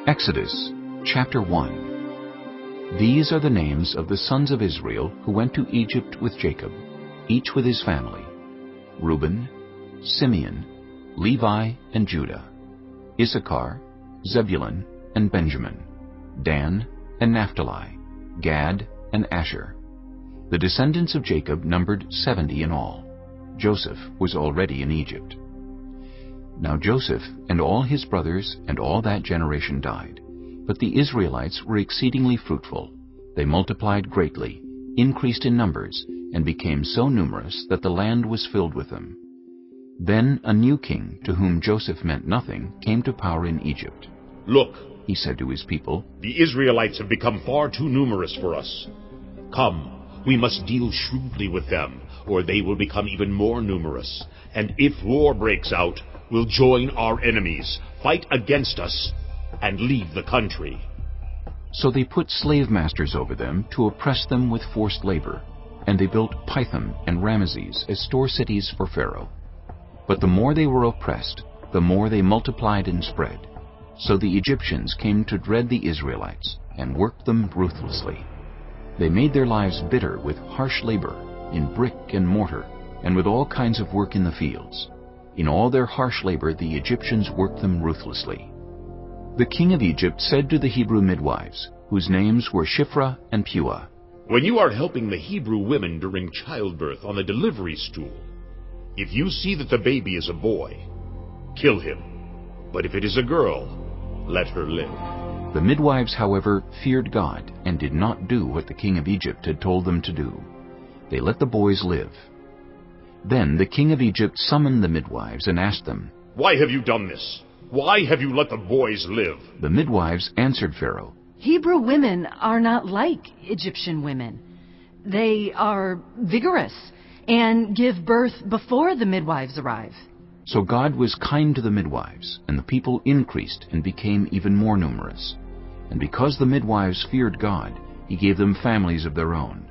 Exodus chapter 1. These are the names of the sons of Israel who went to Egypt with Jacob, each with his family: Reuben, Simeon, Levi, and Judah; Issachar, Zebulun, and Benjamin; Dan, and Naphtali; Gad, and Asher. The descendants of Jacob numbered 70 in all. Joseph was already in Egypt. Now Joseph and all his brothers and all that generation died, but the Israelites were exceedingly fruitful. They multiplied greatly, increased in numbers, and became so numerous that the land was filled with them. Then a new king, to whom Joseph meant nothing, came to power in Egypt. "Look," he said to his people, "the Israelites have become far too numerous for us. Come, we must deal shrewdly with them, or they will become even more numerous. And if war breaks out, we'll join our enemies, fight against us, and leave the country." So they put slave masters over them to oppress them with forced labor, and they built Pithom and Ramesses as store cities for Pharaoh. But the more they were oppressed, the more they multiplied and spread. So the Egyptians came to dread the Israelites and worked them ruthlessly. They made their lives bitter with harsh labor, in brick and mortar, and with all kinds of work in the fields. In all their harsh labor the Egyptians worked them ruthlessly. The king of Egypt said to the Hebrew midwives, whose names were Shiphrah and Puah, "When you are helping the Hebrew women during childbirth on the delivery stool, if you see that the baby is a boy, kill him. But if it is a girl, let her live." The midwives, however, feared God and did not do what the king of Egypt had told them to do. They let the boys live. Then the king of Egypt summoned the midwives and asked them, "Why have you done this? Why have you let the boys live?" The midwives answered Pharaoh, "Hebrew women are not like Egyptian women. They are vigorous and give birth before the midwives arrive." So God was kind to the midwives, and the people increased and became even more numerous. And because the midwives feared God, he gave them families of their own.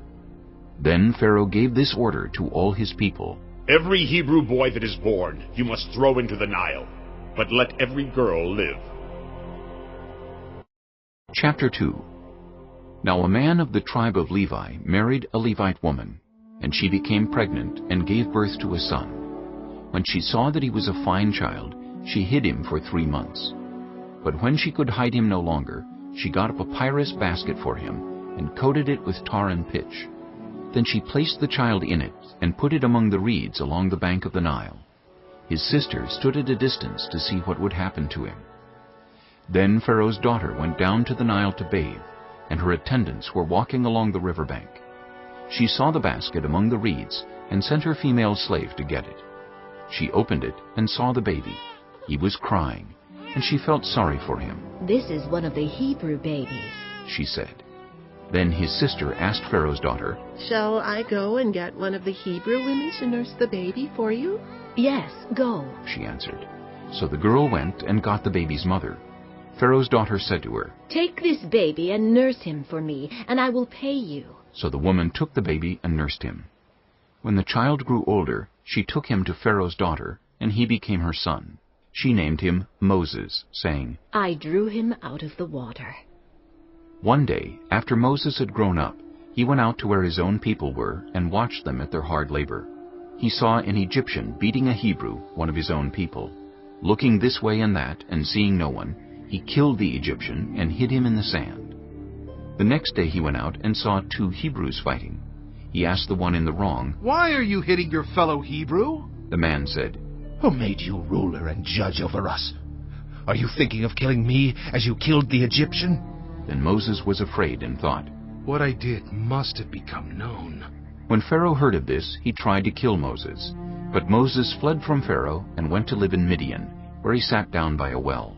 Then Pharaoh gave this order to all his people: "Every Hebrew boy that is born you must throw into the Nile, but let every girl live." Chapter 2. Now a man of the tribe of Levi married a Levite woman, and she became pregnant and gave birth to a son. When she saw that he was a fine child, she hid him for 3 months. But when she could hide him no longer, she got a papyrus basket for him and coated it with tar and pitch. Then she placed the child in it and put it among the reeds along the bank of the Nile. His sister stood at a distance to see what would happen to him. Then Pharaoh's daughter went down to the Nile to bathe, and her attendants were walking along the river bank. She saw the basket among the reeds and sent her female slave to get it. She opened it and saw the baby. He was crying, and she felt sorry for him. "This is one of the Hebrew babies," she said. Then his sister asked Pharaoh's daughter, "Shall I go and get one of the Hebrew women to nurse the baby for you?" "Yes, go," she answered. So the girl went and got the baby's mother. Pharaoh's daughter said to her, "Take this baby and nurse him for me, and I will pay you." So the woman took the baby and nursed him. When the child grew older, she took him to Pharaoh's daughter, and he became her son. She named him Moses, saying, "I drew him out of the water." One day, after Moses had grown up, he went out to where his own people were and watched them at their hard labor. He saw an Egyptian beating a Hebrew, one of his own people. Looking this way and that, and seeing no one, he killed the Egyptian and hid him in the sand. The next day he went out and saw 2 Hebrews fighting. He asked the one in the wrong, "Why are you hitting your fellow Hebrew?" The man said, "Who made you ruler and judge over us? Are you thinking of killing me as you killed the Egyptian?" Then Moses was afraid and thought, "What I did must have become known." When Pharaoh heard of this, he tried to kill Moses. But Moses fled from Pharaoh and went to live in Midian, where he sat down by a well.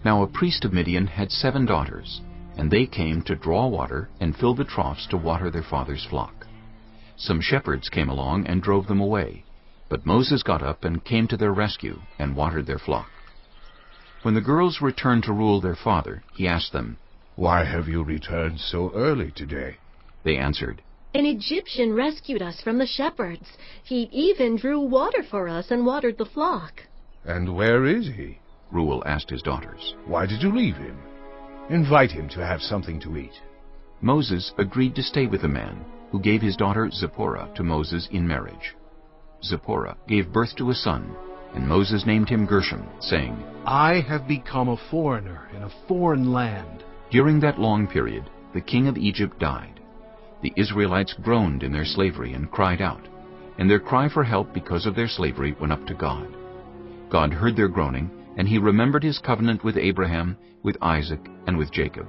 Now a priest of Midian had 7 daughters, and they came to draw water and fill the troughs to water their father's flock. Some shepherds came along and drove them away, but Moses got up and came to their rescue and watered their flock. When the girls returned to rule their father, he asked them, "Why have you returned so early today?" They answered, "An Egyptian rescued us from the shepherds. He even drew water for us and watered the flock." "And where is he?" Reuel asked his daughters. Why did you leave him? Invite him to have something to eat. Moses agreed to stay with the man, who gave his daughter Zipporah to Moses in marriage. Zipporah gave birth to a son, and Moses named him Gershom, saying, I have become a foreigner in a foreign land. During that long period, the king of Egypt died. The Israelites groaned in their slavery and cried out, and their cry for help because of their slavery went up to God. God heard their groaning, and he remembered his covenant with Abraham, with Isaac, and with Jacob.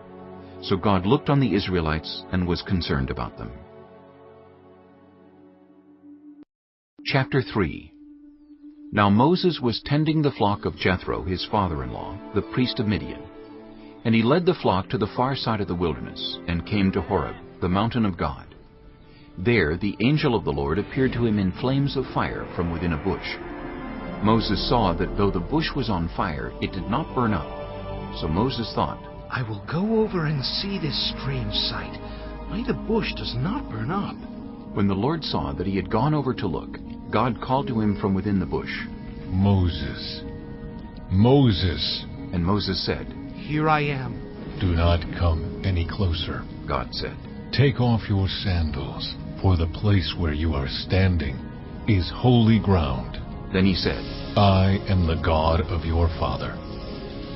So God looked on the Israelites and was concerned about them. Chapter 3. Now Moses was tending the flock of Jethro, his father-in-law, the priest of Midian. And he led the flock to the far side of the wilderness, and came to Horeb, the mountain of God. There the angel of the Lord appeared to him in flames of fire from within a bush. Moses saw that though the bush was on fire, it did not burn up. So Moses thought, I will go over and see this strange sight, why the bush does not burn up. When the Lord saw that he had gone over to look, God called to him from within the bush, Moses, Moses. And Moses said, Here I am. Do not come any closer. God said, Take off your sandals, for the place where you are standing is holy ground. Then he said, I am the God of your father,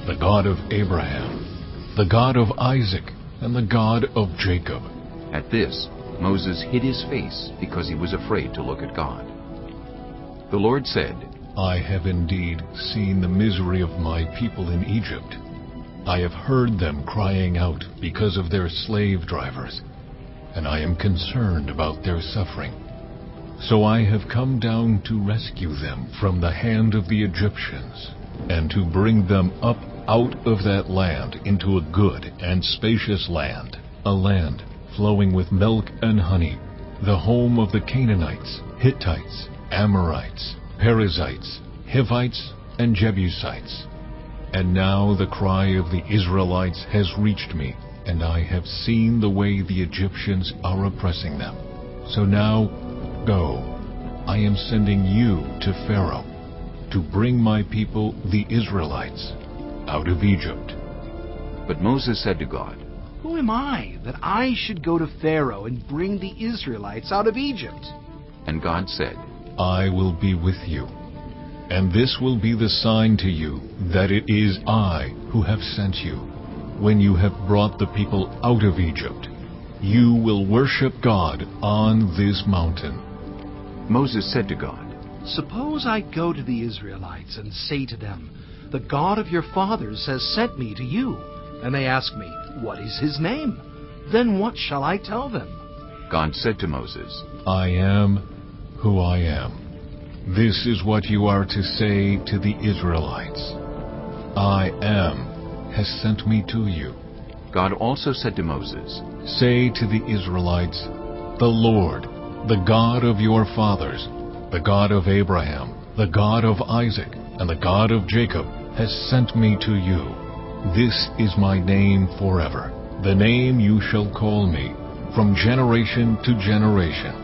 the God of Abraham, the God of Isaac, and the God of Jacob. At this, Moses hid his face because he was afraid to look at God. The Lord said, I have indeed seen the misery of my people in Egypt. I have heard them crying out because of their slave drivers, and I am concerned about their suffering. So I have come down to rescue them from the hand of the Egyptians, and to bring them up out of that land into a good and spacious land, a land flowing with milk and honey, the home of the Canaanites, Hittites, Amorites, Perizzites, Hivites, and Jebusites. And now the cry of the Israelites has reached me, and I have seen the way the Egyptians are oppressing them. So now, go, I am sending you to Pharaoh, to bring my people, the Israelites, out of Egypt. But Moses said to God, Who am I that I should go to Pharaoh and bring the Israelites out of Egypt? And God said, I will be with you, and this will be the sign to you that it is I who have sent you. When you have brought the people out of Egypt, you will worship God on this mountain. Moses said to God, Suppose I go to the Israelites and say to them, The God of your fathers has sent me to you. And they ask me, What is his name? Then what shall I tell them? God said to Moses, I am who I am. This is what you are to say to the Israelites. I am has sent me to you. God also said to Moses, Say to the Israelites, The Lord, the God of your fathers, the God of Abraham, the God of Isaac, and the God of Jacob, has sent me to you. This is my name forever, the name you shall call me, from generation to generation.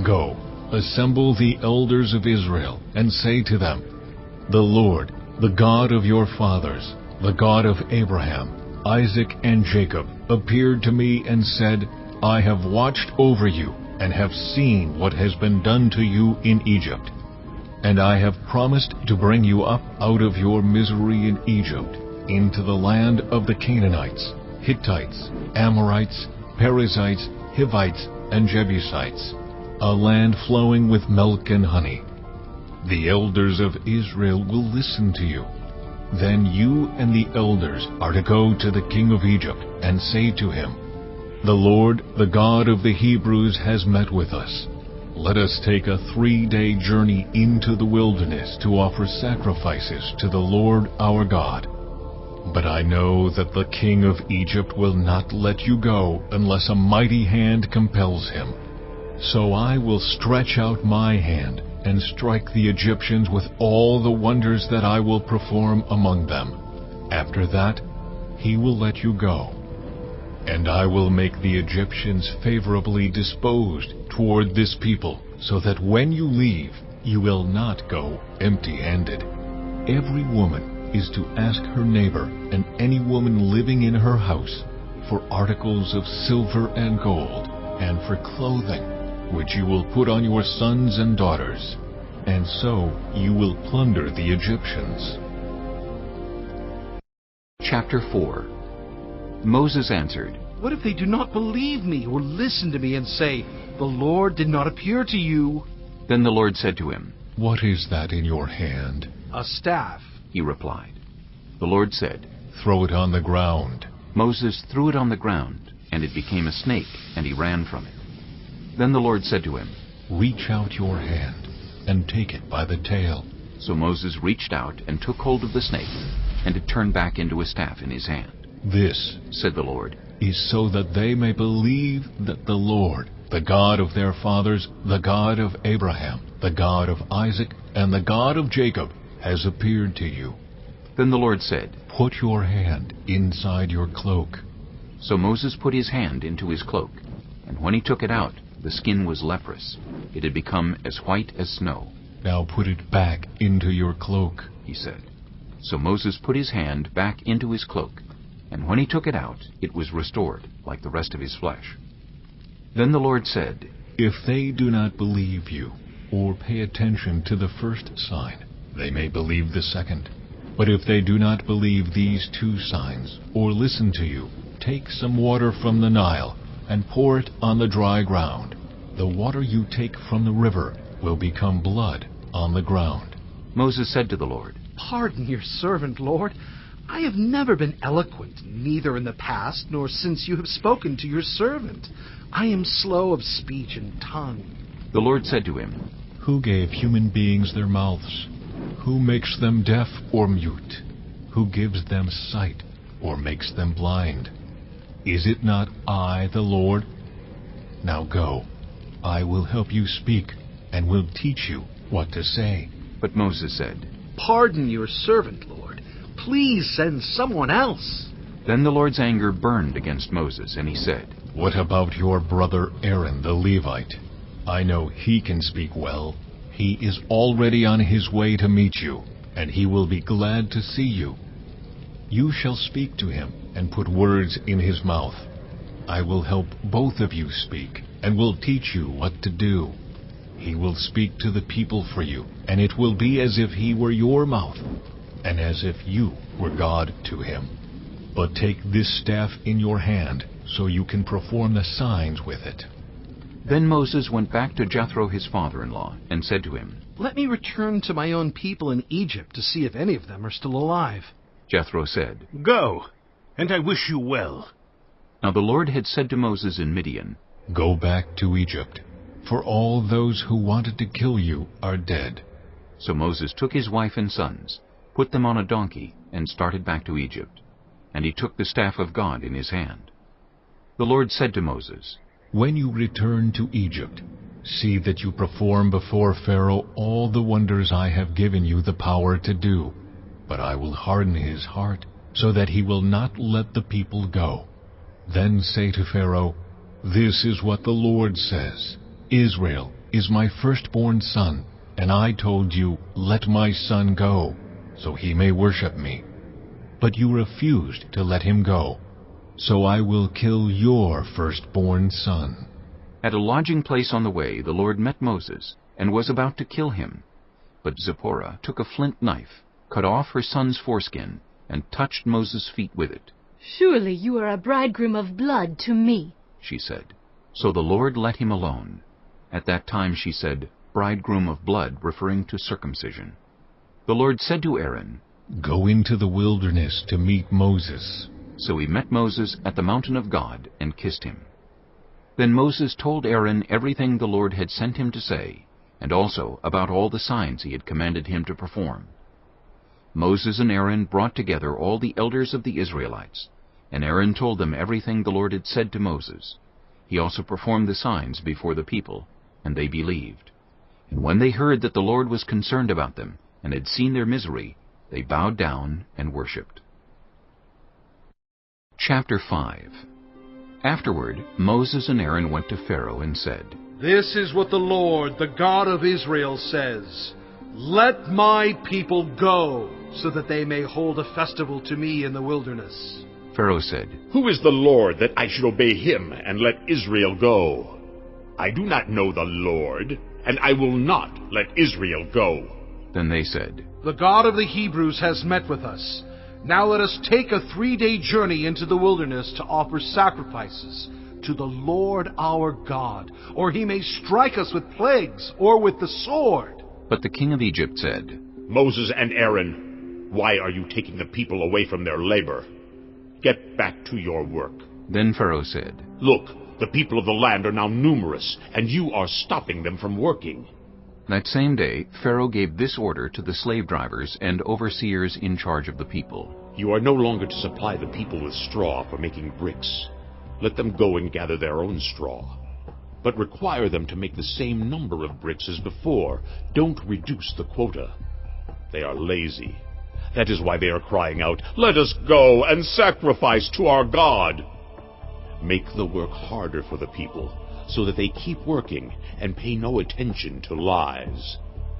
Go, assemble the elders of Israel, and say to them, The Lord, the God of your fathers, the God of Abraham, Isaac, and Jacob, appeared to me and said, I have watched over you, and have seen what has been done to you in Egypt. And I have promised to bring you up out of your misery in Egypt, into the land of the Canaanites, Hittites, Amorites, Perizzites, Hivites, and Jebusites, a land flowing with milk and honey. The elders of Israel will listen to you. Then you and the elders are to go to the king of Egypt and say to him, The Lord, the God of the Hebrews, has met with us. Let us take a 3-day journey into the wilderness to offer sacrifices to the Lord our God. But I know that the king of Egypt will not let you go unless a mighty hand compels him. So I will stretch out my hand and strike the Egyptians with all the wonders that I will perform among them. After that, he will let you go. And I will make the Egyptians favorably disposed toward this people, so that when you leave, you will not go empty-handed. Every woman is to ask her neighbor and any woman living in her house for articles of silver and gold, and for clothing, which you will put on your sons and daughters, and so you will plunder the Egyptians. Chapter 4. Moses answered, What if they do not believe me or listen to me and say, The Lord did not appear to you? Then the Lord said to him, What is that in your hand? A staff. He replied. The Lord said, Throw it on the ground. Moses threw it on the ground, and it became a snake, and he ran from it. Then the Lord said to him, Reach out your hand and take it by the tail. So Moses reached out and took hold of the snake, and it turned back into a staff in his hand. This, said the Lord, is so that they may believe that the Lord, the God of their fathers, the God of Abraham, the God of Isaac, and the God of Jacob, has appeared to you. Then the Lord said, Put your hand inside your cloak. So Moses put his hand into his cloak, and when he took it out, the skin was leprous. It had become as white as snow. Now put it back into your cloak, he said. So Moses put his hand back into his cloak, and when he took it out, it was restored, like the rest of his flesh. Then the Lord said, If they do not believe you, or pay attention to the first sign, they may believe the second. But if they do not believe these two signs, or listen to you, take some water from the Nile, and pour it on the dry ground. The water you take from the river will become blood on the ground. Moses said to the Lord, Pardon your servant, Lord. I have never been eloquent, neither in the past nor since you have spoken to your servant. I am slow of speech and tongue. The Lord said to him, Who gave human beings their mouths? Who makes them deaf or mute? Who gives them sight or makes them blind? Is it not I, the Lord? Now go. I will help you speak, and will teach you what to say. But Moses said, Pardon your servant, Lord. Please send someone else. Then the Lord's anger burned against Moses, and he said, What about your brother Aaron the Levite? I know he can speak well. He is already on his way to meet you, and he will be glad to see you. You shall speak to him and put words in his mouth. I will help both of you speak, and will teach you what to do. He will speak to the people for you, and it will be as if he were your mouth, and as if you were God to him. But take this staff in your hand, so you can perform the signs with it. Then Moses went back to Jethro his father-in-law, and said to him, Let me return to my own people in Egypt to see if any of them are still alive. Jethro said, Go, and I wish you well. Now the Lord had said to Moses in Midian, Go back to Egypt, for all those who wanted to kill you are dead. So Moses took his wife and sons, put them on a donkey, and started back to Egypt. And he took the staff of God in his hand. The Lord said to Moses, When you return to Egypt, see that you perform before Pharaoh all the wonders I have given you the power to do. But I will harden his heart, so that he will not let the people go. Then say to Pharaoh, This is what the Lord says, Israel is my firstborn son, and I told you, Let my son go, so he may worship me. But you refused to let him go, so I will kill your firstborn son. At a lodging place on the way, the Lord met Moses, and was about to kill him. But Zipporah took a flint knife, cut off her son's foreskin, and touched Moses' feet with it. Surely you are a bridegroom of blood to me, she said. So the Lord let him alone. At that time she said, Bridegroom of blood, referring to circumcision. The Lord said to Aaron, Go into the wilderness to meet Moses. So he met Moses at the mountain of God and kissed him. Then Moses told Aaron everything the Lord had sent him to say, and also about all the signs he had commanded him to perform. Moses and Aaron brought together all the elders of the Israelites, and Aaron told them everything the Lord had said to Moses. He also performed the signs before the people, and they believed. And when they heard that the Lord was concerned about them, and had seen their misery, they bowed down and worshipped. Chapter 5. Afterward, Moses and Aaron went to Pharaoh and said, This is what the Lord, the God of Israel, says. "Let my people go, so that they may hold a festival to me in the wilderness." Pharaoh said, Who is the Lord that I should obey him and let Israel go? I do not know the Lord, and I will not let Israel go. Then they said, "The God of the Hebrews has met with us. Now let us take a 3-day journey into the wilderness to offer sacrifices to the Lord our God, or he may strike us with plagues or with the sword." But the king of Egypt said, Moses and Aaron, why are you taking the people away from their labor? Get back to your work. Then Pharaoh said, Look, the people of the land are now numerous, and you are stopping them from working. That same day Pharaoh gave this order to the slave drivers and overseers in charge of the people. You are no longer to supply the people with straw for making bricks. Let them go and gather their own straw. But require them to make the same number of bricks as before. Don't reduce the quota. They are lazy. That is why they are crying out, Let us go and sacrifice to our God. Make the work harder for the people, so that they keep working and pay no attention to lies.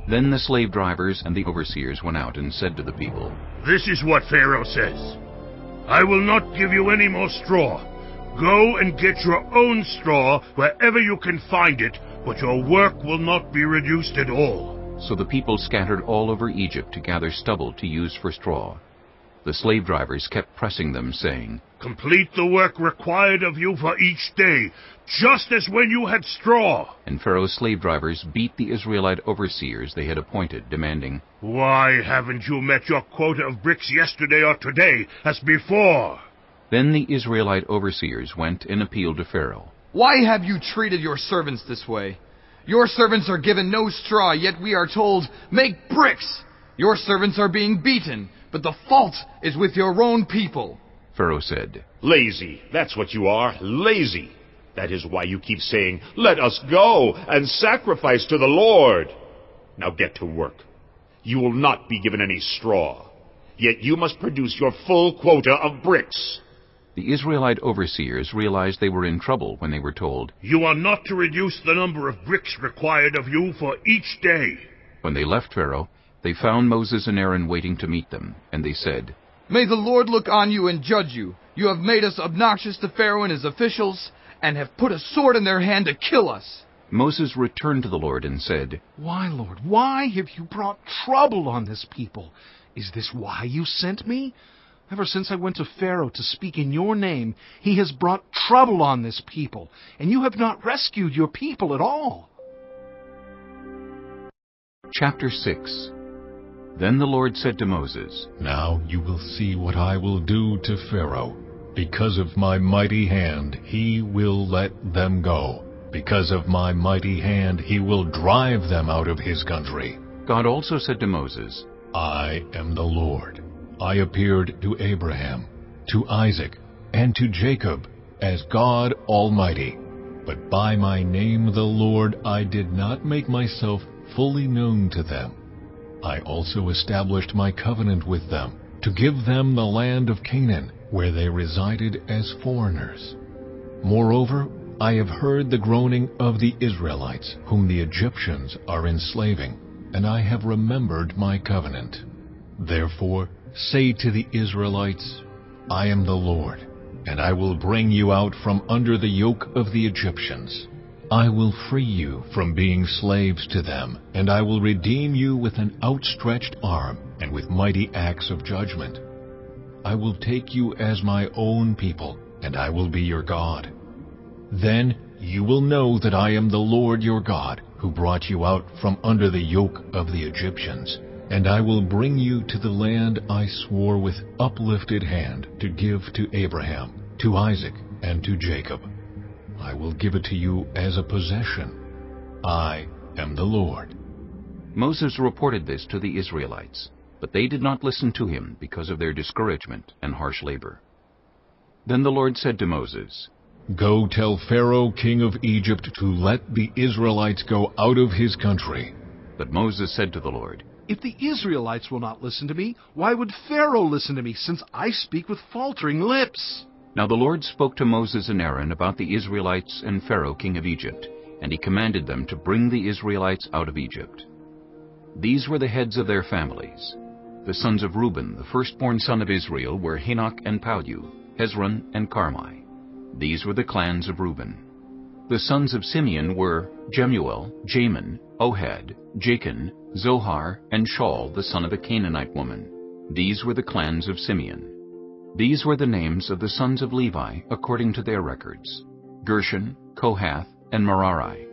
Then the slave drivers and the overseers went out and said to the people, This is what Pharaoh says. I will not give you any more straw. Go and get your own straw wherever you can find it, but your work will not be reduced at all. So the people scattered all over Egypt to gather stubble to use for straw. The slave drivers kept pressing them, saying, Complete the work required of you for each day, just as when you had straw. And Pharaoh's slave drivers beat the Israelite overseers they had appointed, demanding, Why haven't you met your quota of bricks yesterday or today, as before? Then the Israelite overseers went and appealed to Pharaoh. Why have you treated your servants this way? Your servants are given no straw, yet we are told, Make bricks! Your servants are being beaten, but the fault is with your own people. Pharaoh said, Lazy, that's what you are, lazy. That is why you keep saying, Let us go and sacrifice to the Lord. Now get to work. You will not be given any straw, yet you must produce your full quota of bricks. The Israelite overseers realized they were in trouble when they were told, You are not to reduce the number of bricks required of you for each day. When they left Pharaoh, they found Moses and Aaron waiting to meet them, and they said, May the Lord look on you and judge you. You have made us obnoxious to Pharaoh and his officials, and have put a sword in their hand to kill us. Moses returned to the Lord and said, "Why, Lord, why have you brought trouble on this people? Is this why you sent me? Ever since I went to Pharaoh to speak in your name, he has brought trouble on this people, and you have not rescued your people at all." Chapter 6. Then the Lord said to Moses, Now you will see what I will do to Pharaoh. Because of my mighty hand, he will let them go. Because of my mighty hand, he will drive them out of his country. God also said to Moses, I am the Lord. I appeared to Abraham, to Isaac, and to Jacob as God Almighty. But by my name, the Lord, I did not make myself fully known to them. I also established my covenant with them, to give them the land of Canaan, where they resided as foreigners. Moreover, I have heard the groaning of the Israelites, whom the Egyptians are enslaving, and I have remembered my covenant. Therefore, say to the Israelites, I am the Lord, and I will bring you out from under the yoke of the Egyptians. I will free you from being slaves to them, and I will redeem you with an outstretched arm and with mighty acts of judgment. I will take you as my own people, and I will be your God. Then you will know that I am the Lord your God, who brought you out from under the yoke of the Egyptians. And I will bring you to the land I swore with uplifted hand to give to Abraham, to Isaac, and to Jacob. I will give it to you as a possession. I am the Lord. Moses reported this to the Israelites, but they did not listen to him because of their discouragement and harsh labor. Then the Lord said to Moses, Go tell Pharaoh, king of Egypt, to let the Israelites go out of his country. But Moses said to the Lord, If the Israelites will not listen to me, why would Pharaoh listen to me, since I speak with faltering lips? Now the Lord spoke to Moses and Aaron about the Israelites and Pharaoh, king of Egypt, and he commanded them to bring the Israelites out of Egypt. These were the heads of their families. The sons of Reuben, the firstborn son of Israel, were Hanok and Palu, Hezron and Carmi. These were the clans of Reuben. The sons of Simeon were Jemuel, Jamin, Ohad, Jachin, Zohar, and Shaul, the son of a Canaanite woman. These were the clans of Simeon. These were the names of the sons of Levi according to their records: Gershon, Kohath, and Merari.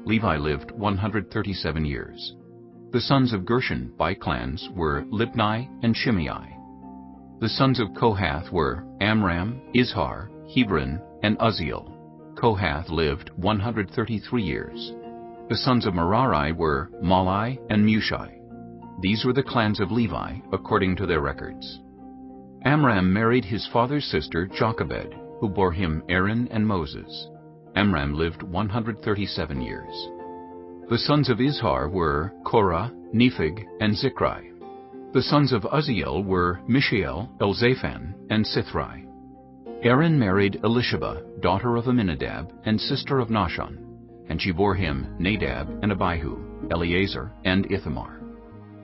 Levi lived 137 years. The sons of Gershon by clans were Libni and Shimei. The sons of Kohath were Amram, Izhar, Hebron, and Uzziel. Kohath lived 133 years. The sons of Merari were Malai and Mushi. These were the clans of Levi according to their records. Amram married his father's sister Jochebed, who bore him Aaron and Moses. Amram lived 137 years. The sons of Izhar were Korah, Nepheg, and Zikri. The sons of Uzziel were Mishael, Elzaphan, and Sithri. Aaron married Elisheba, daughter of Amminadab and sister of Nahshon, and she bore him Nadab and Abihu, Eleazar, and Ithamar.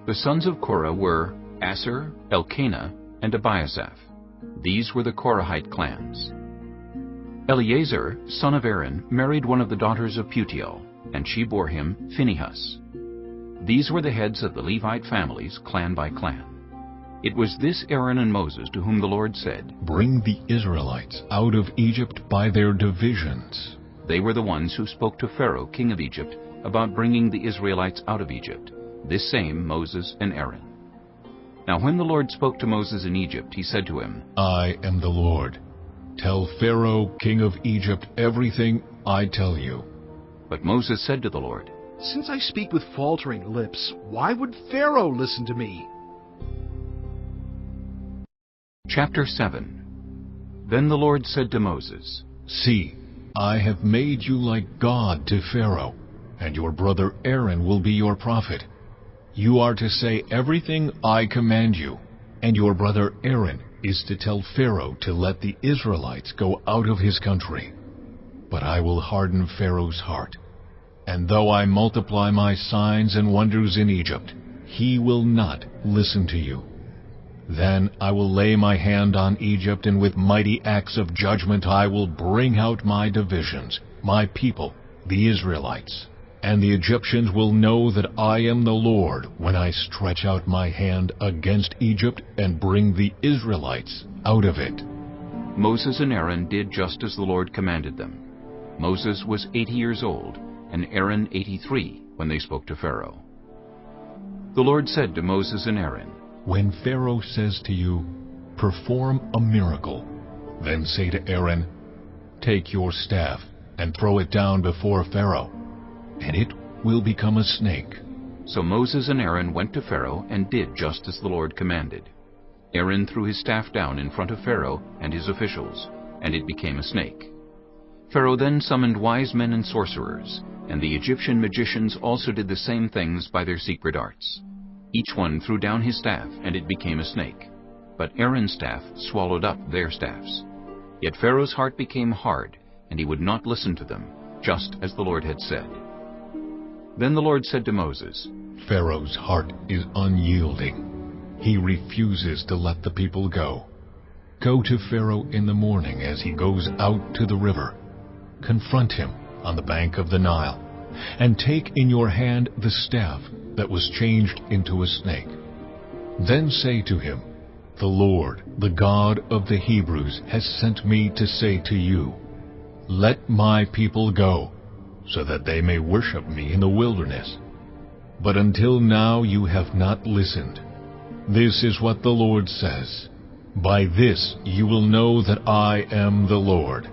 The sons of Korah were Asher, Elkanah, and Abiasaph. These were the Korahite clans. Eleazar, son of Aaron, married one of the daughters of Putiel, and she bore him Phinehas. These were the heads of the Levite families, clan by clan. It was this Aaron and Moses to whom the Lord said, "Bring the Israelites out of Egypt by their divisions." They were the ones who spoke to Pharaoh, king of Egypt, about bringing the Israelites out of Egypt, this same Moses and Aaron. Now when the Lord spoke to Moses in Egypt, he said to him, "I am the Lord. Tell Pharaoh, king of Egypt, everything I tell you." But Moses said to the Lord, "Since I speak with faltering lips, why would Pharaoh listen to me?" Chapter 7. Then the Lord said to Moses, "See, I have made you like God to Pharaoh, and your brother Aaron will be your prophet. You are to say everything I command you, and your brother Aaron is to tell Pharaoh to let the Israelites go out of his country. But I will harden Pharaoh's heart, and though I multiply my signs and wonders in Egypt, he will not listen to you. Then I will lay my hand on Egypt, and with mighty acts of judgment I will bring out my divisions, my people, the Israelites. And the Egyptians will know that I am the Lord when I stretch out my hand against Egypt and bring the Israelites out of it." Moses and Aaron did just as the Lord commanded them. Moses was 80 years old, and Aaron 83 when they spoke to Pharaoh. The Lord said to Moses and Aaron, "When Pharaoh says to you, 'Perform a miracle,' then say to Aaron, 'Take your staff and throw it down before Pharaoh, and it will become a snake.'" So Moses and Aaron went to Pharaoh and did just as the Lord commanded. Aaron threw his staff down in front of Pharaoh and his officials, and it became a snake. Pharaoh then summoned wise men and sorcerers, and the Egyptian magicians also did the same things by their secret arts. Each one threw down his staff, and it became a snake. But Aaron's staff swallowed up their staffs. Yet Pharaoh's heart became hard, and he would not listen to them, just as the Lord had said. Then the Lord said to Moses, "Pharaoh's heart is unyielding. He refuses to let the people go. Go to Pharaoh in the morning as he goes out to the river. Confront him on the bank of the Nile, and take in your hand the staff that was changed into a snake. Then say to him, 'The Lord, the God of the Hebrews, has sent me to say to you, let my people go, so that they may worship me in the wilderness. But until now you have not listened. This is what the Lord says. By this you will know that I am the Lord.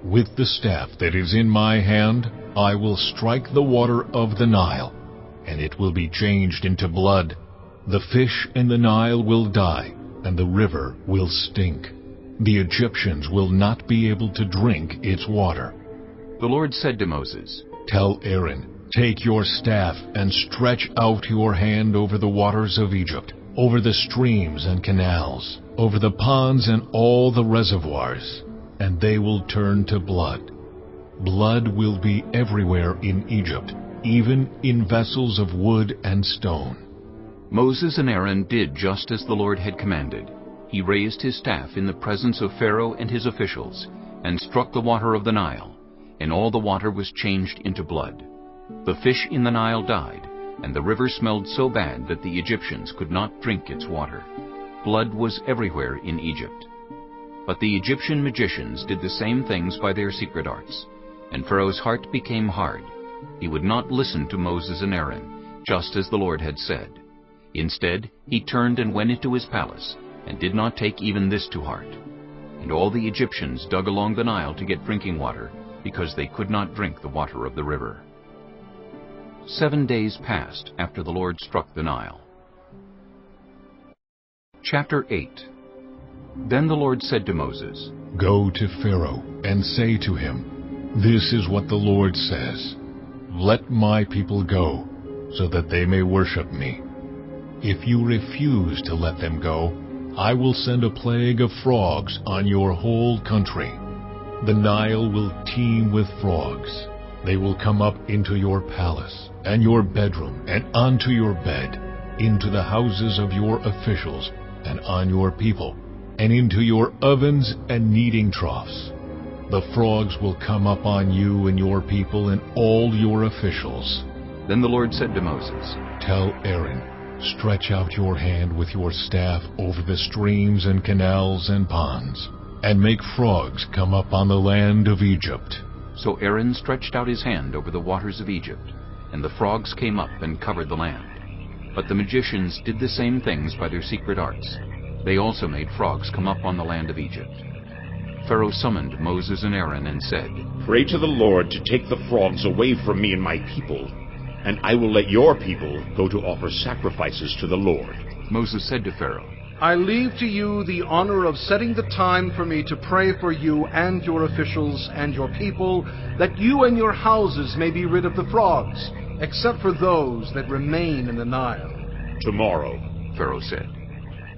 With the staff that is in my hand, I will strike the water of the Nile, and it will be changed into blood. The fish in the Nile will die, and the river will stink. The Egyptians will not be able to drink its water." The Lord said to Moses, "Tell Aaron, take your staff and stretch out your hand over the waters of Egypt, over the streams and canals, over the ponds and all the reservoirs, and they will turn to blood. Blood will be everywhere in Egypt, even in vessels of wood and stone. Moses and Aaron did just as the Lord had commanded. He raised his staff in the presence of Pharaoh and his officials, and struck the water of the Nile, and all the water was changed into blood. The fish in the Nile died, and the river smelled so bad that the Egyptians could not drink its water. Blood was everywhere in Egypt. But the Egyptian magicians did the same things by their secret arts, and Pharaoh's heart became hard. He would not listen to Moses and Aaron, just as the Lord had said. Instead, he turned and went into his palace, and did not take even this to heart. And all the Egyptians dug along the Nile to get drinking water, because they could not drink the water of the river. 7 days passed after the Lord struck the Nile. Chapter 8. Then the Lord said to Moses, Go to Pharaoh and say to him, This is what the Lord says, Let my people go, so that they may worship me. If you refuse to let them go, I will send a plague of frogs on your whole country. The Nile will teem with frogs. They will come up into your palace and your bedroom and onto your bed, into the houses of your officials and on your people, and into your ovens and kneading troughs. The frogs will come up on you and your people and all your officials. Then the Lord said to Moses, Tell Aaron, Stretch out your hand with your staff over the streams and canals and ponds, and make frogs come up on the land of Egypt. So Aaron stretched out his hand over the waters of Egypt, and the frogs came up and covered the land. But the magicians did the same things by their secret arts. They also made frogs come up on the land of Egypt. Pharaoh summoned Moses and Aaron and said, Pray to the Lord to take the frogs away from me and my people, and I will let your people go to offer sacrifices to the Lord. Moses said to Pharaoh, I leave to you the honor of setting the time for me to pray for you and your officials and your people, that you and your houses may be rid of the frogs, except for those that remain in the Nile. Tomorrow, Pharaoh said.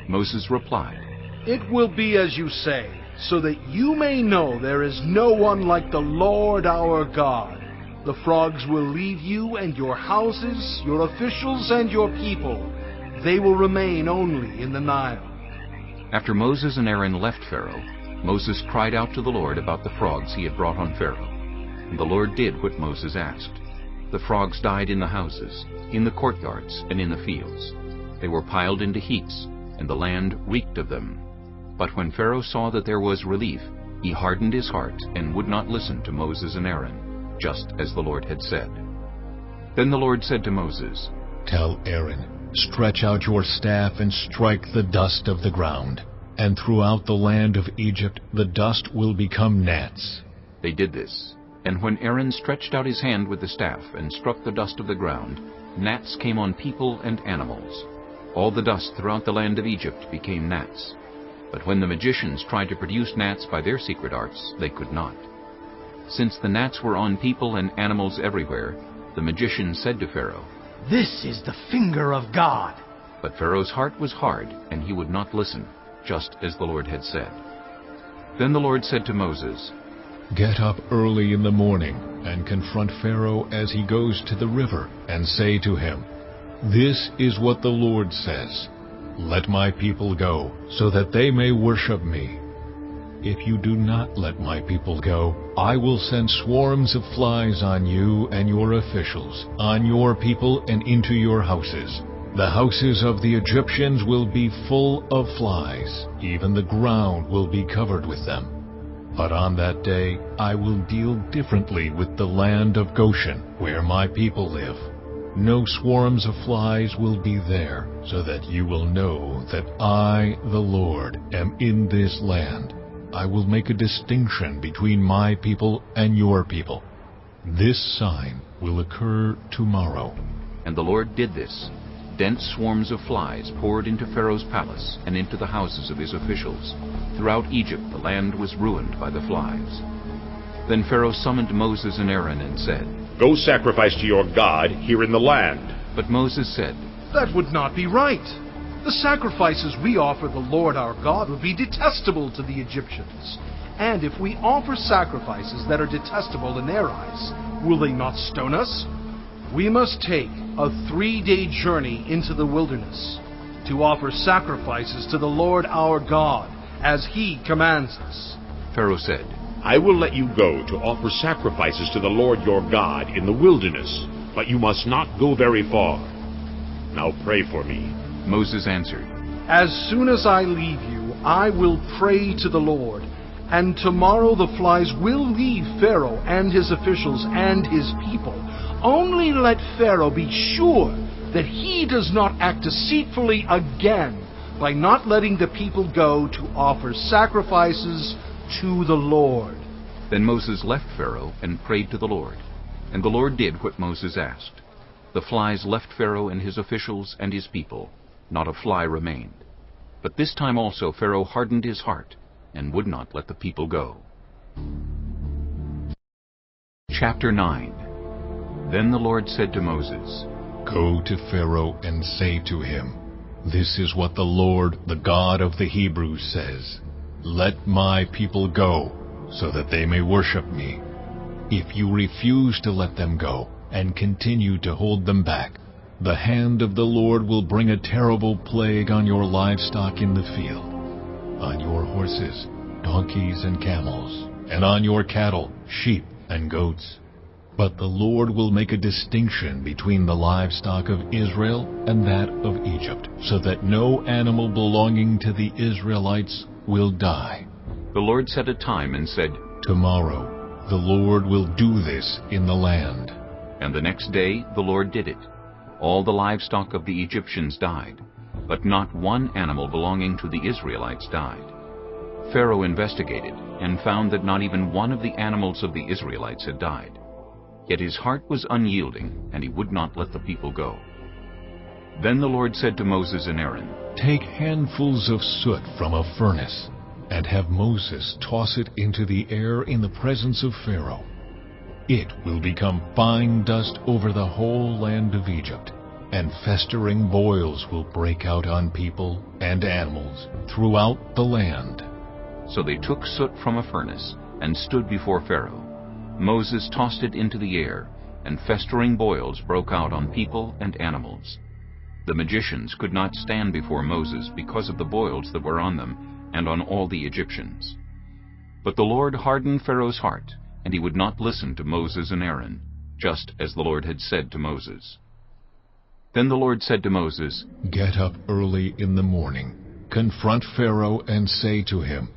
Moses replied, It will be as you say, so that you may know there is no one like the Lord our God. The frogs will leave you and your houses, your officials and your people. They will remain only in the Nile. After Moses and Aaron left Pharaoh, Moses cried out to the Lord about the frogs he had brought on Pharaoh. And the Lord did what Moses asked. The frogs died in the houses, in the courtyards, and in the fields. They were piled into heaps, and the land reeked of them. But when Pharaoh saw that there was relief, he hardened his heart and would not listen to Moses and Aaron, just as the Lord had said. Then the Lord said to Moses, Tell Aaron, Stretch out your staff and strike the dust of the ground, and throughout the land of Egypt the dust will become gnats. They did this, and when Aaron stretched out his hand with the staff and struck the dust of the ground, gnats came on people and animals. All the dust throughout the land of Egypt became gnats. But when the magicians tried to produce gnats by their secret arts, they could not. Since the gnats were on people and animals everywhere, the magicians said to Pharaoh, This is the finger of God. But Pharaoh's heart was hard, and he would not listen, just as the Lord had said. Then the Lord said to Moses, Get up early in the morning, and confront Pharaoh as he goes to the river, and say to him, This is what the Lord says, Let my people go, so that they may worship me. If you do not let my people go, I will send swarms of flies on you and your officials, on your people and into your houses. The houses of the Egyptians will be full of flies, even the ground will be covered with them. But on that day I will deal differently with the land of Goshen, where my people live. No swarms of flies will be there, so that you will know that I, the Lord, am in this land. I will make a distinction between my people and your people. This sign will occur tomorrow. And the Lord did this. Dense swarms of flies poured into Pharaoh's palace and into the houses of his officials. Throughout Egypt the land was ruined by the flies. Then Pharaoh summoned Moses and Aaron and said, Go sacrifice to your God here in the land. But Moses said, That would not be right. The sacrifices we offer the Lord our God would be detestable to the Egyptians. And if we offer sacrifices that are detestable in their eyes, will they not stone us? we must take a 3-day journey into the wilderness to offer sacrifices to the Lord our God, as he commands us." Pharaoh said, I will let you go to offer sacrifices to the Lord your God in the wilderness, but you must not go very far. Now pray for me. Moses answered, "As soon as I leave you, I will pray to the Lord, and tomorrow the flies will leave Pharaoh and his officials and his people. Only let Pharaoh be sure that he does not act deceitfully again by not letting the people go to offer sacrifices to the Lord." Then Moses left Pharaoh and prayed to the Lord. And the Lord did what Moses asked. The flies left Pharaoh and his officials and his people. Not a fly remained. But this time also Pharaoh hardened his heart and would not let the people go. Chapter 9. Then the Lord said to Moses, "Go to Pharaoh and say to him, 'This is what the Lord, the God of the Hebrews, says. Let my people go, so that they may worship me. If you refuse to let them go and continue to hold them back, the hand of the Lord will bring a terrible plague on your livestock in the field, on your horses, donkeys, and camels, and on your cattle, sheep, and goats. But the Lord will make a distinction between the livestock of Israel and that of Egypt, so that no animal belonging to the Israelites will die.'" The Lord set a time and said, "Tomorrow the Lord will do this in the land." And the next day the Lord did it. All the livestock of the Egyptians died, but not one animal belonging to the Israelites died. Pharaoh investigated and found that not even one of the animals of the Israelites had died. Yet his heart was unyielding, and he would not let the people go. Then the Lord said to Moses and Aaron, "Take handfuls of soot from a furnace, and have Moses toss it into the air in the presence of Pharaoh. It will become fine dust over the whole land of Egypt, and festering boils will break out on people and animals throughout the land." So they took soot from a furnace and stood before Pharaoh. Moses tossed it into the air, and festering boils broke out on people and animals. The magicians could not stand before Moses because of the boils that were on them and on all the Egyptians. But the Lord hardened Pharaoh's heart, and he would not listen to Moses and Aaron, just as the Lord had said to Moses. Then the Lord said to Moses, "Get up early in the morning, confront Pharaoh, and say to him,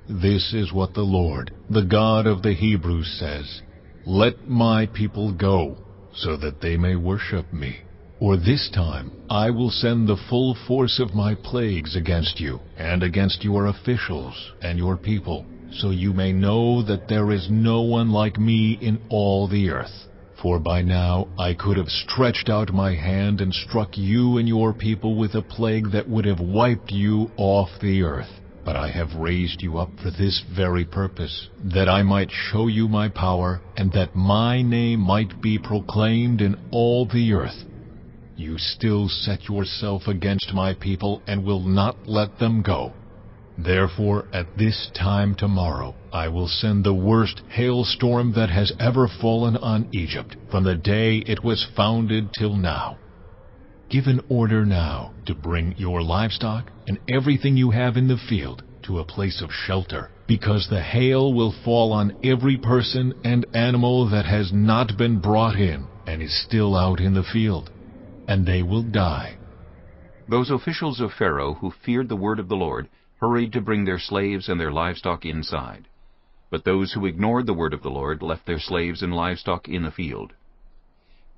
'This is what the Lord, the God of the Hebrews, says. Let my people go, so that they may worship me. Or this time I will send the full force of my plagues against you, and against your officials and your people, so you may know that there is no one like me in all the earth. For by now I could have stretched out my hand and struck you and your people with a plague that would have wiped you off the earth. But I have raised you up for this very purpose, that I might show you my power, and that my name might be proclaimed in all the earth. You still set yourself against my people and will not let them go. Therefore, at this time tomorrow, I will send the worst hailstorm that has ever fallen on Egypt, from the day it was founded till now. Give an order now to bring your livestock and everything you have in the field to a place of shelter, because the hail will fall on every person and animal that has not been brought in and is still out in the field, and they will die." Those officials of Pharaoh who feared the word of the Lord hurried to bring their slaves and their livestock inside. But those who ignored the word of the Lord left their slaves and livestock in the field.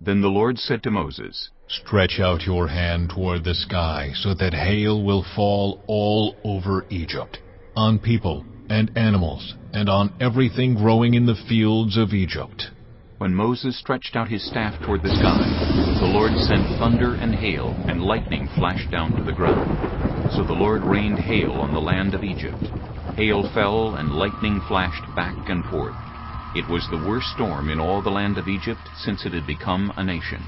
Then the Lord said to Moses, "Stretch out your hand toward the sky, so that hail will fall all over Egypt, on people and animals, and on everything growing in the fields of Egypt." When Moses stretched out his staff toward the sky, the Lord sent thunder and hail, and lightning flashed down to the ground. So the Lord rained hail on the land of Egypt. Hail fell, and lightning flashed back and forth. It was the worst storm in all the land of Egypt since it had become a nation.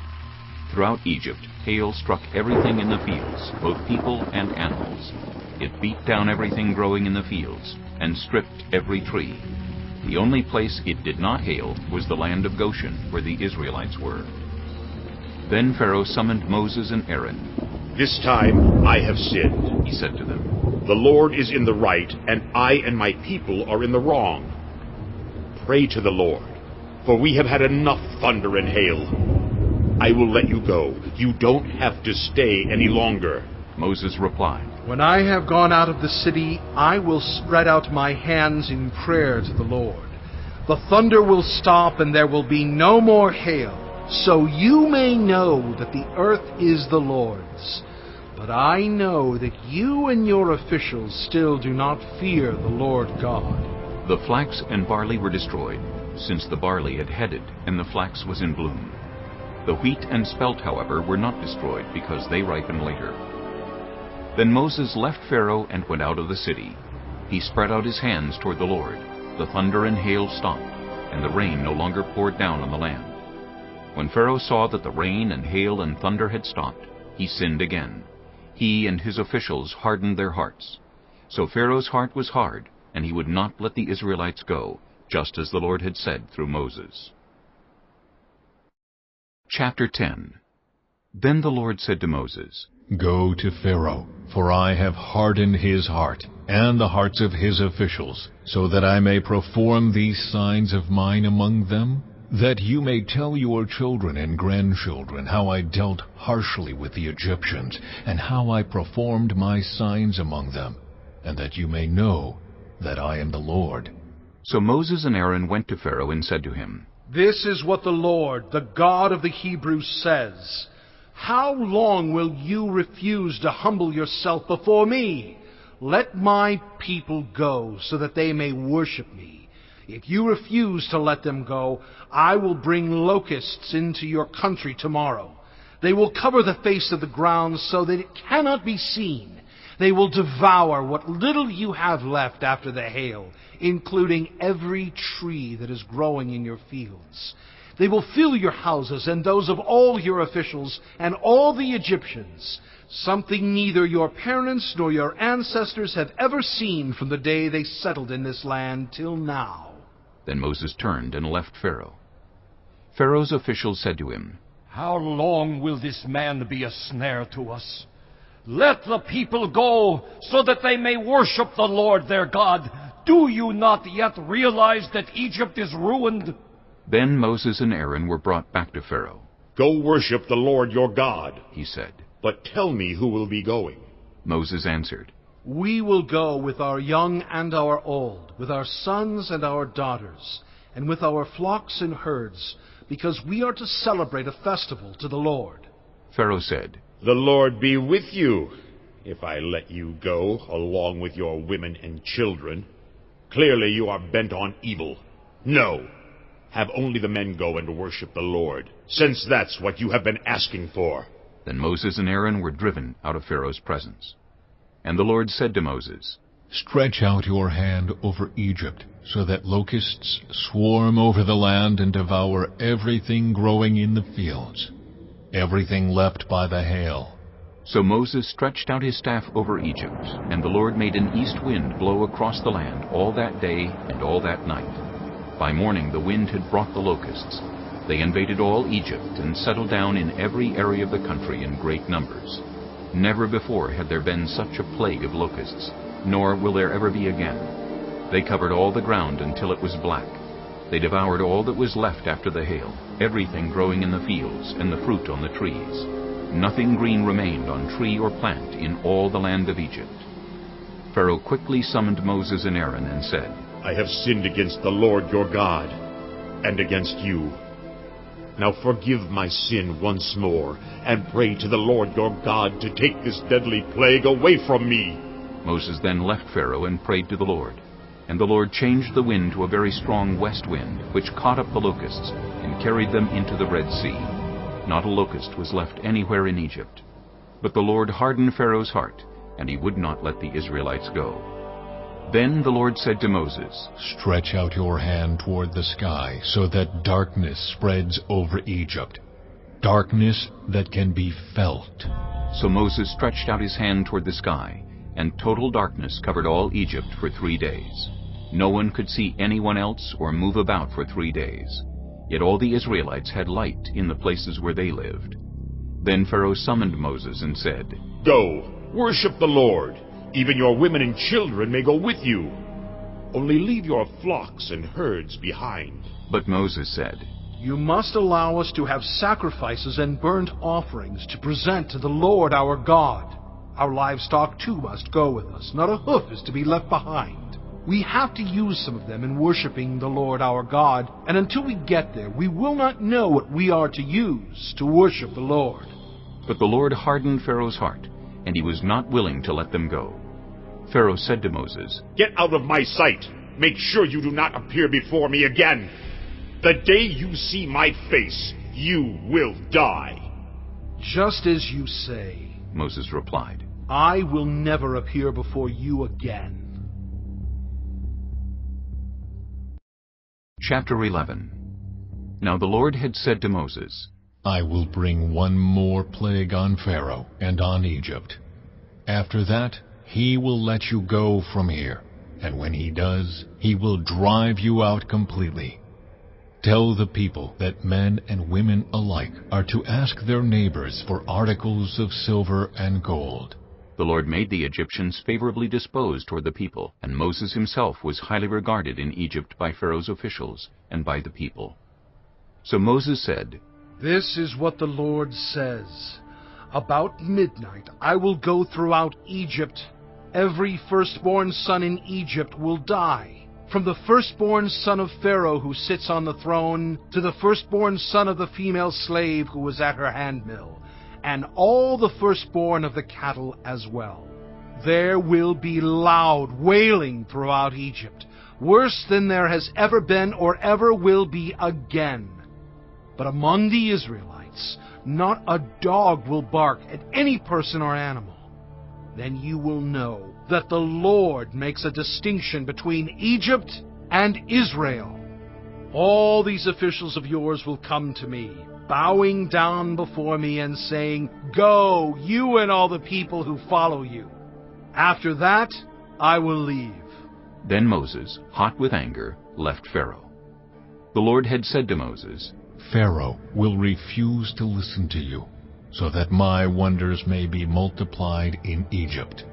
Throughout Egypt, hail struck everything in the fields, both people and animals. It beat down everything growing in the fields, and stripped every tree. The only place it did not hail was the land of Goshen, where the Israelites were. Then Pharaoh summoned Moses and Aaron. "This time I have sinned," he said to them. "The Lord is in the right, and I and my people are in the wrong. Pray to the Lord, for we have had enough thunder and hail. I will let you go. You don't have to stay any longer." Moses replied, "When I have gone out of the city, I will spread out my hands in prayer to the Lord. The thunder will stop, and there will be no more hail, so you may know that the earth is the Lord's. But I know that you and your officials still do not fear the Lord God." The flax and barley were destroyed, since the barley had headed and the flax was in bloom. The wheat and spelt, however, were not destroyed, because they ripen later. Then Moses left Pharaoh and went out of the city. He spread out his hands toward the Lord. The thunder and hail stopped, and the rain no longer poured down on the land. When Pharaoh saw that the rain and hail and thunder had stopped, he sinned again. He and his officials hardened their hearts. So Pharaoh's heart was hard, and he would not let the Israelites go, just as the Lord had said through Moses. Chapter 10. Then the Lord said to Moses, "Go to Pharaoh, for I have hardened his heart, and the hearts of his officials, so that I may perform these signs of mine among them, that you may tell your children and grandchildren how I dealt harshly with the Egyptians, and how I performed my signs among them, and that you may know that I am the Lord." So Moses and Aaron went to Pharaoh and said to him, "This is what the Lord, the God of the Hebrews, says. How long will you refuse to humble yourself before me? Let my people go, so that they may worship me. If you refuse to let them go, I will bring locusts into your country tomorrow. They will cover the face of the ground so that it cannot be seen. They will devour what little you have left after the hail, including every tree that is growing in your fields. They will fill your houses and those of all your officials and all the Egyptians, something neither your parents nor your ancestors have ever seen from the day they settled in this land till now." Then Moses turned and left Pharaoh. Pharaoh's officials said to him, "How long will this man be a snare to us? Let the people go, so that they may worship the Lord their God. Do you not yet realize that Egypt is ruined?" Then Moses and Aaron were brought back to Pharaoh. "Go worship the Lord your God," he said. "But tell me who will be going." Moses answered, "We will go with our young and our old, with our sons and our daughters, and with our flocks and herds, because we are to celebrate a festival to the Lord." Pharaoh said, "The Lord be with you, if I let you go, along with your women and children. Clearly you are bent on evil. No, have only the men go and worship the Lord, since that's what you have been asking for." Then Moses and Aaron were driven out of Pharaoh's presence. And the Lord said to Moses, "Stretch out your hand over Egypt, so that locusts swarm over the land and devour everything growing in the fields, everything left by the hail." So Moses stretched out his staff over Egypt, and the Lord made an east wind blow across the land all that day and all that night. By morning the wind had brought the locusts. They invaded all Egypt and settled down in every area of the country in great numbers. Never before had there been such a plague of locusts, nor will there ever be again. They covered all the ground until it was black. They devoured all that was left after the hail, everything growing in the fields and the fruit on the trees. Nothing green remained on tree or plant in all the land of Egypt. Pharaoh quickly summoned Moses and Aaron and said, "I have sinned against the Lord your God, and against you. Now forgive my sin once more, and pray to the Lord your God to take this deadly plague away from me." Moses then left Pharaoh and prayed to the Lord. And the Lord changed the wind to a very strong west wind, which caught up the locusts and carried them into the Red Sea. Not a locust was left anywhere in Egypt. But the Lord hardened Pharaoh's heart, and he would not let the Israelites go. Then the Lord said to Moses, "Stretch out your hand toward the sky, so that darkness spreads over Egypt, darkness that can be felt." So Moses stretched out his hand toward the sky, and total darkness covered all Egypt for 3 days. No one could see anyone else or move about for 3 days. Yet all the Israelites had light in the places where they lived. Then Pharaoh summoned Moses and said, Go, worship the Lord. Even your women and children may go with you. Only leave your flocks and herds behind. But Moses said, You must allow us to have sacrifices and burnt offerings to present to the Lord our God. Our livestock too must go with us. Not a hoof is to be left behind. We have to use some of them in worshiping the Lord our God, and until we get there, we will not know what we are to use to worship the Lord. But the Lord hardened Pharaoh's heart, and he was not willing to let them go. Pharaoh said to Moses, Get out of my sight. Make sure you do not appear before me again. The day you see my face, you will die. Just as you say, Moses replied. I will never appear before you again. Chapter 11. Now the Lord had said to Moses, I will bring one more plague on Pharaoh and on Egypt. After that, he will let you go from here, and when he does, he will drive you out completely. Tell the people that men and women alike are to ask their neighbors for articles of silver and gold. The Lord made the Egyptians favorably disposed toward the people, and Moses himself was highly regarded in Egypt by Pharaoh's officials and by the people. So Moses said, This is what the Lord says. About midnight I will go throughout Egypt. Every firstborn son in Egypt will die, from the firstborn son of Pharaoh who sits on the throne to the firstborn son of the female slave who was at her handmill, and all the firstborn of the cattle as well. There will be loud wailing throughout Egypt, worse than there has ever been or ever will be again. But among the Israelites, not a dog will bark at any person or animal. Then you will know that the Lord makes a distinction between Egypt and Israel. All these officials of yours will come to me, bowing down before me and saying, Go, you and all the people who follow you. After that, I will leave. Then Moses, hot with anger, left Pharaoh. The Lord had said to Moses, Pharaoh will refuse to listen to you, so that my wonders may be multiplied in Egypt.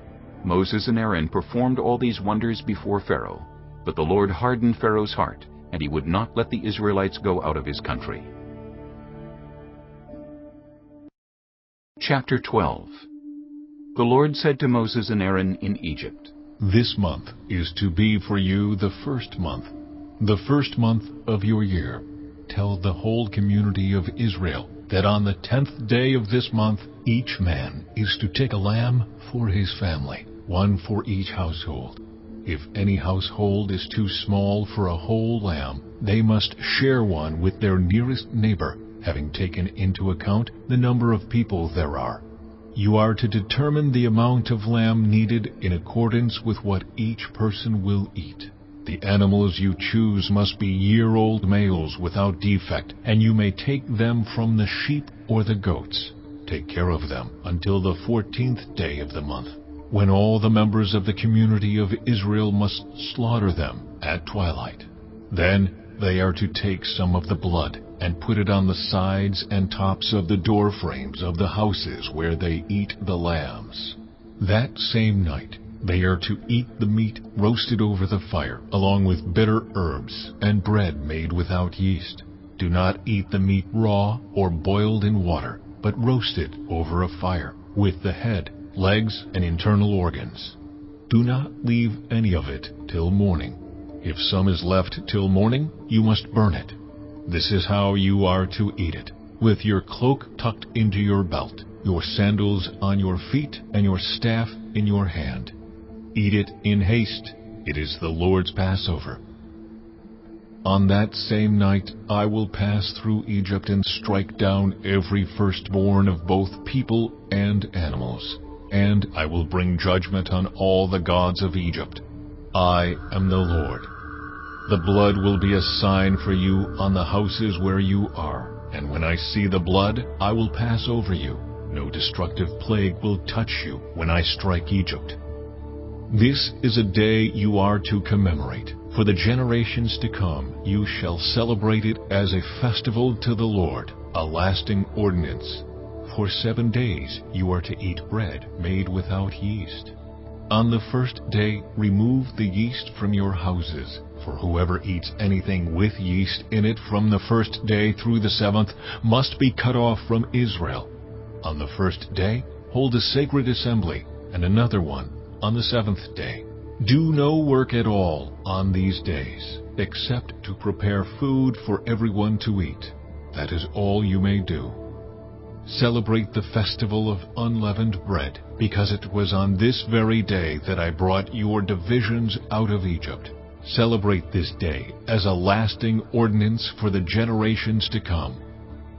Moses and Aaron performed all these wonders before Pharaoh, but the Lord hardened Pharaoh's heart, and he would not let the Israelites go out of his country. Chapter 12. The Lord said to Moses and Aaron in Egypt, This month is to be for you the first month of your year. Tell the whole community of Israel that on the 10th day of this month each man is to take a lamb for his family, one for each household. If any household is too small for a whole lamb, they must share one with their nearest neighbor, having taken into account the number of people there are. You are to determine the amount of lamb needed in accordance with what each person will eat. The animals you choose must be year-old males without defect, and you may take them from the sheep or the goats. Take care of them until the 14th day of the month, when all the members of the community of Israel must slaughter them at twilight. Then they are to take some of the blood and put it on the sides and tops of the door frames of the houses where they eat the lambs. That same night they are to eat the meat roasted over the fire, along with bitter herbs and bread made without yeast. Do not eat the meat raw or boiled in water, but roasted over a fire, with the head, legs, and internal organs. Do not leave any of it till morning. If some is left till morning, you must burn it. This is how you are to eat it, with your cloak tucked into your belt, your sandals on your feet, and your staff in your hand. Eat it in haste. It is the Lord's Passover. On that same night I will pass through Egypt and strike down every firstborn of both people and animals, and I will bring judgment on all the gods of Egypt. I am the Lord. The blood will be a sign for you on the houses where you are, and when I see the blood, I will pass over you. No destructive plague will touch you when I strike Egypt. This is a day you are to commemorate. For the generations to come, you shall celebrate it as a festival to the Lord, a lasting ordinance. For 7 days you are to eat bread made without yeast. On the first day remove the yeast from your houses, for whoever eats anything with yeast in it from the first day through the 7th must be cut off from Israel. On the first day hold a sacred assembly, and another one on the 7th day. Do no work at all on these days, except to prepare food for everyone to eat. That is all you may do. Celebrate the festival of unleavened bread, because it was on this very day that I brought your divisions out of Egypt. Celebrate this day as a lasting ordinance for the generations to come.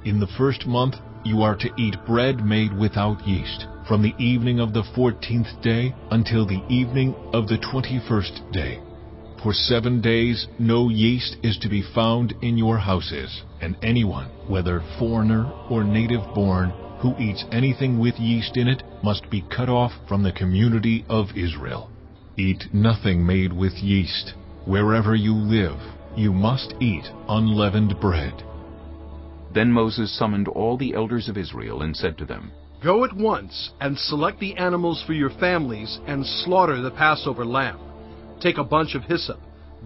In the first month you are to eat bread made without yeast, from the evening of the 14th day until the evening of the 21st day. For 7 days no yeast is to be found in your houses, and anyone, whether foreigner or native-born, who eats anything with yeast in it must be cut off from the community of Israel. Eat nothing made with yeast. Wherever you live, you must eat unleavened bread. Then Moses summoned all the elders of Israel and said to them, Go at once and select the animals for your families and slaughter the Passover lamb. Take a bunch of hyssop,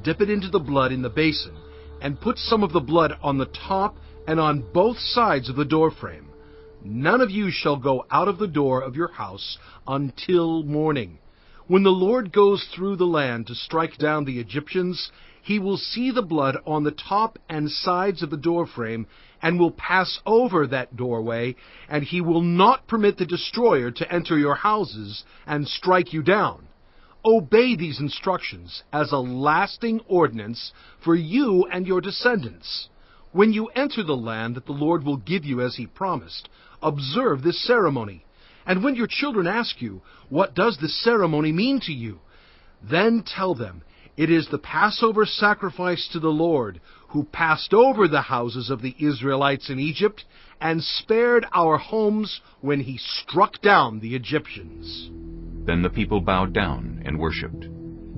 dip it into the blood in the basin, and put some of the blood on the top and on both sides of the doorframe. None of you shall go out of the door of your house until morning. When the Lord goes through the land to strike down the Egyptians, he will see the blood on the top and sides of the doorframe and will pass over that doorway, and he will not permit the destroyer to enter your houses and strike you down. Obey these instructions as a lasting ordinance for you and your descendants. When you enter the land that the Lord will give you as he promised, observe this ceremony. And when your children ask you, What does this ceremony mean to you? Then tell them, It is the Passover sacrifice to the Lord, who passed over the houses of the Israelites in Egypt and spared our homes when he struck down the Egyptians. Then the people bowed down and worshipped.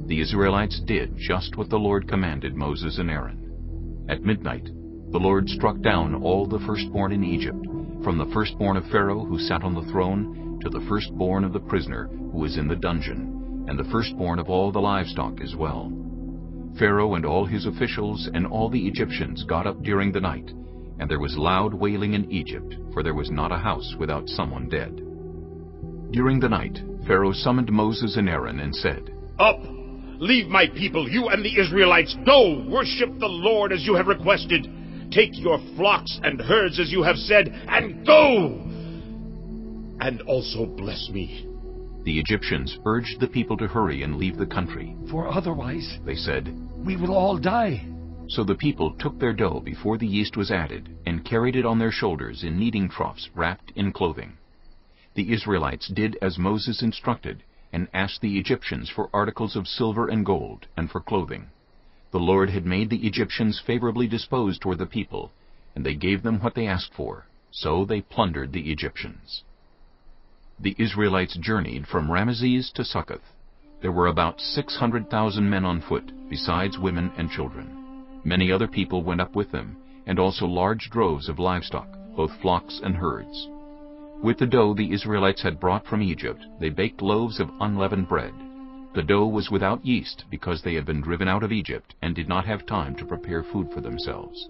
The Israelites did just what the Lord commanded Moses and Aaron. At midnight, the Lord struck down all the firstborn in Egypt, from the firstborn of Pharaoh who sat on the throne to the firstborn of the prisoner who was in the dungeon, and the firstborn of all the livestock as well. Pharaoh and all his officials and all the Egyptians got up during the night, and there was loud wailing in Egypt, for there was not a house without someone dead. During the night, Pharaoh summoned Moses and Aaron and said, Up! Leave my people, you and the Israelites. Go, worship the Lord as you have requested. Take your flocks and herds as you have said, and go! And also bless me. The Egyptians urged the people to hurry and leave the country. For otherwise, they said, we will all die. So the people took their dough before the yeast was added, and carried it on their shoulders in kneading troughs wrapped in clothing. The Israelites did as Moses instructed, and asked the Egyptians for articles of silver and gold, and for clothing. The Lord had made the Egyptians favorably disposed toward the people, and they gave them what they asked for, so they plundered the Egyptians. The Israelites journeyed from Ramesses to Succoth. There were about 600,000 men on foot, besides women and children. Many other people went up with them, and also large droves of livestock, both flocks and herds. With the dough the Israelites had brought from Egypt, they baked loaves of unleavened bread. The dough was without yeast, because they had been driven out of Egypt and did not have time to prepare food for themselves.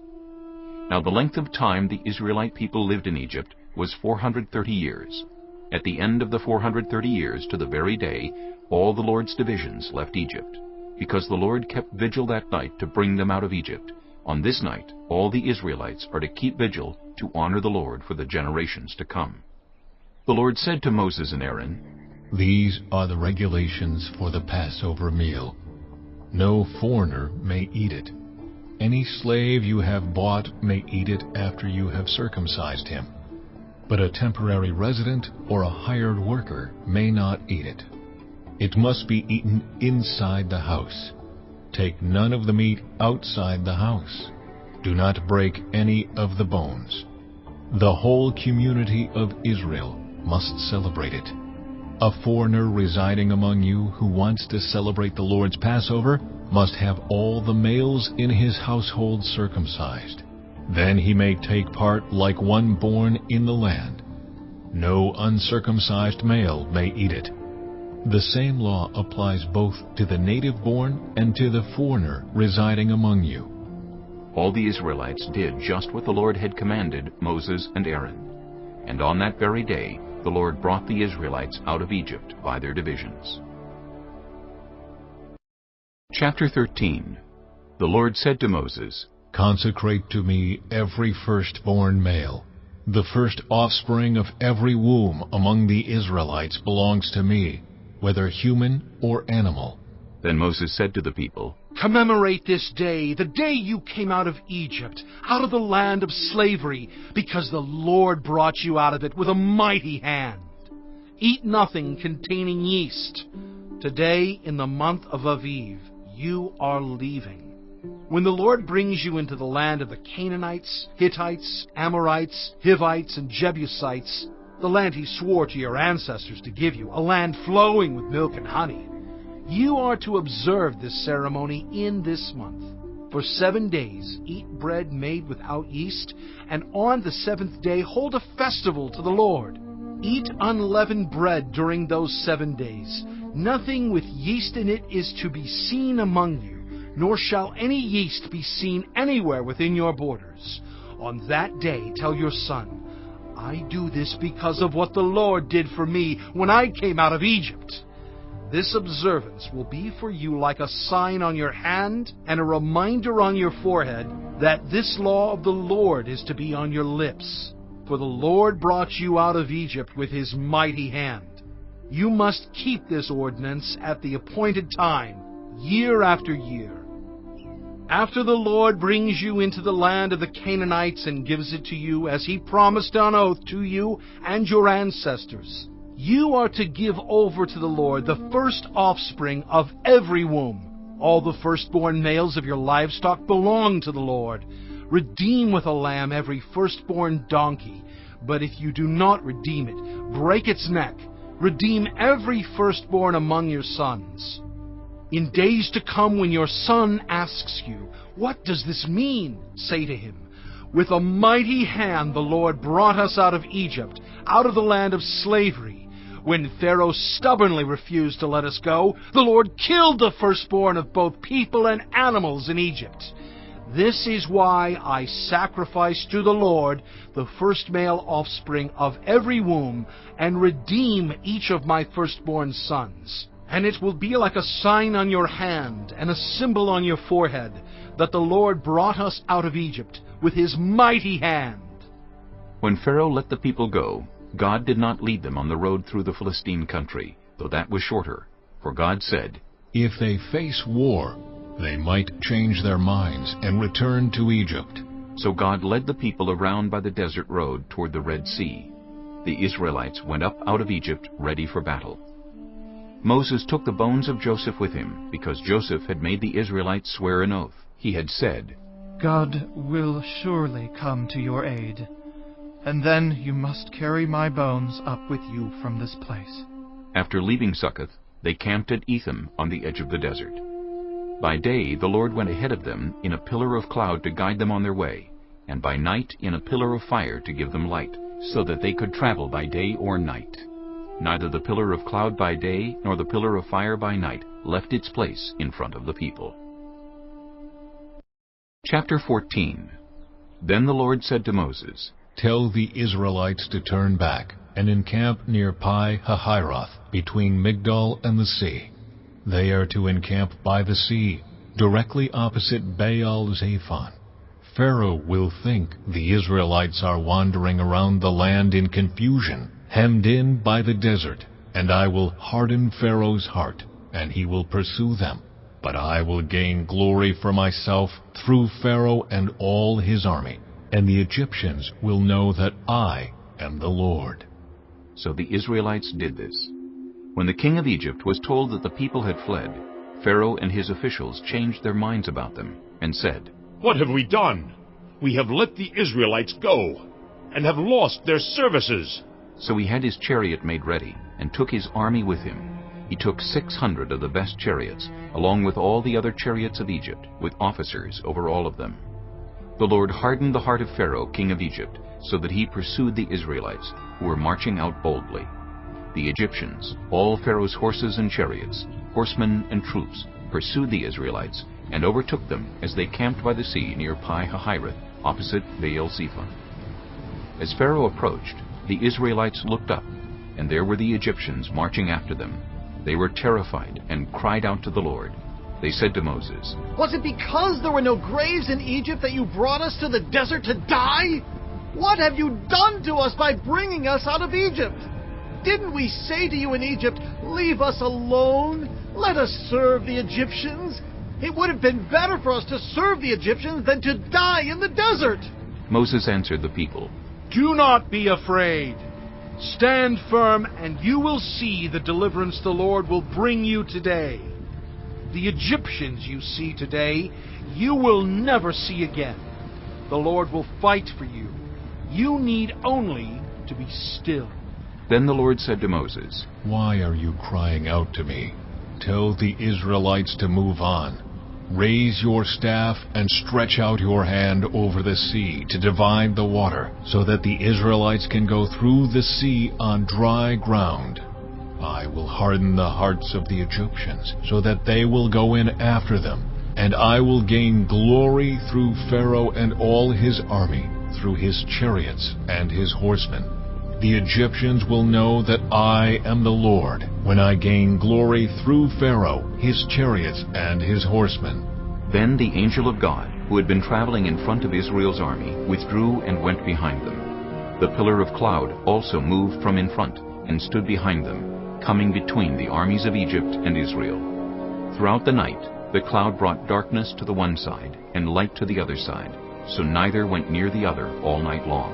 Now the length of time the Israelite people lived in Egypt was 430 years. At the end of the 430 years, to the very day, all the Lord's divisions left Egypt, because the Lord kept vigil that night to bring them out of Egypt. On this night, all the Israelites are to keep vigil to honor the Lord for the generations to come. The Lord said to Moses and Aaron, These are the regulations for the Passover meal. No foreigner may eat it. Any slave you have bought may eat it after you have circumcised him. But a temporary resident or a hired worker may not eat it. It must be eaten inside the house. Take none of the meat outside the house. Do not break any of the bones. The whole community of Israel must celebrate it. A foreigner residing among you who wants to celebrate the Lord's Passover must have all the males in his household circumcised. Then he may take part like one born in the land. No uncircumcised male may eat it. The same law applies both to the native-born and to the foreigner residing among you. All the Israelites did just what the Lord had commanded Moses and Aaron. And on that very day the Lord brought the Israelites out of Egypt by their divisions. Chapter 13. The Lord said to Moses, Consecrate to me every firstborn male. The first offspring of every womb among the Israelites belongs to me, whether human or animal. Then Moses said to the people, Commemorate this day, the day you came out of Egypt, out of the land of slavery, because the Lord brought you out of it with a mighty hand. Eat nothing containing yeast. Today, in the month of Aviv, you are leaving. When the Lord brings you into the land of the Canaanites, Hittites, Amorites, Hivites, and Jebusites, the land he swore to your ancestors to give you, a land flowing with milk and honey, you are to observe this ceremony in this month. For 7 days eat bread made without yeast, and on the 7th day hold a festival to the Lord. Eat unleavened bread during those 7 days. Nothing with yeast in it is to be seen among you, nor shall any yeast be seen anywhere within your borders. On that day tell your son, I do this because of what the Lord did for me when I came out of Egypt. This observance will be for you like a sign on your hand and a reminder on your forehead that this law of the Lord is to be on your lips. For the Lord brought you out of Egypt with his mighty hand. You must keep this ordinance at the appointed time, year after year. After the Lord brings you into the land of the Canaanites and gives it to you, as he promised on oath to you and your ancestors, you are to give over to the Lord the first offspring of every womb. All the firstborn males of your livestock belong to the Lord. Redeem with a lamb every firstborn donkey. But if you do not redeem it, break its neck. Redeem every firstborn among your sons. In days to come, when your son asks you, What does this mean? Say to him, With a mighty hand the Lord brought us out of Egypt, out of the land of slavery. When Pharaoh stubbornly refused to let us go, the Lord killed the firstborn of both people and animals in Egypt. This is why I sacrifice to the Lord the first male offspring of every womb, and redeem each of my firstborn sons. And it will be like a sign on your hand and a symbol on your forehead, that the Lord brought us out of Egypt with his mighty hand. When Pharaoh let the people go, God did not lead them on the road through the Philistine country, though that was shorter. For God said, If they face war, they might change their minds and return to Egypt. So God led the people around by the desert road toward the Red Sea. The Israelites went up out of Egypt ready for battle. Moses took the bones of Joseph with him, because Joseph had made the Israelites swear an oath. He had said, God will surely come to your aid, and then you must carry my bones up with you from this place. After leaving Succoth, they camped at Etham on the edge of the desert. By day the Lord went ahead of them in a pillar of cloud to guide them on their way, and by night in a pillar of fire to give them light, so that they could travel by day or night. Neither the pillar of cloud by day nor the pillar of fire by night left its place in front of the people. Chapter 14. Then the Lord said to Moses, Tell the Israelites to turn back and encamp near Pi-hahiroth, between Migdol and the sea. They are to encamp by the sea, directly opposite Baal-Zephon. Pharaoh will think the Israelites are wandering around the land in confusion, hemmed in by the desert, and I will harden Pharaoh's heart, and he will pursue them. But I will gain glory for myself through Pharaoh and all his army, and the Egyptians will know that I am the Lord. So the Israelites did this. When the king of Egypt was told that the people had fled, Pharaoh and his officials changed their minds about them, and said, What have we done? We have let the Israelites go, and have lost their services. So he had his chariot made ready, and took his army with him. He took 600 of the best chariots, along with all the other chariots of Egypt, with officers over all of them. The Lord hardened the heart of Pharaoh, king of Egypt, so that he pursued the Israelites, who were marching out boldly. The Egyptians, all Pharaoh's horses and chariots, horsemen and troops, pursued the Israelites, and overtook them as they camped by the sea near Pi-hahiroth, opposite Baal-zephon. As Pharaoh approached, the Israelites looked up, and there were the Egyptians marching after them. They were terrified and cried out to the Lord. They said to Moses, "Was it because there were no graves in Egypt that you brought us to the desert to die? What have you done to us by bringing us out of Egypt? Didn't we say to you in Egypt, 'Leave us alone, let us serve the Egyptians'? It would have been better for us to serve the Egyptians than to die in the desert." Moses answered the people, "Do not be afraid. Stand firm, and you will see the deliverance the Lord will bring you today. The Egyptians you see today, you will never see again. The Lord will fight for you. You need only to be still." Then the Lord said to Moses, "Why are you crying out to me? Tell the Israelites to move on. Raise your staff and stretch out your hand over the sea to divide the water, so that the Israelites can go through the sea on dry ground. I will harden the hearts of the Egyptians, so that they will go in after them, and I will gain glory through Pharaoh and all his army, through his chariots and his horsemen. The Egyptians will know that I am the Lord, when I gain glory through Pharaoh, his chariots, and his horsemen." Then the angel of God, who had been traveling in front of Israel's army, withdrew and went behind them. The pillar of cloud also moved from in front and stood behind them, coming between the armies of Egypt and Israel. Throughout the night, the cloud brought darkness to the one side and light to the other side, so neither went near the other all night long.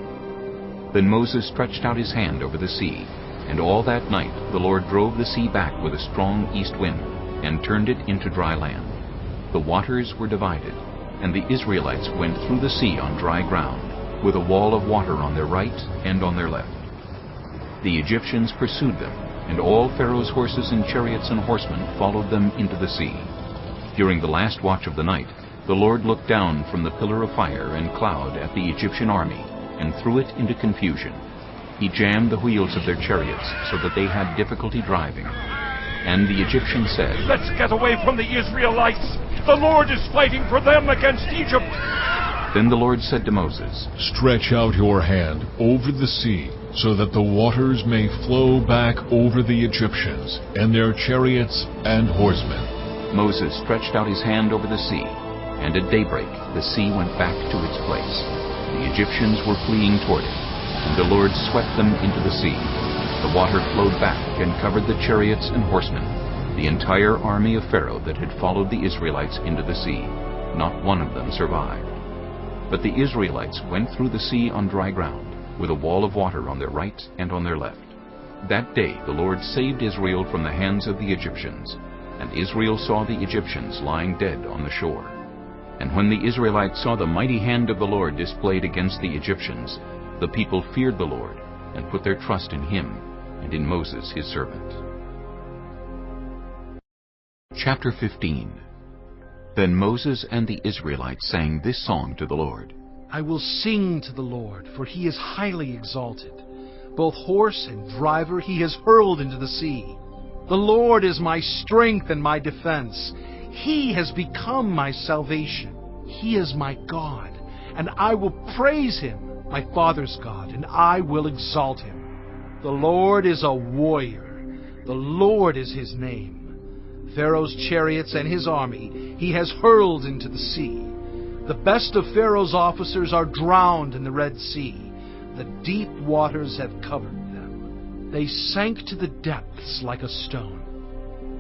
Then Moses stretched out his hand over the sea, and all that night the Lord drove the sea back with a strong east wind, and turned it into dry land. The waters were divided, and the Israelites went through the sea on dry ground, with a wall of water on their right and on their left. The Egyptians pursued them, and all Pharaoh's horses and chariots and horsemen followed them into the sea. During the last watch of the night, the Lord looked down from the pillar of fire and cloud at the Egyptian army, and threw it into confusion. He jammed the wheels of their chariots so that they had difficulty driving. And the Egyptians said, "Let's get away from the Israelites. The Lord is fighting for them against Egypt." Then the Lord said to Moses, "Stretch out your hand over the sea, so that the waters may flow back over the Egyptians, and their chariots and horsemen." Moses stretched out his hand over the sea, and at daybreak the sea went back to its place. The Egyptians were fleeing toward it, and the Lord swept them into the sea. The water flowed back and covered the chariots and horsemen, the entire army of Pharaoh that had followed the Israelites into the sea. Not one of them survived. But the Israelites went through the sea on dry ground, with a wall of water on their right and on their left. That day the Lord saved Israel from the hands of the Egyptians, and Israel saw the Egyptians lying dead on the shore. And when the Israelites saw the mighty hand of the Lord displayed against the Egyptians, the people feared the Lord and put their trust in him and in Moses his servant. Chapter 15. Then Moses and the Israelites sang this song to the Lord. "I will sing to the Lord, for he is highly exalted. Both horse and driver he has hurled into the sea. The Lord is my strength and my defense. He has become my salvation. He is my God, and I will praise him, my father's God, and I will exalt him. The Lord is a warrior. The Lord is his name. Pharaoh's chariots and his army he has hurled into the sea. The best of Pharaoh's officers are drowned in the Red Sea. The deep waters have covered them. They sank to the depths like a stone.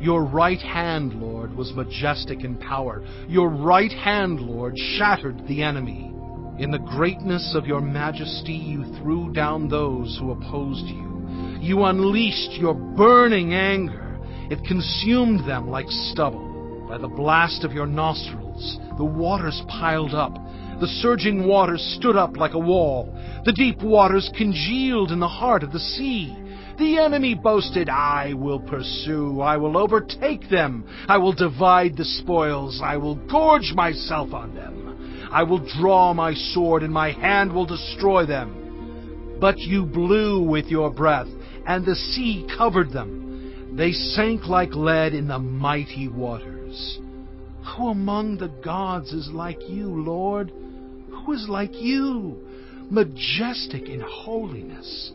Your right hand, Lord, was majestic in power. Your right hand, Lord, shattered the enemy. In the greatness of your majesty you threw down those who opposed you. You unleashed your burning anger. It consumed them like stubble. By the blast of your nostrils, the waters piled up. The surging waters stood up like a wall. The deep waters congealed in the heart of the sea. The enemy boasted, "I will pursue, I will overtake them, I will divide the spoils, I will gorge myself on them. I will draw my sword, and my hand will destroy them. But you blew with your breath, and the sea covered them. They sank like lead in the mighty waters. Who among the gods is like you, Lord? Who is like you, majestic in holiness,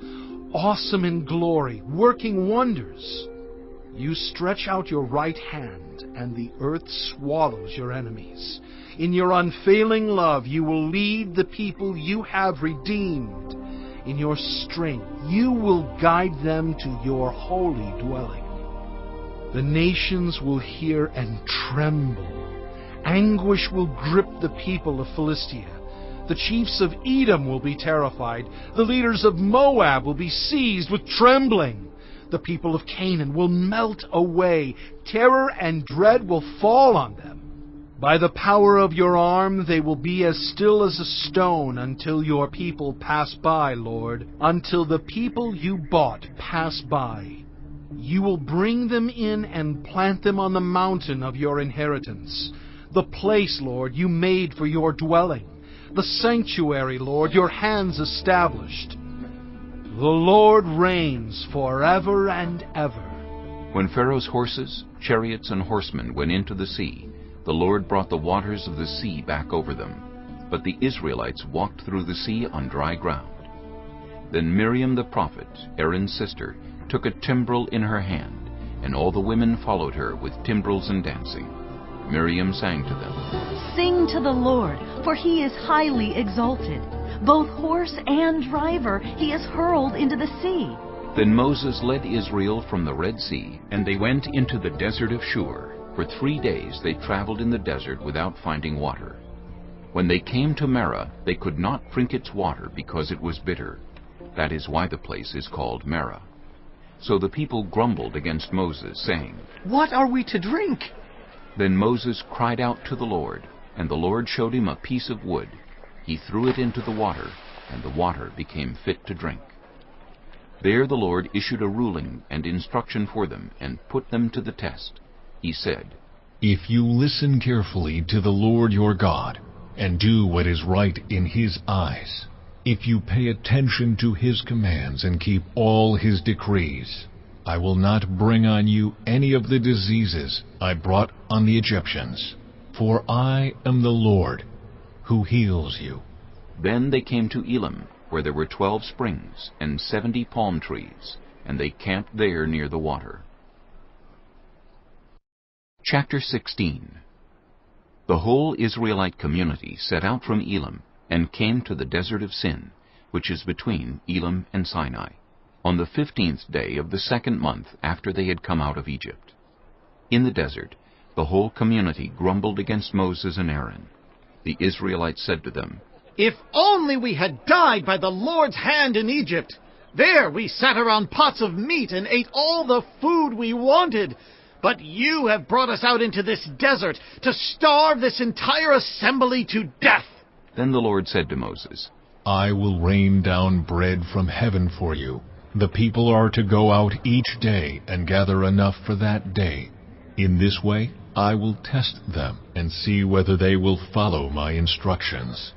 awesome in glory, working wonders? You stretch out your right hand, and the earth swallows your enemies. In your unfailing love you will lead the people you have redeemed. In your strength you will guide them to your holy dwelling. The nations will hear and tremble. Anguish will grip the people of Philistia. The chiefs of Edom will be terrified. The leaders of Moab will be seized with trembling. The people of Canaan will melt away. Terror and dread will fall on them. By the power of your arm they will be as still as a stone until your people pass by, Lord, until the people you bought pass by. You will bring them in and plant them on the mountain of your inheritance, the place, Lord, you made for your dwelling, the sanctuary, Lord, your hands established. The Lord reigns forever and ever. When Pharaoh's horses, chariots, and horsemen went into the sea, the Lord brought the waters of the sea back over them. But the Israelites walked through the sea on dry ground. Then Miriam the prophet, Aaron's sister, took a timbrel in her hand, and all the women followed her with timbrels and dancing. Miriam sang to them, Sing to the Lord, for he is highly exalted. Both horse and driver he is hurled into the sea. Then Moses led Israel from the Red Sea, and they went into the desert of Shur. For 3 days they traveled in the desert without finding water. When they came to Marah, they could not drink its water because it was bitter. That is why the place is called Marah. So the people grumbled against Moses, saying, What are we to drink? Then Moses cried out to the Lord, and the Lord showed him a piece of wood. He threw it into the water, and the water became fit to drink. There the Lord issued a ruling and instruction for them, and put them to the test. He said, If you listen carefully to the Lord your God, and do what is right in His eyes, if you pay attention to His commands and keep all His decrees, I will not bring on you any of the diseases I brought on the Egyptians, for I am the Lord who heals you. Then they came to Elim, where there were 12 springs and 70 palm trees, and they camped there near the water. Chapter 16. The whole Israelite community set out from Elim and came to the desert of Sin, which is between Elim and Sinai, on the 15th day of the 2nd month after they had come out of Egypt. In the desert, the whole community grumbled against Moses and Aaron. The Israelites said to them, If only we had died by the Lord's hand in Egypt! There we sat around pots of meat and ate all the food we wanted. But you have brought us out into this desert to starve this entire assembly to death. Then the Lord said to Moses, I will rain down bread from heaven for you. The people are to go out each day and gather enough for that day. In this way I will test them and see whether they will follow my instructions.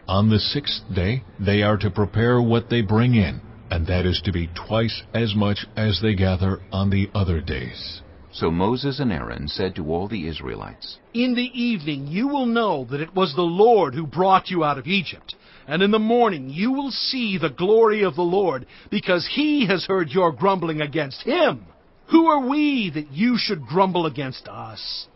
On the 6th day they are to prepare what they bring in, and that is to be twice as much as they gather on the other days. So Moses and Aaron said to all the Israelites, In the evening you will know that it was the Lord who brought you out of Egypt. And in the morning you will see the glory of the Lord, because He has heard your grumbling against Him. Who are we that you should grumble against us?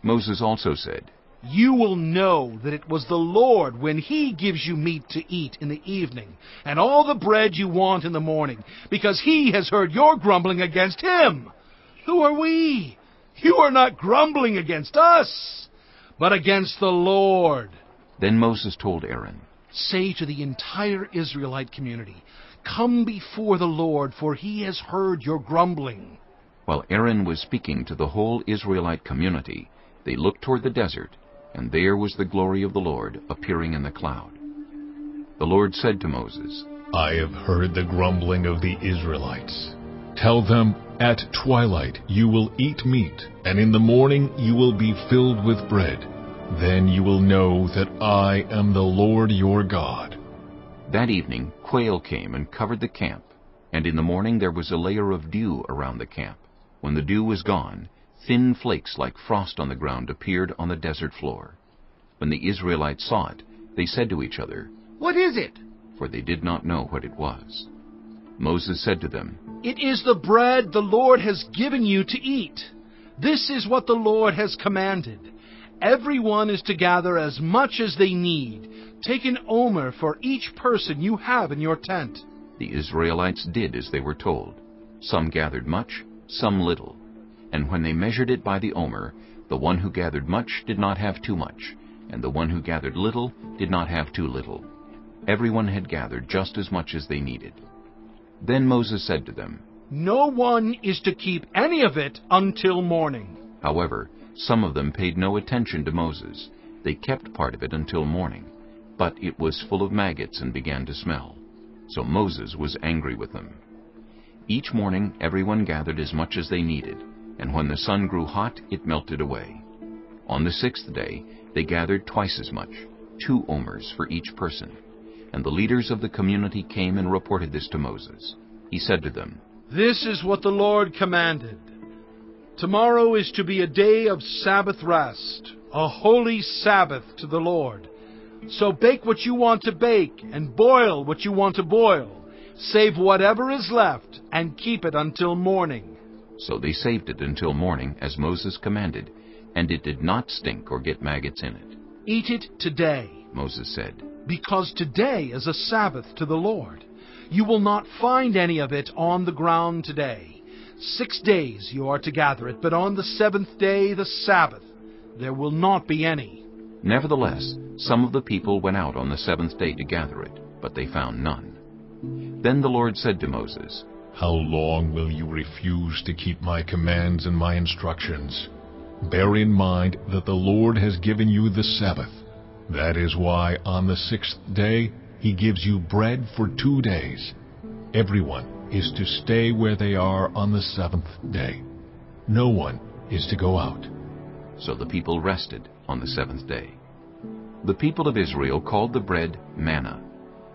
Moses also said, You will know that it was the Lord when He gives you meat to eat in the evening, and all the bread you want in the morning, because He has heard your grumbling against Him. Who are we? You are not grumbling against us, but against the Lord. Then Moses told Aaron, Say to the entire Israelite community, Come before the Lord, for He has heard your grumbling. While Aaron was speaking to the whole Israelite community, they looked toward the desert, and there was the glory of the Lord appearing in the cloud. The Lord said to Moses, I have heard the grumbling of the Israelites. Tell them, at twilight you will eat meat, and in the morning you will be filled with bread. Then you will know that I am the Lord your God. That evening quail came and covered the camp, and in the morning there was a layer of dew around the camp. When the dew was gone, thin flakes like frost on the ground appeared on the desert floor. When the Israelites saw it, they said to each other, "What is it?" For they did not know what it was. Moses said to them, "It is the bread the Lord has given you to eat. This is what the Lord has commanded. Everyone is to gather as much as they need. Take an omer for each person you have in your tent." The Israelites did as they were told. Some gathered much, some little. And when they measured it by the omer, the one who gathered much did not have too much, and the one who gathered little did not have too little. Everyone had gathered just as much as they needed. Then Moses said to them, "No one is to keep any of it until morning." However, some of them paid no attention to Moses. They kept part of it until morning, but it was full of maggots and began to smell. So Moses was angry with them. Each morning everyone gathered as much as they needed, and when the sun grew hot, it melted away. On the 6th day they gathered twice as much, 2 omers for each person. And the leaders of the community came and reported this to Moses. He said to them, "This is what the Lord commanded. Tomorrow is to be a day of Sabbath rest, a holy Sabbath to the Lord. So bake what you want to bake, and boil what you want to boil. Save whatever is left, and keep it until morning." So they saved it until morning, as Moses commanded, and it did not stink or get maggots in it. "Eat it today," Moses said, "because today is a Sabbath to the Lord. You will not find any of it on the ground today. 6 days you are to gather it, but on the 7th day, the Sabbath, there will not be any." Nevertheless, some of the people went out on the 7th day to gather it, but they found none. Then the Lord said to Moses, How long will you refuse to keep my commands and my instructions? Bear in mind that the Lord has given you the Sabbath. That is why on the 6th day he gives you bread for 2 days. Everyone is to stay where they are on the 7th day. No one is to go out. So the people rested on the 7th day. The people of Israel called the bread manna.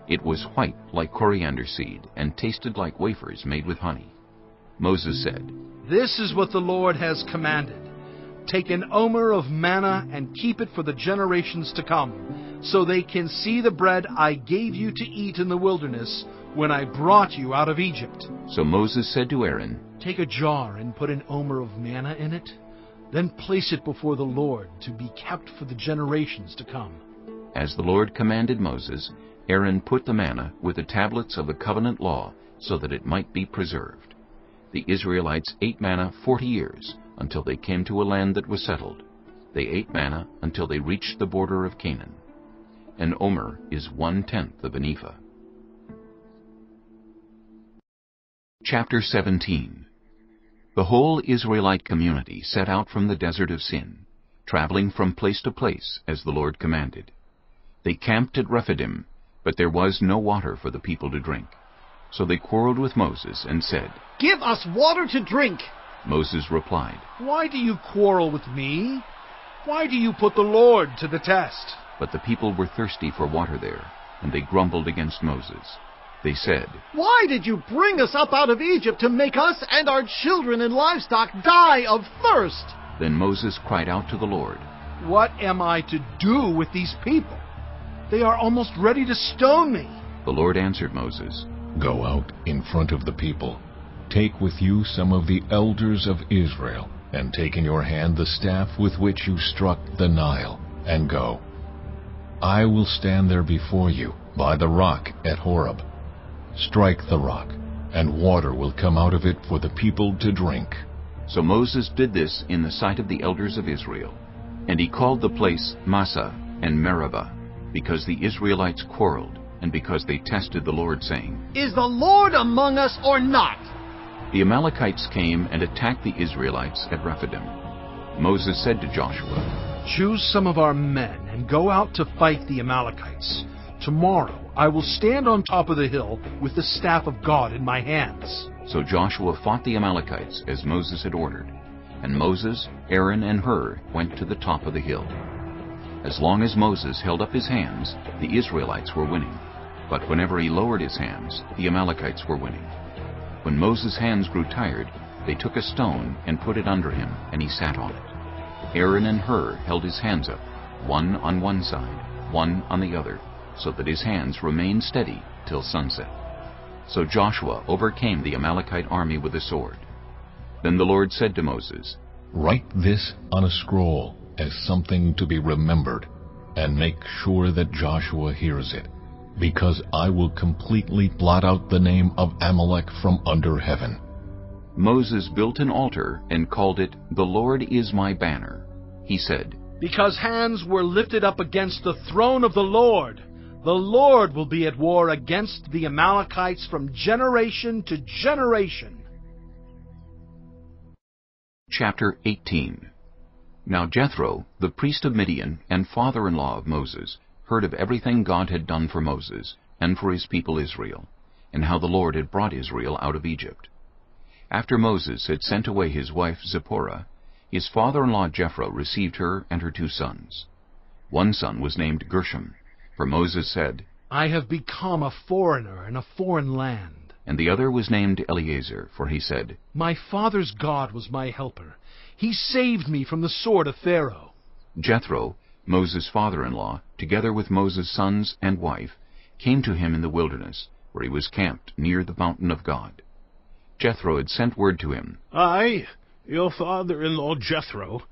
It was white like coriander seed and tasted like wafers made with honey. Moses said, "This is what the Lord has commanded. Take an omer of manna and keep it for the generations to come, so they can see the bread I gave you to eat in the wilderness when I brought you out of Egypt." So Moses said to Aaron, "Take a jar and put an omer of manna in it. Then place it before the Lord to be kept for the generations to come." As the Lord commanded Moses, Aaron put the manna with the tablets of the covenant law so that it might be preserved. The Israelites ate manna 40 years until they came to a land that was settled. They ate manna until they reached the border of Canaan. An omer is 1/10 of an ephah. Chapter 17. The whole Israelite community set out from the desert of Sin, traveling from place to place as the Lord commanded. They camped at Rephidim, but there was no water for the people to drink. So they quarreled with Moses and said, "Give us water to drink." Moses replied, "Why do you quarrel with me? Why do you put the Lord to the test?" But the people were thirsty for water there, and they grumbled against Moses. They said, "Why did you bring us up out of Egypt to make us and our children and livestock die of thirst?" Then Moses cried out to the Lord, "What am I to do with these people? They are almost ready to stone me." The Lord answered Moses, Go out in front of the people. Take with you some of the elders of Israel, and take in your hand the staff with which you struck the Nile, and go. I will stand there before you by the rock at Horeb. Strike the rock, and water will come out of it for the people to drink." So Moses did this in the sight of the elders of Israel. And he called the place Massah and Meribah, because the Israelites quarreled, and because they tested the Lord, saying, "Is the Lord among us or not?" The Amalekites came and attacked the Israelites at Rephidim. Moses said to Joshua, "Choose some of our men and go out to fight the Amalekites. Tomorrow I will stand on top of the hill with the staff of God in my hands." So Joshua fought the Amalekites as Moses had ordered. And Moses, Aaron, and Hur went to the top of the hill. As long as Moses held up his hands, the Israelites were winning. But whenever he lowered his hands, the Amalekites were winning. When Moses' hands grew tired, they took a stone and put it under him, and he sat on it. Aaron and Hur held his hands up, one on one side, one on the other, so that his hands remained steady till sunset. So Joshua overcame the Amalekite army with a sword. Then the Lord said to Moses, "Write this on a scroll as something to be remembered, and make sure that Joshua hears it, because I will completely blot out the name of Amalek from under heaven." Moses built an altar and called it, "The Lord is my banner." He said, "Because hands were lifted up against the throne of the Lord will be at war against the Amalekites from generation to generation." Chapter 18. Now Jethro, the priest of Midian and father-in-law of Moses, heard of everything God had done for Moses and for his people Israel, and how the Lord had brought Israel out of Egypt. After Moses had sent away his wife Zipporah, his father-in-law Jethro received her and her 2 sons. One son was named Gershom, for Moses said, "I have become a foreigner in a foreign land." And the other was named Eleazar, for he said, "My father's God was my helper. He saved me from the sword of Pharaoh." Jethro, Moses' father-in-law, together with Moses' sons and wife, came to him in the wilderness, where he was camped near the mountain of God. Jethro had sent word to him, "I, your father-in-law Jethro,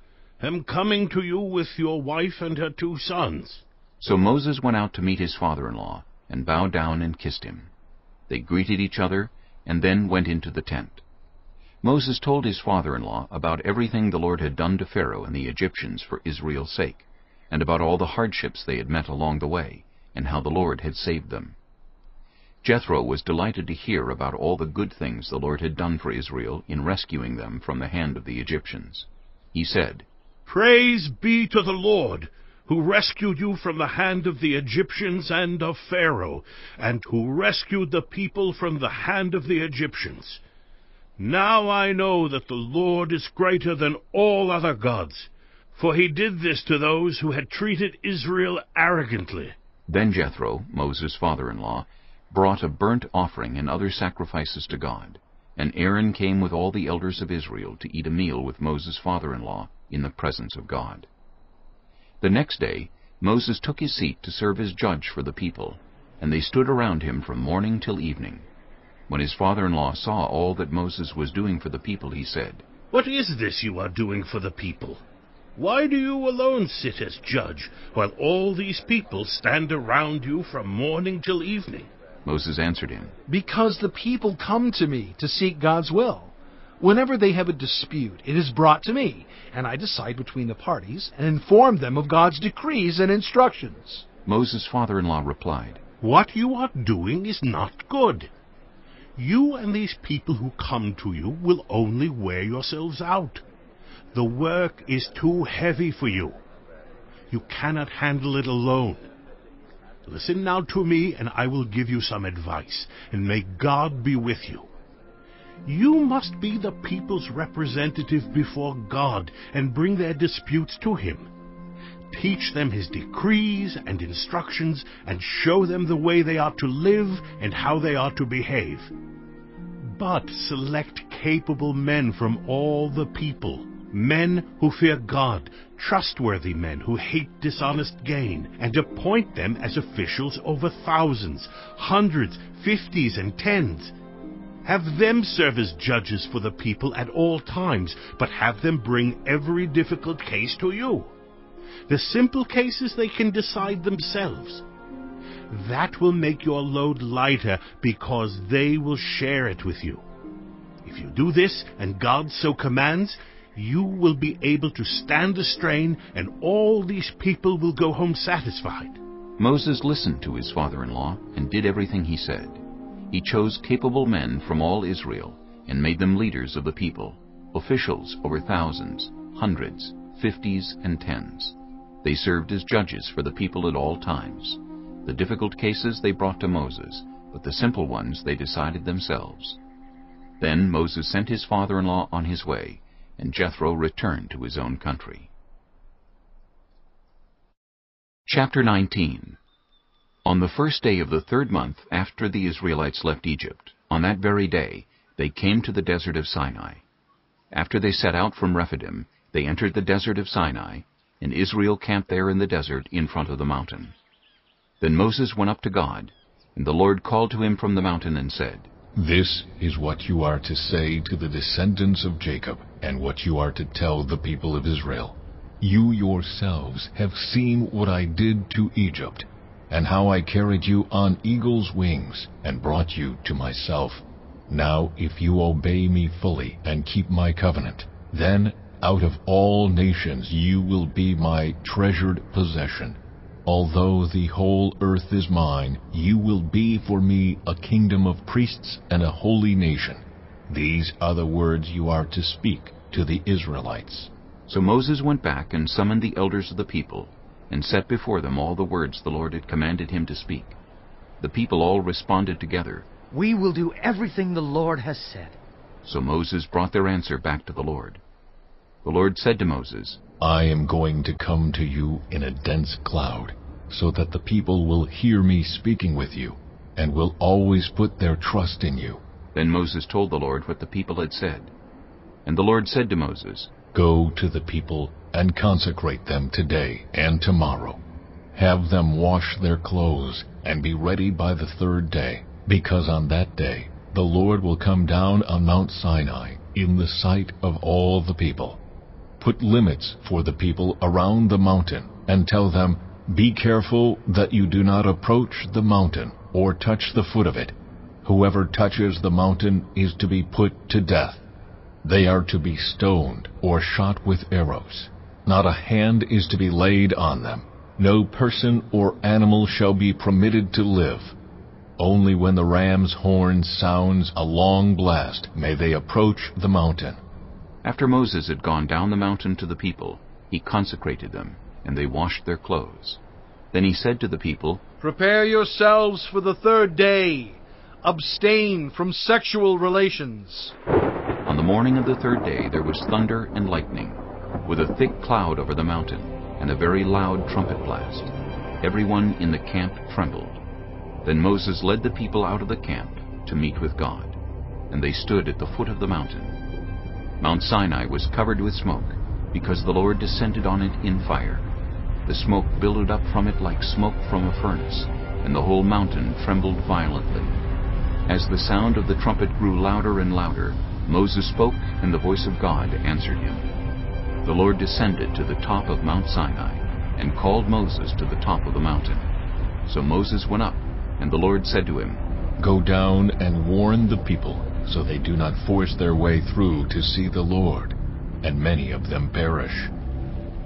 am coming to you with your wife and her 2 sons." So Moses went out to meet his father-in-law, and bowed down and kissed him. They greeted each other, and then went into the tent. Moses told his father-in-law about everything the Lord had done to Pharaoh and the Egyptians for Israel's sake, and about all the hardships they had met along the way, and how the Lord had saved them. Jethro was delighted to hear about all the good things the Lord had done for Israel in rescuing them from the hand of the Egyptians. He said, "Praise be to the Lord, who rescued you from the hand of the Egyptians and of Pharaoh, and who rescued the people from the hand of the Egyptians. Now I know that the Lord is greater than all other gods, for he did this to those who had treated Israel arrogantly." Then Jethro, Moses' father-in-law, brought a burnt offering and other sacrifices to God, and Aaron came with all the elders of Israel to eat a meal with Moses' father-in-law in the presence of God. The next day Moses took his seat to serve as judge for the people, and they stood around him from morning till evening. When his father-in-law saw all that Moses was doing for the people, he said, "What is this you are doing for the people? Why do you alone sit as judge, while all these people stand around you from morning till evening?" Moses answered him, "Because the people come to me to seek God's will. Whenever they have a dispute, it is brought to me, and I decide between the parties and inform them of God's decrees and instructions." Moses' father-in-law replied, "What you are doing is not good. You and these people who come to you will only wear yourselves out. The work is too heavy for you. You cannot handle it alone. Listen now to me, and I will give you some advice, and may God be with you. You must be the people's representative before God and bring their disputes to him. Teach them his decrees and instructions, and show them the way they are to live and how they are to behave. But select capable men from all the people, men who fear God, trustworthy men who hate dishonest gain, and appoint them as officials over thousands, hundreds, 50s, and 10s. Have them serve as judges for the people at all times, but have them bring every difficult case to you. The simple cases they can decide themselves. That will make your load lighter, because they will share it with you. If you do this, and God so commands, you will be able to stand the strain, and all these people will go home satisfied." Moses listened to his father-in-law and did everything he said. He chose capable men from all Israel and made them leaders of the people, officials over thousands, hundreds, 50s, and 10s. They served as judges for the people at all times. The difficult cases they brought to Moses, but the simple ones they decided themselves. Then Moses sent his father-in-law on his way, and Jethro returned to his own country. Chapter 19. On the first day of the 3rd month after the Israelites left Egypt, on that very day, they came to the desert of Sinai. After they set out from Rephidim, they entered the desert of Sinai, and Israel camped there in the desert in front of the mountain. Then Moses went up to God, and the Lord called to him from the mountain and said, This is what you are to say to the descendants of Jacob, and what you are to tell the people of Israel. You yourselves have seen what I did to Egypt, and how I carried you on eagle's wings, and brought you to myself. Now if you obey me fully and keep my covenant, then out of all nations you will be my treasured possession. Although the whole earth is mine, you will be for me a kingdom of priests and a holy nation. These are the words you are to speak to the Israelites. So Moses went back and summoned the elders of the people, and set before them all the words the Lord had commanded him to speak. The people all responded together, We will do everything the Lord has said. So Moses brought their answer back to the Lord. The Lord said to Moses, I am going to come to you in a dense cloud, so that the people will hear me speaking with you, and will always put their trust in you. Then Moses told the Lord what the people had said. And the Lord said to Moses, Go to the people and consecrate them today and tomorrow. Have them wash their clothes and be ready by the 3rd day, because on that day the Lord will come down on Mount Sinai in the sight of all the people. Put limits for the people around the mountain, and tell them, Be careful that you do not approach the mountain or touch the foot of it. Whoever touches the mountain is to be put to death. They are to be stoned or shot with arrows. Not a hand is to be laid on them. No person or animal shall be permitted to live. Only when the ram's horn sounds a long blast may they approach the mountain. After Moses had gone down the mountain to the people, he consecrated them, and they washed their clothes. Then he said to the people, Prepare yourselves for the 3rd day. Abstain from sexual relations. On the morning of the 3rd day there was thunder and lightning, with a thick cloud over the mountain, and a very loud trumpet blast. Everyone in the camp trembled. Then Moses led the people out of the camp to meet with God, and they stood at the foot of the mountain. Mount Sinai was covered with smoke, because the Lord descended on it in fire. The smoke billowed up from it like smoke from a furnace, and the whole mountain trembled violently. As the sound of the trumpet grew louder and louder, Moses spoke, and the voice of God answered him. The Lord descended to the top of Mount Sinai, and called Moses to the top of the mountain. So Moses went up, and the Lord said to him, Go down and warn the people, so they do not force their way through to see the Lord, and many of them perish.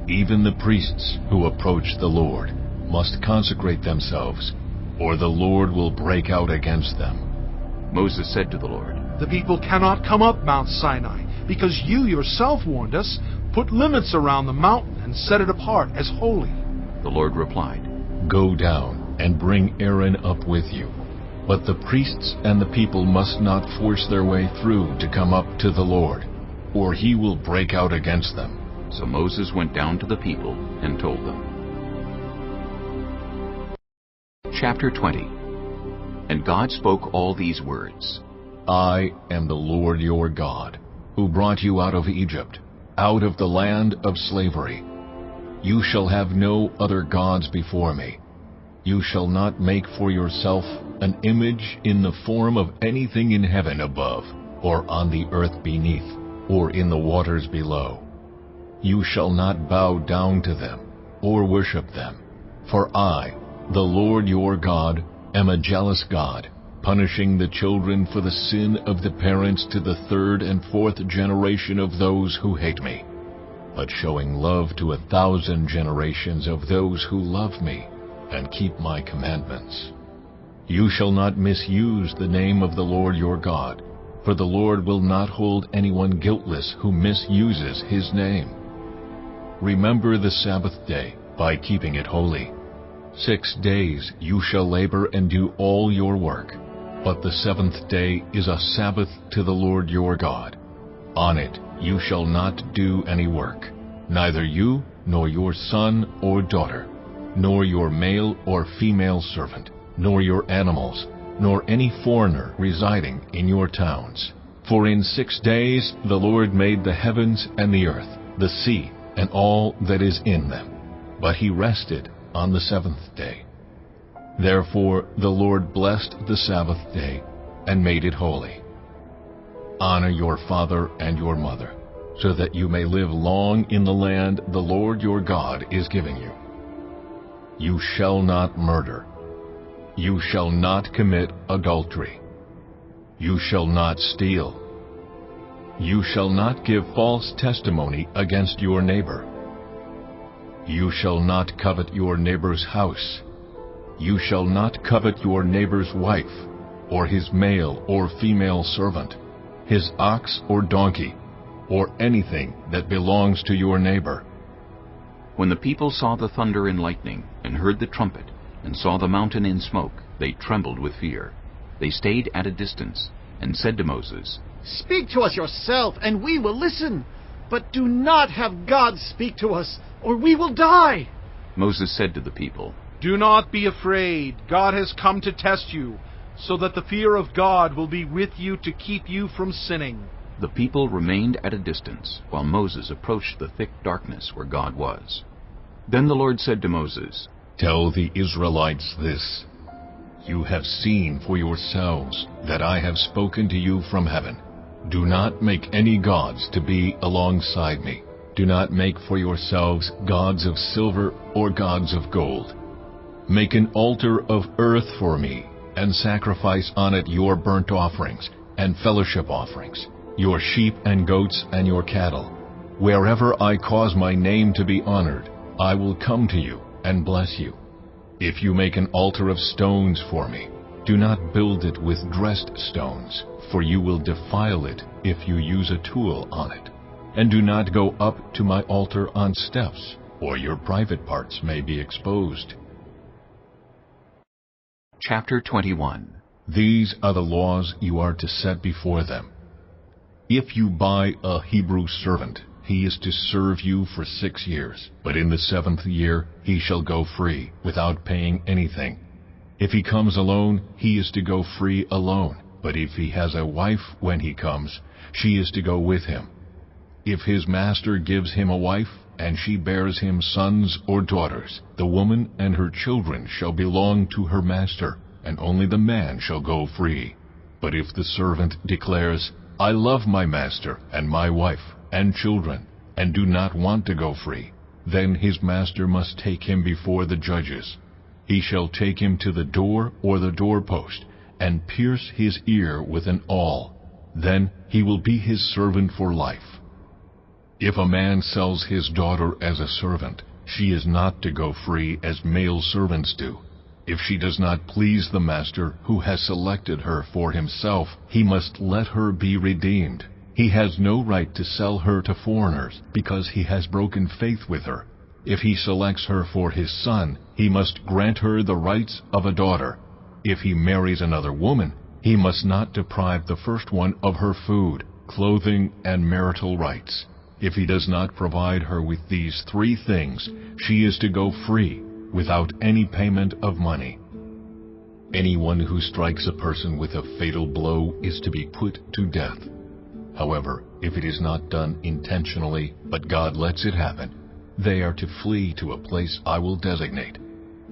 Even the priests who approach the Lord must consecrate themselves, or the Lord will break out against them. Moses said to the Lord, The people cannot come up Mount Sinai, because you yourself warned us. Put limits around the mountain and set it apart as holy. The Lord replied, Go down and bring Aaron up with you. But the priests and the people must not force their way through to come up to the Lord, or he will break out against them. So Moses went down to the people and told them. Chapter 20. And God spoke all these words. I am the Lord your God, who brought you out of Egypt, out of the land of slavery. You shall have no other gods before me. You shall not make for yourself an image in the form of anything in heaven above, or on the earth beneath, or in the waters below. You shall not bow down to them, or worship them. For I, the Lord your God, am a jealous God, punishing the children for the sin of the parents to the 3rd and 4th generation of those who hate me, but showing love to 1,000 generations of those who love me and keep my commandments. You shall not misuse the name of the Lord your God, for the Lord will not hold anyone guiltless who misuses his name. Remember the Sabbath day by keeping it holy. 6 days you shall labor and do all your work, but the 7th day is a Sabbath to the Lord your God. On it you shall not do any work, neither you nor your son or daughter, nor your male or female servant, nor your animals, nor any foreigner residing in your towns. For in 6 days the Lord made the heavens and the earth, the sea, and all that is in them. But he rested on the 7th day. Therefore the Lord blessed the Sabbath day and made it holy. Honor your father and your mother, so that you may live long in the land the Lord your God is giving you. You shall not murder. You shall not commit adultery. You shall not steal. You shall not give false testimony against your neighbor. You shall not covet your neighbor's house. You shall not covet your neighbor's wife, or his male or female servant, his ox or donkey, or anything that belongs to your neighbor. When the people saw the thunder and lightning, and heard the trumpet, and saw the mountain in smoke, they trembled with fear. They stayed at a distance, and said to Moses, "Speak to us yourself, and we will listen. But do not have God speak to us, or we will die." Moses said to the people, "Do not be afraid. God has come to test you, so that the fear of God will be with you to keep you from sinning." The people remained at a distance, while Moses approached the thick darkness where God was. Then the Lord said to Moses, "Tell the Israelites this: You have seen for yourselves that I have spoken to you from heaven. Do not make any gods to be alongside me. Do not make for yourselves gods of silver or gods of gold. Make an altar of earth for me, and sacrifice on it your burnt offerings and fellowship offerings, your sheep and goats and your cattle. Wherever I cause my name to be honored, I will come to you and bless you. If you make an altar of stones for me, do not build it with dressed stones, for you will defile it if you use a tool on it. And do not go up to my altar on steps, or your private parts may be exposed." Chapter 21. These are the laws you are to set before them. If you buy a Hebrew servant, he is to serve you for 6 years, but in the 7th year he shall go free, without paying anything. If he comes alone, he is to go free alone, but if he has a wife when he comes, she is to go with him. If his master gives him a wife, and she bears him sons or daughters, the woman and her children shall belong to her master, and only the man shall go free. But if the servant declares, "I love my master and my wife and children, and do not want to go free," then his master must take him before the judges. He shall take him to the door or the doorpost, and pierce his ear with an awl. Then he will be his servant for life. If a man sells his daughter as a servant, she is not to go free as male servants do. If she does not please the master who has selected her for himself, he must let her be redeemed. He has no right to sell her to foreigners, because he has broken faith with her. If he selects her for his son, he must grant her the rights of a daughter. If he marries another woman, he must not deprive the first one of her food, clothing, and marital rights. If he does not provide her with these 3 things, she is to go free, without any payment of money. Anyone who strikes a person with a fatal blow is to be put to death. However, if it is not done intentionally, but God lets it happen, they are to flee to a place I will designate.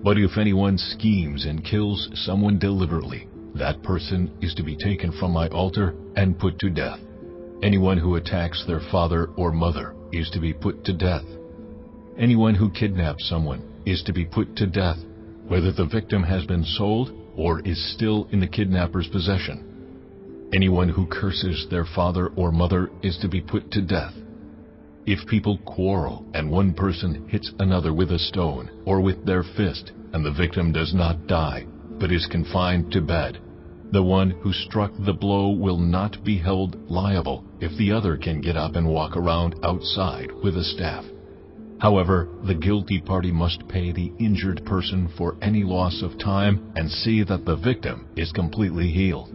But if anyone schemes and kills someone deliberately, that person is to be taken from my altar and put to death. Anyone who attacks their father or mother is to be put to death. Anyone who kidnaps someone is to be put to death, whether the victim has been sold or is still in the kidnapper's possession. Anyone who curses their father or mother is to be put to death. If people quarrel and one person hits another with a stone or with their fist, and the victim does not die, but is confined to bed, the one who struck the blow will not be held liable if the other can get up and walk around outside with a staff. However, the guilty party must pay the injured person for any loss of time and see that the victim is completely healed.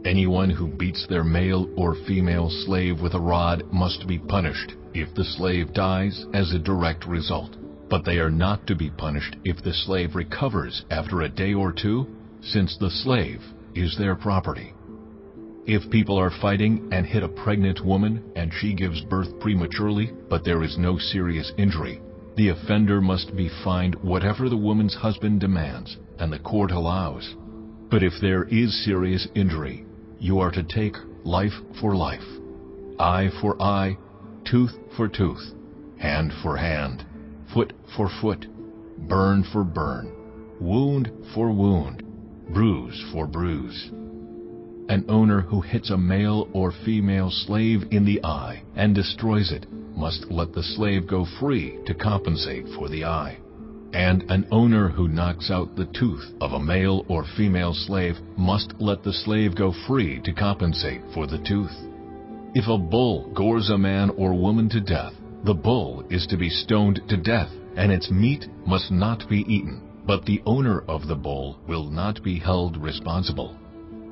Anyone who beats their male or female slave with a rod must be punished if the slave dies as a direct result. But they are not to be punished if the slave recovers after a day or two, since the slave is their property. If people are fighting and hit a pregnant woman and she gives birth prematurely, but there is no serious injury, the offender must be fined whatever the woman's husband demands and the court allows. But if there is serious injury, you are to take life for life, eye for eye, tooth for tooth, hand for hand, foot for foot, burn for burn, wound for wound, bruise for bruise. An owner who hits a male or female slave in the eye and destroys it must let the slave go free to compensate for the eye. And an owner who knocks out the tooth of a male or female slave must let the slave go free to compensate for the tooth. If a bull gores a man or woman to death, the bull is to be stoned to death, and its meat must not be eaten, but the owner of the bull will not be held responsible.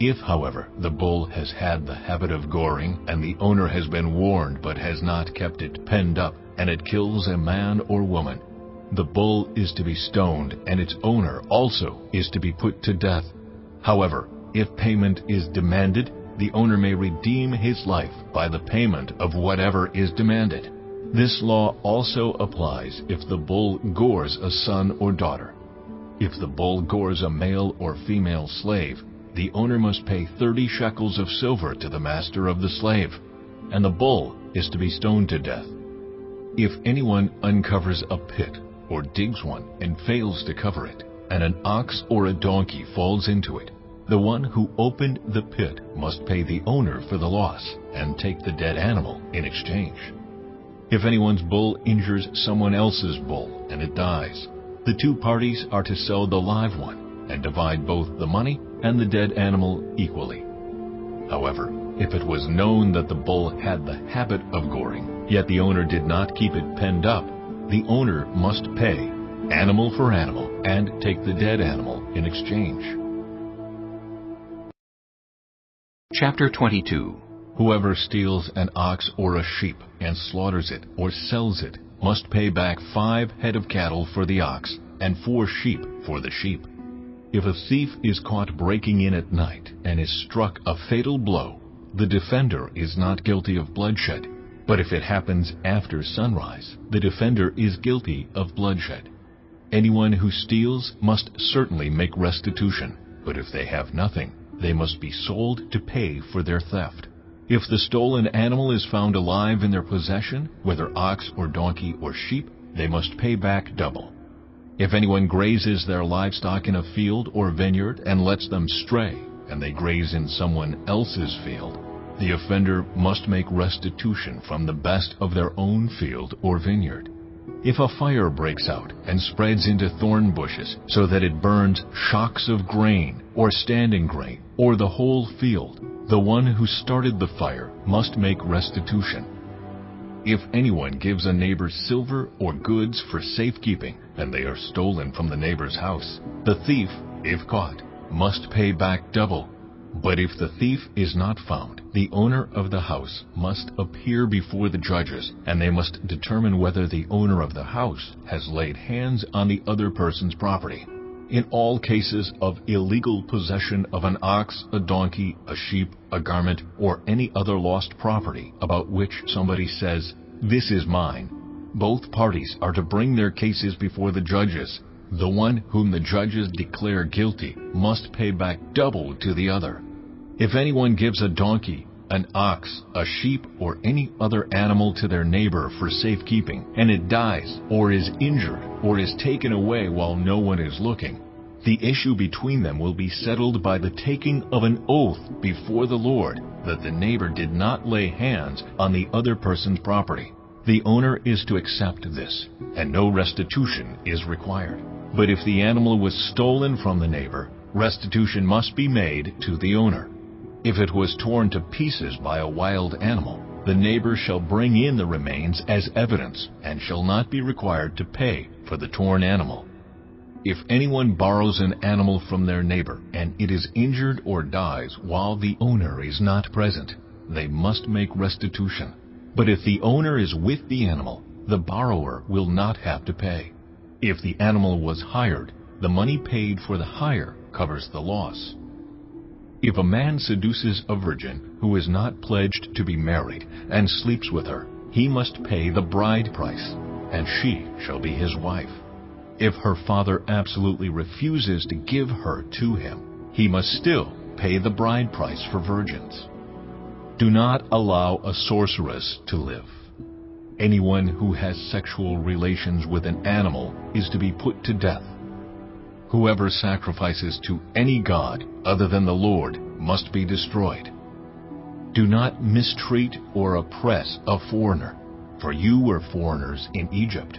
If, however, the bull has had the habit of goring, and the owner has been warned but has not kept it penned up, and it kills a man or woman, the bull is to be stoned, and its owner also is to be put to death. However, if payment is demanded, the owner may redeem his life by the payment of whatever is demanded. This law also applies if the bull gores a son or daughter. If the bull gores a male or female slave, the owner must pay 30 shekels of silver to the master of the slave, and the bull is to be stoned to death. If anyone uncovers a pit or digs one and fails to cover it, and an ox or a donkey falls into it, the one who opened the pit must pay the owner for the loss and take the dead animal in exchange. If anyone's bull injures someone else's bull and it dies, the two parties are to sell the live one and divide both the money and the dead animal equally. However, if it was known that the bull had the habit of goring, yet the owner did not keep it penned up, the owner must pay, animal for animal, and take the dead animal in exchange. Chapter 22. Whoever steals an ox or a sheep and slaughters it or sells it must pay back 5 head of cattle for the ox and 4 sheep for the sheep. If a thief is caught breaking in at night and is struck a fatal blow, the defender is not guilty of bloodshed. But if it happens after sunrise, the defender is guilty of bloodshed. Anyone who steals must certainly make restitution, but if they have nothing, they must be sold to pay for their theft. If the stolen animal is found alive in their possession, whether ox or donkey or sheep, they must pay back double. If anyone grazes their livestock in a field or vineyard and lets them stray, and they graze in someone else's field, the offender must make restitution from the best of their own field or vineyard. If a fire breaks out and spreads into thorn bushes so that it burns shocks of grain or standing grain or the whole field, the one who started the fire must make restitution. If anyone gives a neighbor silver or goods for safekeeping, and they are stolen from the neighbor's house, the thief, if caught, must pay back double. But if the thief is not found, the owner of the house must appear before the judges, and they must determine whether the owner of the house has laid hands on the other person's property. In all cases of illegal possession of an ox, a donkey, a sheep, a garment, or any other lost property about which somebody says, "This is mine," both parties are to bring their cases before the judges. The one whom the judges declare guilty must pay back double to the other. If anyone gives a donkey, an ox, a sheep, or any other animal to their neighbor for safekeeping, and it dies, or is injured, or is taken away while no one is looking, the issue between them will be settled by the taking of an oath before the Lord that the neighbor did not lay hands on the other person's property. The owner is to accept this, and no restitution is required. But if the animal was stolen from the neighbor, restitution must be made to the owner. If it was torn to pieces by a wild animal, the neighbor shall bring in the remains as evidence and shall not be required to pay for the torn animal. If anyone borrows an animal from their neighbor and it is injured or dies while the owner is not present, they must make restitution. But if the owner is with the animal, the borrower will not have to pay. If the animal was hired, the money paid for the hire covers the loss. If a man seduces a virgin who is not pledged to be married and sleeps with her, he must pay the bride price, and she shall be his wife. If her father absolutely refuses to give her to him, he must still pay the bride price for virgins. Do not allow a sorceress to live. Anyone who has sexual relations with an animal is to be put to death. Whoever sacrifices to any god other than the Lord must be destroyed. Do not mistreat or oppress a foreigner, for you were foreigners in Egypt.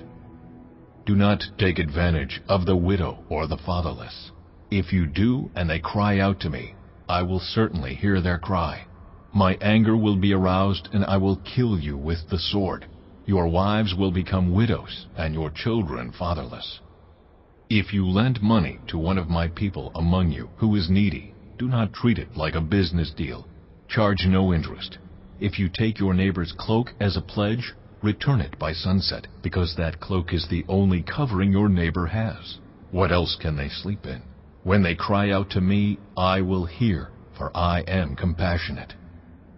Do not take advantage of the widow or the fatherless. If you do and they cry out to me, I will certainly hear their cry. My anger will be aroused and I will kill you with the sword. Your wives will become widows and your children fatherless. If you lend money to one of my people among you who is needy, do not treat it like a business deal. Charge no interest. If you take your neighbor's cloak as a pledge, return it by sunset, because that cloak is the only covering your neighbor has. What else can they sleep in? When they cry out to me, I will hear, for I am compassionate.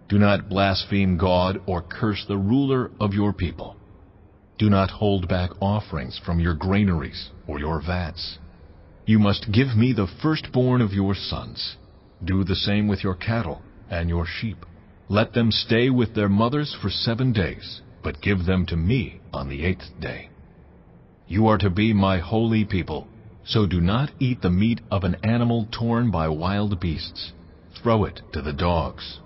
Do not blaspheme God or curse the ruler of your people. Do not hold back offerings from your granaries or your vats. You must give me the firstborn of your sons. Do the same with your cattle and your sheep. Let them stay with their mothers for 7 days, but give them to me on the 8th day. You are to be my holy people, so do not eat the meat of an animal torn by wild beasts. Throw it to the dogs.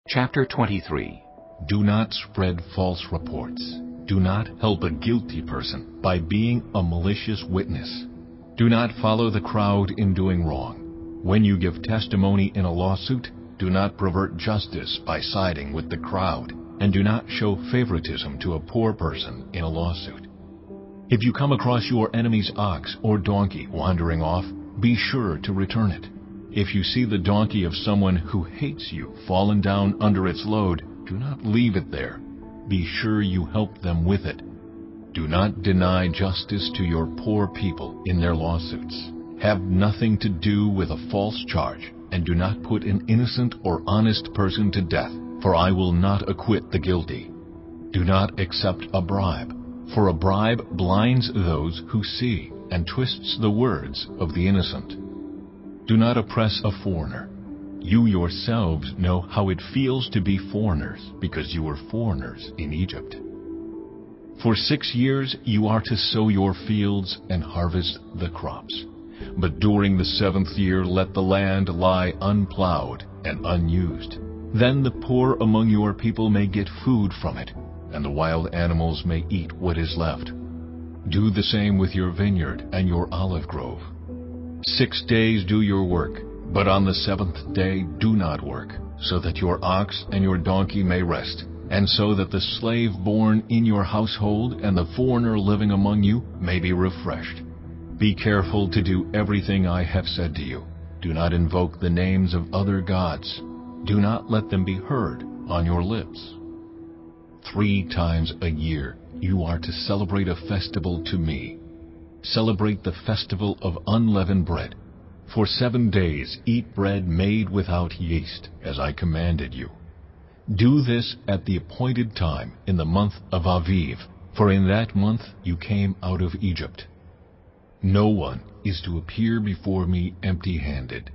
Chapter 23. Do not spread false reports. Do not help a guilty person by being a malicious witness. Do not follow the crowd in doing wrong. When you give testimony in a lawsuit, do not pervert justice by siding with the crowd, and do not show favoritism to a poor person in a lawsuit. If you come across your enemy's ox or donkey wandering off, be sure to return it. If you see the donkey of someone who hates you fallen down under its load, do not leave it there. Be sure you help them with it. Do not deny justice to your poor people in their lawsuits. Have nothing to do with a false charge, and do not put an innocent or honest person to death, for I will not acquit the guilty. Do not accept a bribe, for a bribe blinds those who see and twists the words of the innocent. Do not oppress a foreigner. You yourselves know how it feels to be foreigners, because you were foreigners in Egypt. For 6 years you are to sow your fields and harvest the crops. But during the 7th year let the land lie unplowed and unused. Then the poor among your people may get food from it, and the wild animals may eat what is left. Do the same with your vineyard and your olive grove. 6 days do your work, but on the 7th day do not work, so that your ox and your donkey may rest, and so that the slave born in your household and the foreigner living among you may be refreshed. Be careful to do everything I have said to you. Do not invoke the names of other gods. Do not let them be heard on your lips. 3 times a year you are to celebrate a festival to me. Celebrate the festival of unleavened bread. For 7 days eat bread made without yeast, as I commanded you. Do this at the appointed time in the month of Aviv, for in that month you came out of Egypt. No one is to appear before me empty-handed.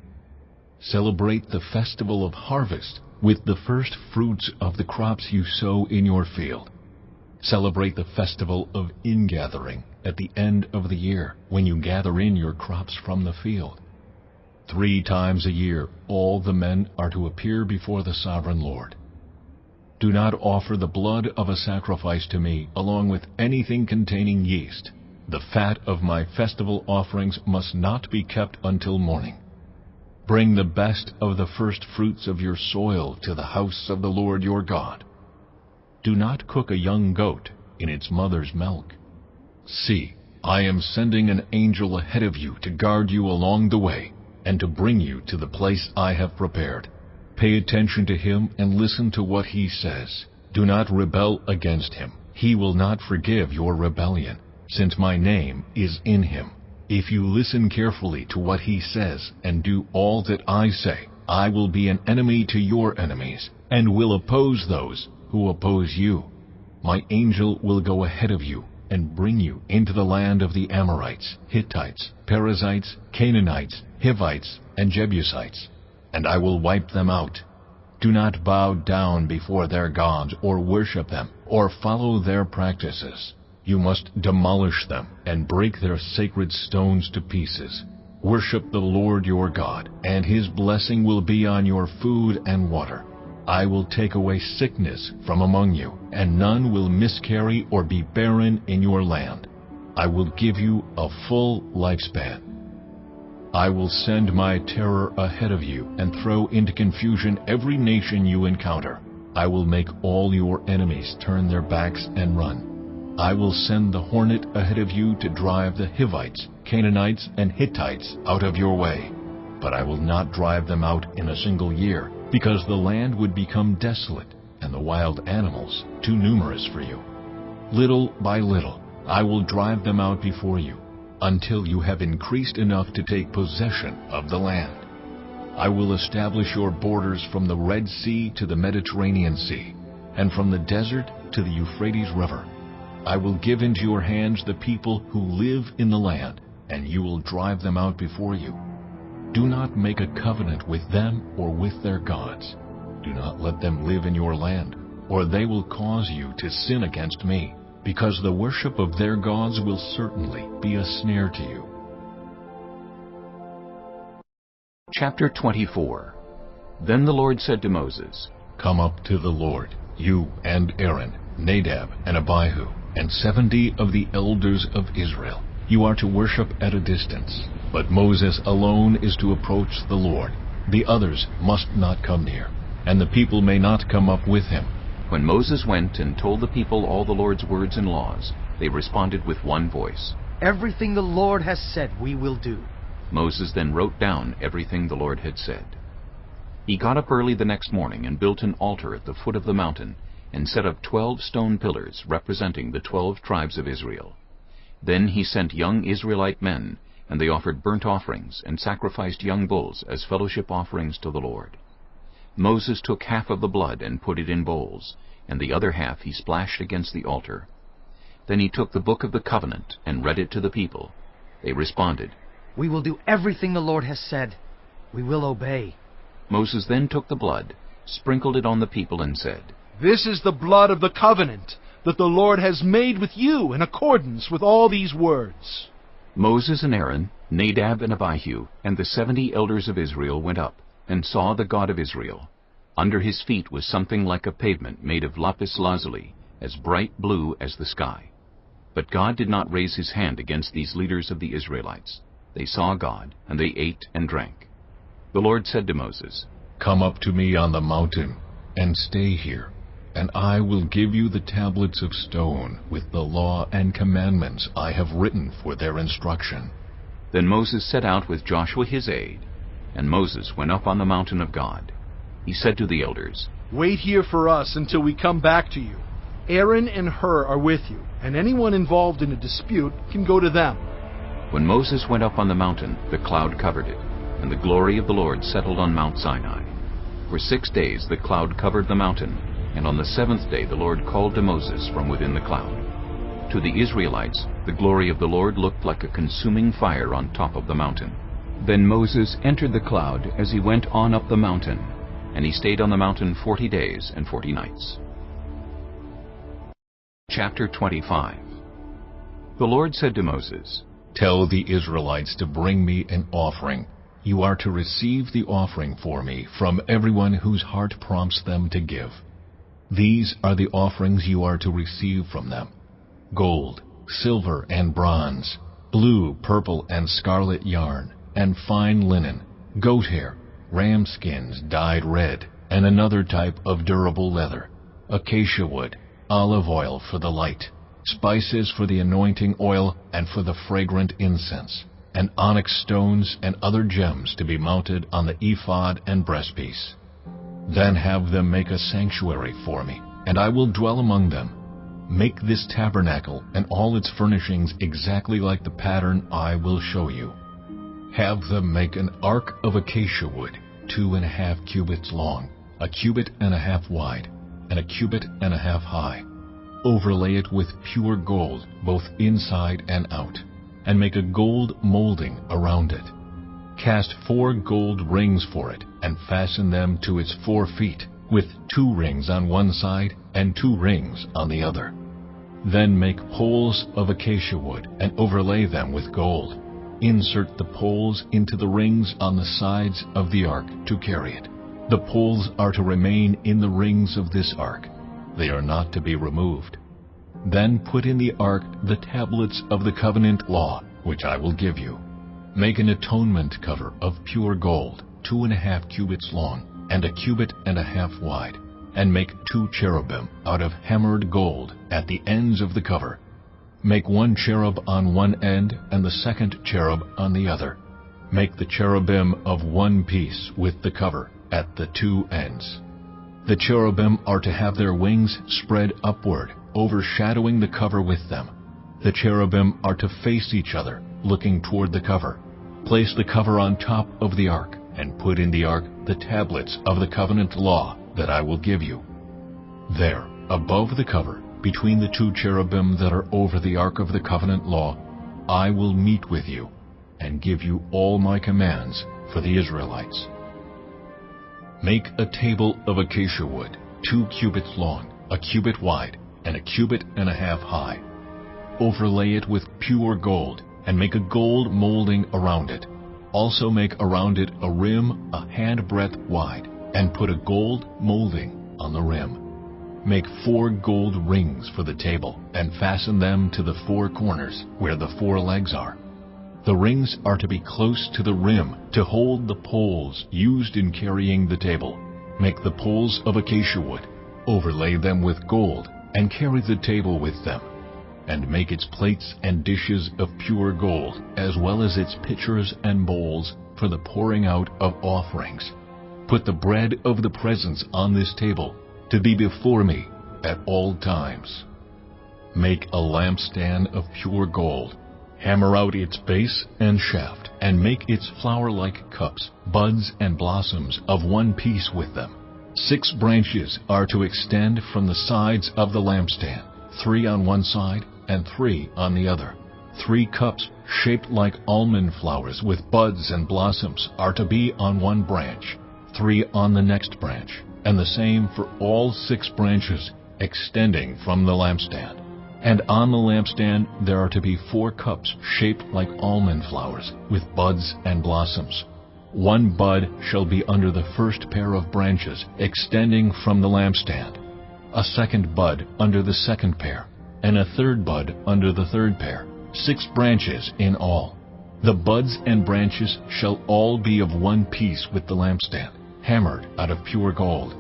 Celebrate the festival of harvest with the first fruits of the crops you sow in your field. Celebrate the festival of ingathering at the end of the year, when you gather in your crops from the field. 3 times a year all the men are to appear before the sovereign Lord. Do not offer the blood of a sacrifice to me along with anything containing yeast. The fat of my festival offerings must not be kept until morning. Bring the best of the first fruits of your soil to the house of the Lord your God. Do not cook a young goat in its mother's milk. See, I am sending an angel ahead of you to guard you along the way and to bring you to the place I have prepared. Pay attention to him and listen to what he says. Do not rebel against him. He will not forgive your rebellion, since my name is in him. If you listen carefully to what he says and do all that I say, I will be an enemy to your enemies and will oppose those who oppose you. My angel will go ahead of you and bring you into the land of the Amorites, Hittites, Perizzites, Canaanites, Hivites, and Jebusites, and I will wipe them out. Do not bow down before their gods or worship them or follow their practices. You must demolish them and break their sacred stones to pieces. Worship the Lord your God, and his blessing will be on your food and water. I will take away sickness from among you, and none will miscarry or be barren in your land. I will give you a full lifespan. I will send my terror ahead of you and throw into confusion every nation you encounter. I will make all your enemies turn their backs and run. I will send the hornet ahead of you to drive the Hivites, Canaanites, and Hittites out of your way. But I will not drive them out in a single year, because the land would become desolate and the wild animals too numerous for you. Little by little, I will drive them out before you, until you have increased enough to take possession of the land. I will establish your borders from the Red Sea to the Mediterranean Sea, and from the desert to the Euphrates River. I will give into your hands the people who live in the land, and you will drive them out before you. Do not make a covenant with them or with their gods. Do not let them live in your land, or they will cause you to sin against me, because the worship of their gods will certainly be a snare to you. Chapter 24. Then the Lord said to Moses, Come up to the Lord, you and Aaron, Nadab and Abihu, and 70 of the elders of Israel. You are to worship at a distance, but Moses alone is to approach the Lord. The others must not come near, and the people may not come up with him. When Moses went and told the people all the Lord's words and laws, they responded with one voice, Everything the Lord has said we will do. Moses then wrote down everything the Lord had said. He got up early the next morning and built an altar at the foot of the mountain and set up 12 stone pillars representing the 12 tribes of Israel. Then he sent young Israelite men, and they offered burnt offerings and sacrificed young bulls as fellowship offerings to the Lord. Moses took half of the blood and put it in bowls, and the other half he splashed against the altar. Then he took the book of the covenant and read it to the people. They responded, We will do everything the Lord has said. We will obey. Moses then took the blood, sprinkled it on the people, and said, This is the blood of the covenant that the Lord has made with you in accordance with all these words. Moses and Aaron, Nadab and Abihu, and the 70 elders of Israel went up and saw the God of Israel. Under his feet was something like a pavement made of lapis lazuli, as bright blue as the sky. But God did not raise his hand against these leaders of the Israelites. They saw God, and they ate and drank. The Lord said to Moses, Come up to me on the mountain, and stay here, and I will give you the tablets of stone with the law and commandments I have written for their instruction. Then Moses set out with Joshua his aide, and Moses went up on the mountain of God. He said to the elders, Wait here for us until we come back to you. Aaron and Hur are with you, and anyone involved in a dispute can go to them. When Moses went up on the mountain, the cloud covered it, and the glory of the Lord settled on Mount Sinai. For 6 days the cloud covered the mountain, and on the 7th day the Lord called to Moses from within the cloud. To the Israelites, the glory of the Lord looked like a consuming fire on top of the mountain. Then Moses entered the cloud as he went on up the mountain, and he stayed on the mountain 40 days and 40 nights. Chapter 25. The Lord said to Moses, Tell the Israelites to bring me an offering. You are to receive the offering for me from everyone whose heart prompts them to give. These are the offerings you are to receive from them: gold, silver, and bronze, blue, purple, and scarlet yarn, and fine linen, goat hair, ram skins dyed red, and another type of durable leather, acacia wood, olive oil for the light, spices for the anointing oil and for the fragrant incense, and onyx stones and other gems to be mounted on the ephod and breastpiece. Then have them make a sanctuary for me, and I will dwell among them. Make this tabernacle and all its furnishings exactly like the pattern I will show you. Have them make an ark of acacia wood, 2.5 cubits long, 1.5 cubits wide, and 1.5 cubits high. Overlay it with pure gold, both inside and out, and make a gold molding around it. Cast 4 gold rings for it, and fasten them to its 4 feet, with 2 rings on one side and 2 rings on the other. Then make poles of acacia wood, and overlay them with gold. Insert the poles into the rings on the sides of the ark to carry it. The poles are to remain in the rings of this ark. They are not to be removed. Then put in the ark the tablets of the covenant law, which I will give you. Make an atonement cover of pure gold, 2.5 cubits long, and 1.5 cubits wide, and make 2 cherubim out of hammered gold at the ends of the cover. Make 1 cherub on one end and the second cherub on the other. Make the cherubim of one piece with the cover at the 2 ends. The cherubim are to have their wings spread upward, overshadowing the cover with them. The cherubim are to face each other, looking toward the cover. Place the cover on top of the ark, and put in the ark the tablets of the covenant law that I will give you. There, above the cover, between the 2 cherubim that are over the ark of the covenant law, I will meet with you, and give you all my commands for the Israelites. Make a table of acacia wood, 2 cubits long, 1 cubit wide, and 1.5 cubits high. Overlay it with pure gold, and make a gold molding around it. Also make around it a rim a handbreadth wide, and put a gold molding on the rim. Make 4 gold rings for the table, and fasten them to the 4 corners, where the 4 legs are. The rings are to be close to the rim to hold the poles used in carrying the table. Make the poles of acacia wood, overlay them with gold, and carry the table with them. And make its plates and dishes of pure gold, as well as its pitchers and bowls for the pouring out of offerings. Put the bread of the presence on this table, to be before me at all times. Make a lampstand of pure gold. Hammer out its base and shaft, and make its flower-like cups, buds, and blossoms of one piece with them. 6 branches are to extend from the sides of the lampstand, 3 on one side and 3 on the other. 3 cups shaped like almond flowers with buds and blossoms are to be on one branch, 3 on the next branch, and the same for all 6 branches extending from the lampstand. And on the lampstand there are to be 4 cups shaped like almond flowers, with buds and blossoms. 1 bud shall be under the first pair of branches extending from the lampstand, a 2nd bud under the 2nd pair, and a 3rd bud under the 3rd pair, 6 branches in all. The buds and branches shall all be of one piece with the lampstand, hammered out of pure gold.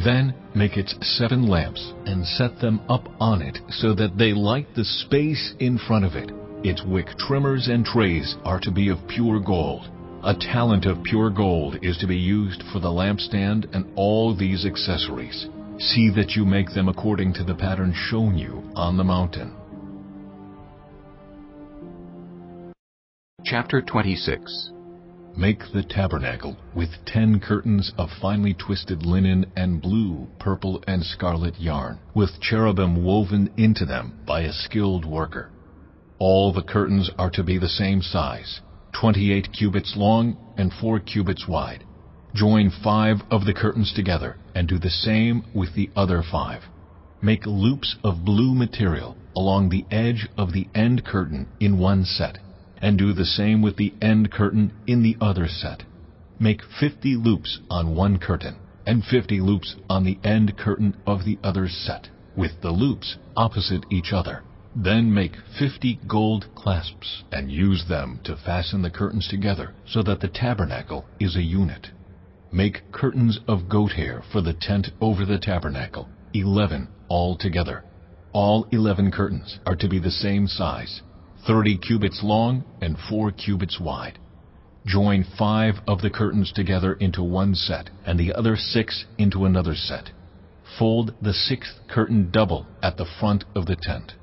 Then make its 7 lamps, and set them up on it, so that they light the space in front of it. Its wick trimmers and trays are to be of pure gold. A talent of pure gold is to be used for the lampstand and all these accessories. See that you make them according to the pattern shown you on the mountain. Chapter 26. Make the tabernacle with 10 curtains of finely twisted linen and blue, purple, and scarlet yarn, with cherubim woven into them by a skilled worker. All the curtains are to be the same size, 28 cubits long and 4 cubits wide. Join 5 of the curtains together, and do the same with the other 5. Make loops of blue material along the edge of the end curtain in one set, and do the same with the end curtain in the other set. Make 50 loops on one curtain, and 50 loops on the end curtain of the other set, with the loops opposite each other. Then make 50 gold clasps, and use them to fasten the curtains together, so that the tabernacle is a unit. Make curtains of goat hair for the tent over the tabernacle, 11 altogether. All 11 curtains are to be the same size, 30 cubits long and 4 cubits wide. Join 5 of the curtains together into one set, and the other 6 into another set. Fold the 6th curtain double at the front of the tent.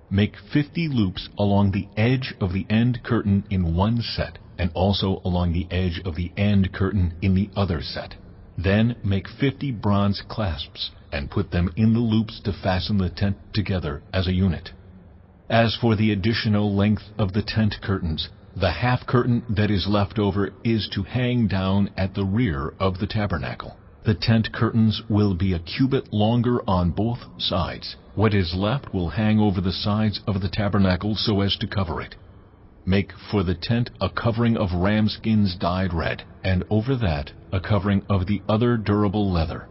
Make 50 loops along the edge of the end curtain in one set, and also along the edge of the end curtain in the other set. Then make 50 bronze clasps, and put them in the loops to fasten the tent together as a unit. As for the additional length of the tent curtains, the half curtain that is left over is to hang down at the rear of the tabernacle. The tent curtains will be a cubit longer on both sides. What is left will hang over the sides of the tabernacle so as to cover it. Make for the tent a covering of ram skins dyed red, and over that a covering of the other durable leather.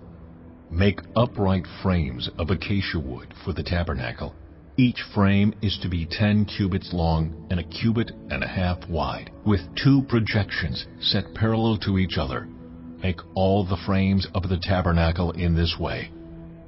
Make upright frames of acacia wood for the tabernacle. Each frame is to be 10 cubits long and a cubit and a half wide, with 2 projections set parallel to each other. Make all the frames of the tabernacle in this way.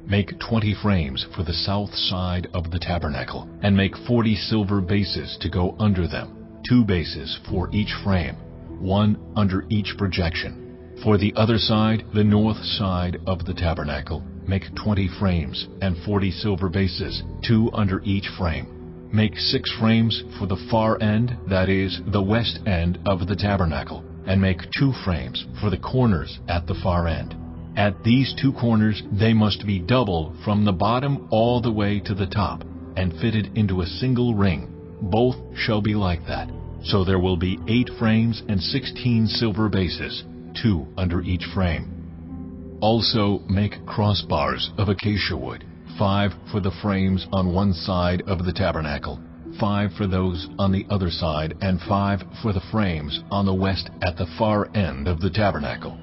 Make 20 frames for the south side of the tabernacle, and make 40 silver bases to go under them, 2 bases for each frame, 1 under each projection. For the other side, the north side of the tabernacle, make 20 frames and 40 silver bases, 2 under each frame. Make 6 frames for the far end, that is, the west end of the tabernacle, and make 2 frames for the corners at the far end. At these 2 corners they must be double from the bottom all the way to the top, and fitted into a single ring. Both shall be like that. So there will be 8 frames and 16 silver bases, 2 under each frame. Also make crossbars of acacia wood, 5 for the frames on one side of the tabernacle, 5 for those on the other side, and 5 for the frames on the west at the far end of the tabernacle.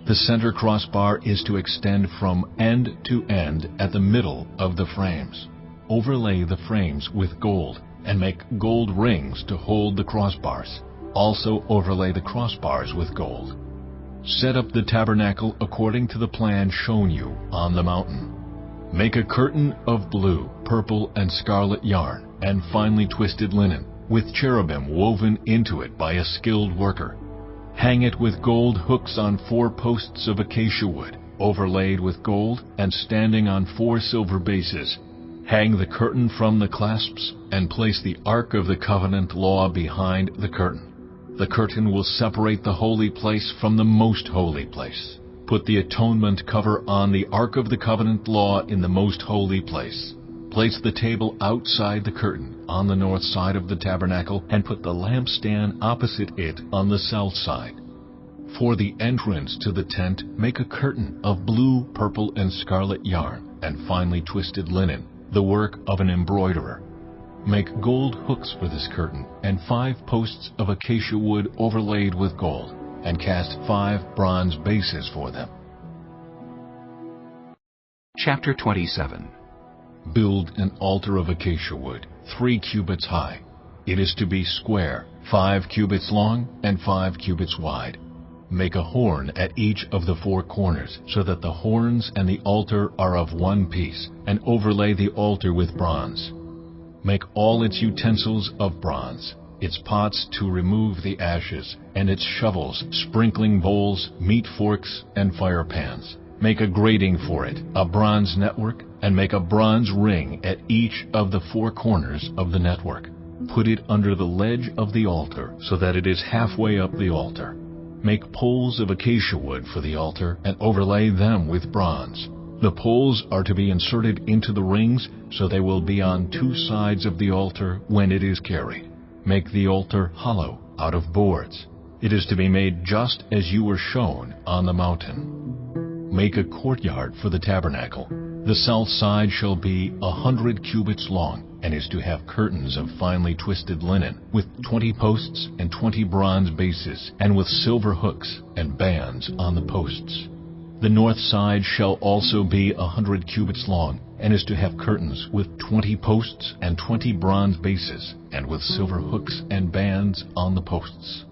The center crossbar is to extend from end to end at the middle of the frames. Overlay the frames with gold, and make gold rings to hold the crossbars. Also overlay the crossbars with gold. Set up the tabernacle according to the plan shown you on the mountain. Make a curtain of blue, purple, and scarlet yarn, and finely twisted linen, with cherubim woven into it by a skilled worker. Hang it with gold hooks on 4 posts of acacia wood, overlaid with gold, and standing on 4 silver bases. Hang the curtain from the clasps, and place the Ark of the Covenant law behind the curtain. The curtain will separate the holy place from the most holy place. Put the atonement cover on the Ark of the Covenant law in the most holy place. Place the table outside the curtain on the north side of the tabernacle, and put the lampstand opposite it on the south side. For the entrance to the tent, make a curtain of blue, purple, and scarlet yarn, and finely twisted linen, the work of an embroiderer. Make gold hooks for this curtain, and 5 posts of acacia wood overlaid with gold, and cast 5 bronze bases for them. Chapter 27. Build an altar of acacia wood, 3 cubits high. It is to be square, 5 cubits long and 5 cubits wide. Make a horn at each of the 4 corners, so that the horns and the altar are of one piece, and overlay the altar with bronze. Make all its utensils of bronze, its pots to remove the ashes, and its shovels, sprinkling bowls, meat forks, and fire pans. Make a grating for it, a bronze network, and make a bronze ring at each of the 4 corners of the network. Put it under the ledge of the altar, so that it is halfway up the altar. Make poles of acacia wood for the altar, and overlay them with bronze. The poles are to be inserted into the rings, so they will be on 2 sides of the altar when it is carried. Make the altar hollow out of boards. It is to be made just as you were shown on the mountain. Make a courtyard for the tabernacle. The south side shall be 100 cubits long, and is to have curtains of finely twisted linen, with 20 posts and 20 bronze bases, and with silver hooks and bands on the posts. The north side shall also be 100 cubits long, and is to have curtains with 20 posts and 20 bronze bases, and with silver hooks and bands on the posts.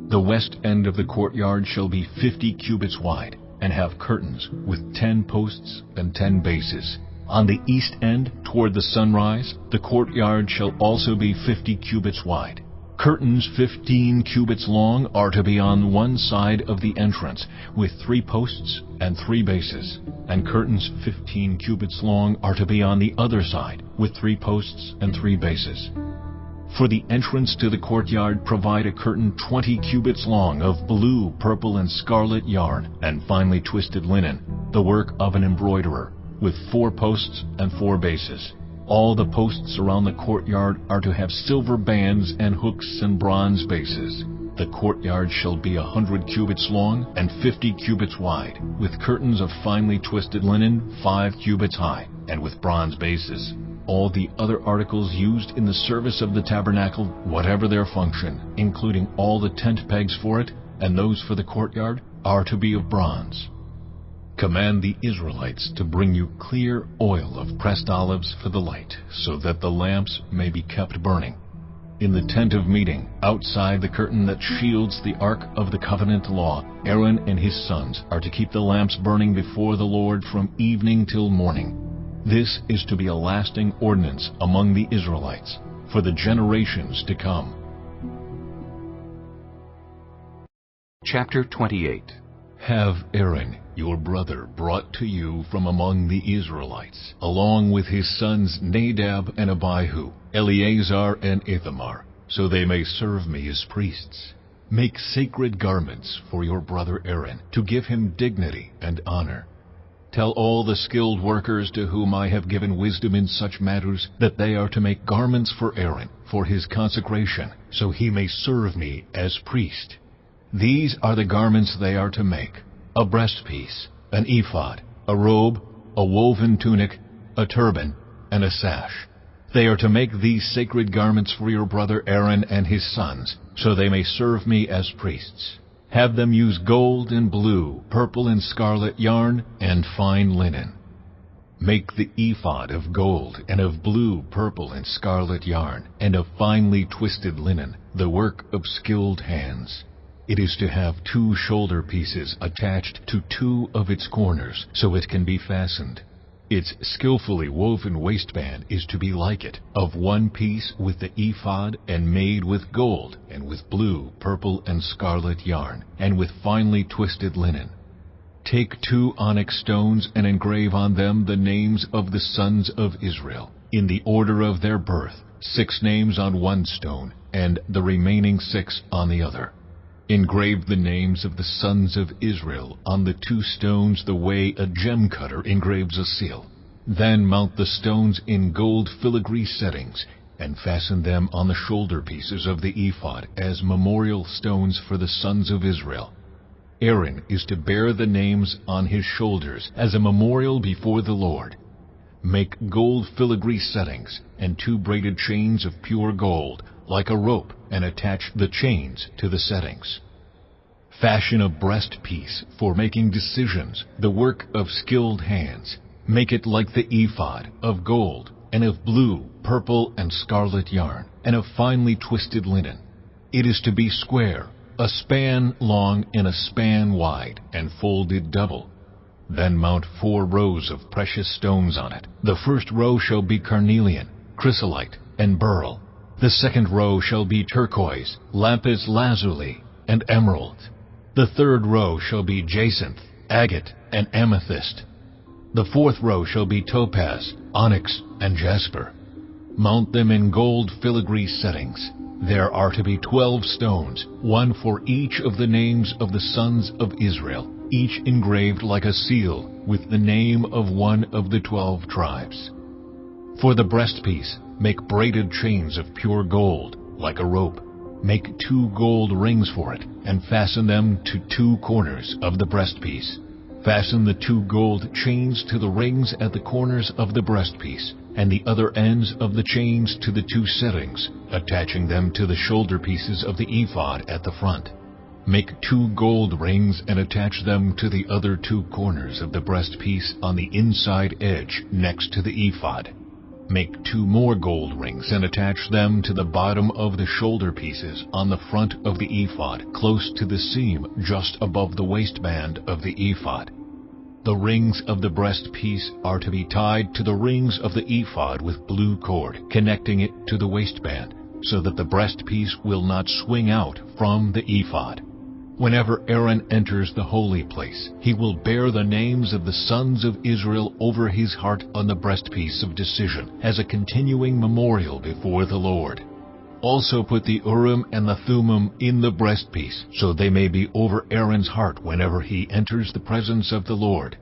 The west end of the courtyard shall be 50 cubits wide, and have curtains with 10 posts and 10 bases. On the east end, toward the sunrise, the courtyard shall also be 50 cubits wide. Curtains 15 cubits long are to be on one side of the entrance, with 3 posts and 3 bases, and curtains 15 cubits long are to be on the other side, with 3 posts and 3 bases. For the entrance to the courtyard provide a curtain 20 cubits long of blue, purple, and scarlet yarn, and finely twisted linen, the work of an embroiderer, with 4 posts and 4 bases. All the posts around the courtyard are to have silver bands and hooks and bronze bases. The courtyard shall be 100 cubits long and 50 cubits wide, with curtains of finely twisted linen 5 cubits high, and with bronze bases. All the other articles used in the service of the tabernacle, whatever their function, including all the tent pegs for it and those for the courtyard, are to be of bronze. Command the Israelites to bring you clear oil of pressed olives for the light, so that the lamps may be kept burning. In the tent of meeting, outside the curtain that shields the ark of the covenant law, Aaron and his sons are to keep the lamps burning before the Lord from evening till morning. This is to be a lasting ordinance among the Israelites for the generations to come. Chapter 28. Have Aaron, your brother, brought to you from among the Israelites, along with his sons Nadab and Abihu, Eleazar and Ithamar, so they may serve me as priests. Make sacred garments for your brother Aaron, to give him dignity and honor. Tell all the skilled workers to whom I have given wisdom in such matters that they are to make garments for Aaron, for his consecration, so he may serve me as priest. These are the garments they are to make: a breastpiece, an ephod, a robe, a woven tunic, a turban, and a sash. They are to make these sacred garments for your brother Aaron and his sons, so they may serve me as priests. Have them use gold and blue, purple and scarlet yarn, and fine linen. Make the ephod of gold, and of blue, purple, and scarlet yarn, and of finely twisted linen, the work of skilled hands. It is to have 2 shoulder pieces attached to 2 of its corners, so it can be fastened. Its skillfully woven waistband is to be like it, of 1 piece with the ephod, and made with gold, and with blue, purple, and scarlet yarn, and with finely twisted linen. Take 2 onyx stones and engrave on them the names of the sons of Israel, in the order of their birth, 6 names on 1 stone, and the remaining 6 on the other. Engrave the names of the sons of Israel on the 2 stones the way a gem cutter engraves a seal. Then mount the stones in gold filigree settings, and fasten them on the shoulder pieces of the ephod as memorial stones for the sons of Israel. Aaron is to bear the names on his shoulders as a memorial before the Lord. Make gold filigree settings and 2 braided chains of pure gold, like a rope, and attach the chains to the settings. Fashion a breastpiece for making decisions, the work of skilled hands. Make it like the ephod, of gold, and of blue, purple, and scarlet yarn, and of finely twisted linen. It is to be square, a span long and a span wide, and folded double. Then mount 4 rows of precious stones on it. The first row shall be carnelian, chrysolite, and beryl. The second row shall be turquoise, lapis lazuli, and emerald. The third row shall be jacinth, agate, and amethyst. The 4th row shall be topaz, onyx, and jasper. Mount them in gold filigree settings. There are to be 12 stones, 1 for each of the names of the sons of Israel, each engraved like a seal, with the name of one of the 12 tribes. For the breastpiece, make braided chains of pure gold, like a rope. Make 2 gold rings for it, and fasten them to 2 corners of the breastpiece. Fasten the 2 gold chains to the rings at the corners of the breastpiece, and the other ends of the chains to the 2 settings, attaching them to the shoulder pieces of the ephod at the front. Make 2 gold rings and attach them to the other 2 corners of the breastpiece on the inside edge next to the ephod. Make 2 more gold rings and attach them to the bottom of the shoulder pieces on the front of the ephod, close to the seam just above the waistband of the ephod. The rings of the breastpiece are to be tied to the rings of the ephod with blue cord, connecting it to the waistband, so that the breastpiece will not swing out from the ephod. Whenever Aaron enters the holy place, he will bear the names of the sons of Israel over his heart on the breastpiece of decision, as a continuing memorial before the Lord. Also put the Urim and the Thummim in the breastpiece, so they may be over Aaron's heart whenever he enters the presence of the Lord.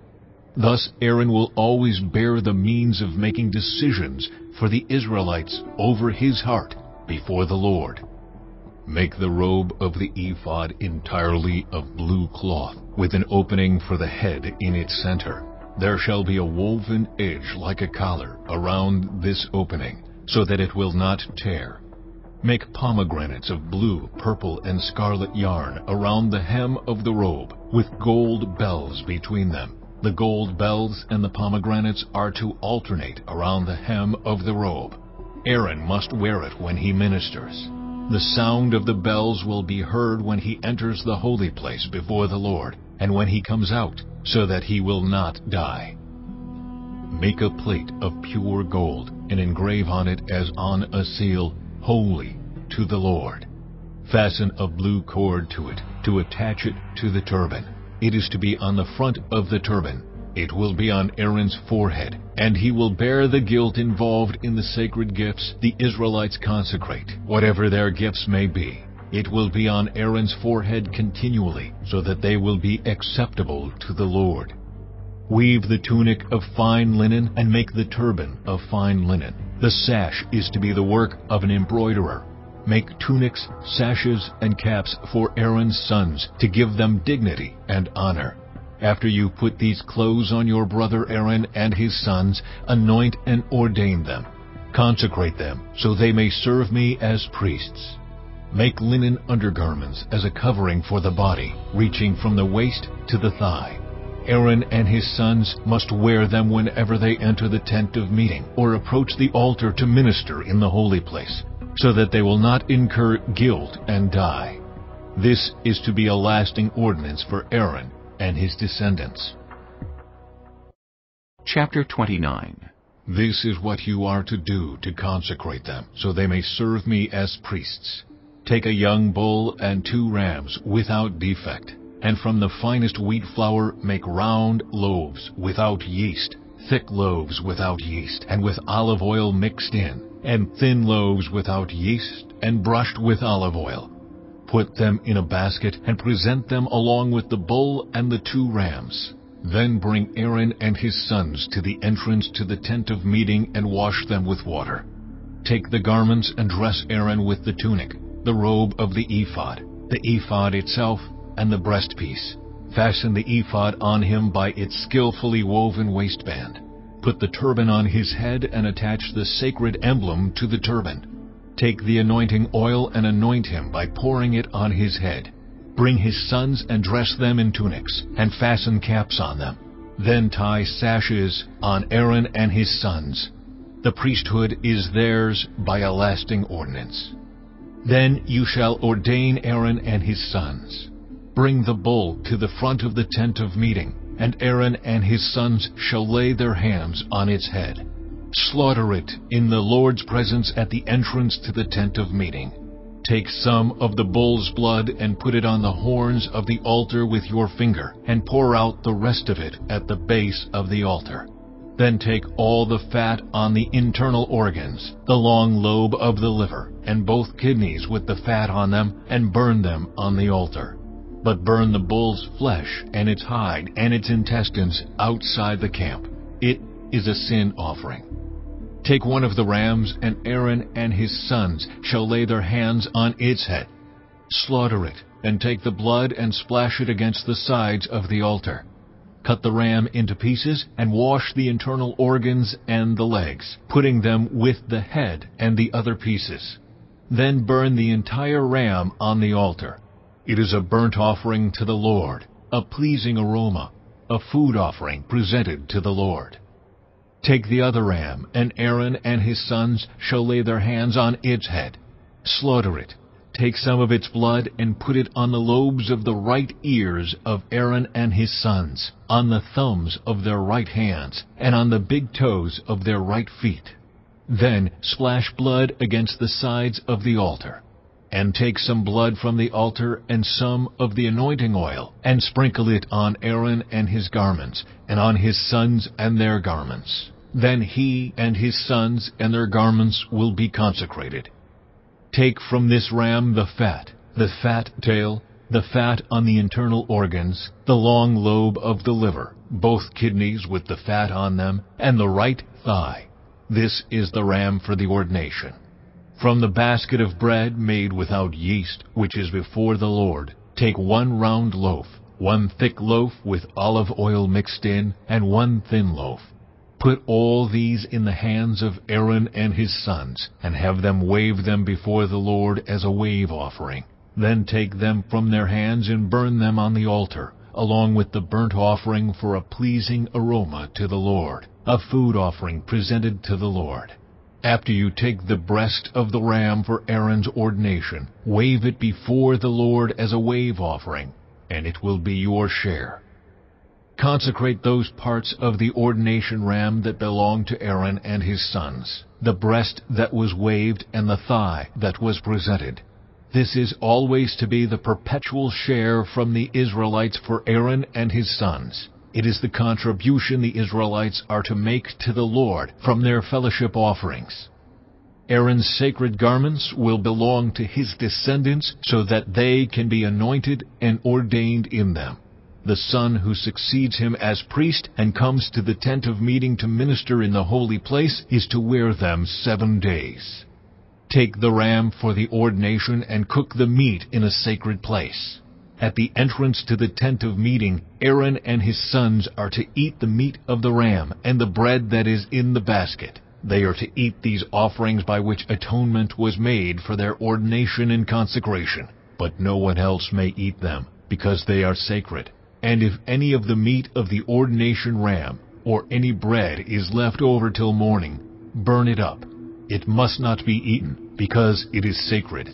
Thus Aaron will always bear the means of making decisions for the Israelites over his heart before the Lord. Make the robe of the ephod entirely of blue cloth, with an opening for the head in its center. There shall be a woven edge like a collar around this opening, so that it will not tear. Make pomegranates of blue, purple, and scarlet yarn around the hem of the robe, with gold bells between them. The gold bells and the pomegranates are to alternate around the hem of the robe. Aaron must wear it when he ministers. The sound of the bells will be heard when he enters the holy place before the Lord, and when he comes out, so that he will not die. Make a plate of pure gold, and engrave on it as on a seal, Holy to the Lord. Fasten a blue cord to it, to attach it to the turban. It is to be on the front of the turban. It will be on Aaron's forehead, and he will bear the guilt involved in the sacred gifts the Israelites consecrate, whatever their gifts may be. It will be on Aaron's forehead continually, so that they will be acceptable to the Lord. Weave the tunic of fine linen and make the turban of fine linen. The sash is to be the work of an embroiderer. Make tunics, sashes, and caps for Aaron's sons, to give them dignity and honor. After you put these clothes on your brother Aaron and his sons, anoint and ordain them. Consecrate them, so they may serve me as priests. Make linen undergarments as a covering for the body, reaching from the waist to the thigh. Aaron and his sons must wear them whenever they enter the tent of meeting, or approach the altar to minister in the holy place, so that they will not incur guilt and die. This is to be a lasting ordinance for Aaron and his descendants. Chapter 29. This is what you are to do to consecrate them, so they may serve me as priests. Take a young bull and 2 rams without defect, and from the finest wheat flour make round loaves without yeast, thick loaves without yeast, and with olive oil mixed in, and thin loaves without yeast, and brushed with olive oil. Put them in a basket and present them along with the bull and the 2 rams. Then bring Aaron and his sons to the entrance to the tent of meeting and wash them with water. Take the garments and dress Aaron with the tunic, the robe of the ephod itself, and the breastpiece. Fasten the ephod on him by its skillfully woven waistband. Put the turban on his head and attach the sacred emblem to the turban. Take the anointing oil and anoint him by pouring it on his head. Bring his sons and dress them in tunics, and fasten caps on them. Then tie sashes on Aaron and his sons. The priesthood is theirs by a lasting ordinance. Then you shall ordain Aaron and his sons. Bring the bull to the front of the tent of meeting, and Aaron and his sons shall lay their hands on its head. Slaughter it in the Lord's presence at the entrance to the tent of meeting. Take some of the bull's blood and put it on the horns of the altar with your finger, and pour out the rest of it at the base of the altar. Then take all the fat on the internal organs, the long lobe of the liver, and both kidneys with the fat on them, and burn them on the altar. But burn the bull's flesh and its hide and its intestines outside the camp. It is a sin offering. Take one of the rams, and Aaron and his sons shall lay their hands on its head. Slaughter it, and take the blood and splash it against the sides of the altar. Cut the ram into pieces and wash the internal organs and the legs, putting them with the head and the other pieces. Then burn the entire ram on the altar. It is a burnt offering to the Lord, a pleasing aroma, a food offering presented to the Lord. Take the other ram, and Aaron and his sons shall lay their hands on its head. Slaughter it. Take some of its blood and put it on the lobes of the right ears of Aaron and his sons, on the thumbs of their right hands, and on the big toes of their right feet. Then splash blood against the sides of the altar. And take some blood from the altar and some of the anointing oil, and sprinkle it on Aaron and his garments, and on his sons and their garments. Then he and his sons and their garments will be consecrated. Take from this ram the fat tail, the fat on the internal organs, the long lobe of the liver, both kidneys with the fat on them, and the right thigh. This is the ram for the ordination. From the basket of bread made without yeast, which is before the Lord, take 1 round loaf, 1 thick loaf with olive oil mixed in, and 1 thin loaf. Put all these in the hands of Aaron and his sons, and have them wave them before the Lord as a wave offering. Then take them from their hands and burn them on the altar, along with the burnt offering for a pleasing aroma to the Lord, a food offering presented to the Lord. After you take the breast of the ram for Aaron's ordination, wave it before the Lord as a wave offering, and it will be your share. Consecrate those parts of the ordination ram that belong to Aaron and his sons, the breast that was waved and the thigh that was presented. This is always to be the perpetual share from the Israelites for Aaron and his sons. It is the contribution the Israelites are to make to the Lord from their fellowship offerings. Aaron's sacred garments will belong to his descendants so that they can be anointed and ordained in them. The son who succeeds him as priest and comes to the tent of meeting to minister in the holy place is to wear them 7 days. Take the ram for the ordination and cook the meat in a sacred place. At the entrance to the tent of meeting, Aaron and his sons are to eat the meat of the ram and the bread that is in the basket. They are to eat these offerings by which atonement was made for their ordination and consecration. But no one else may eat them, because they are sacred. And if any of the meat of the ordination ram or any bread is left over till morning, burn it up. It must not be eaten, because it is sacred.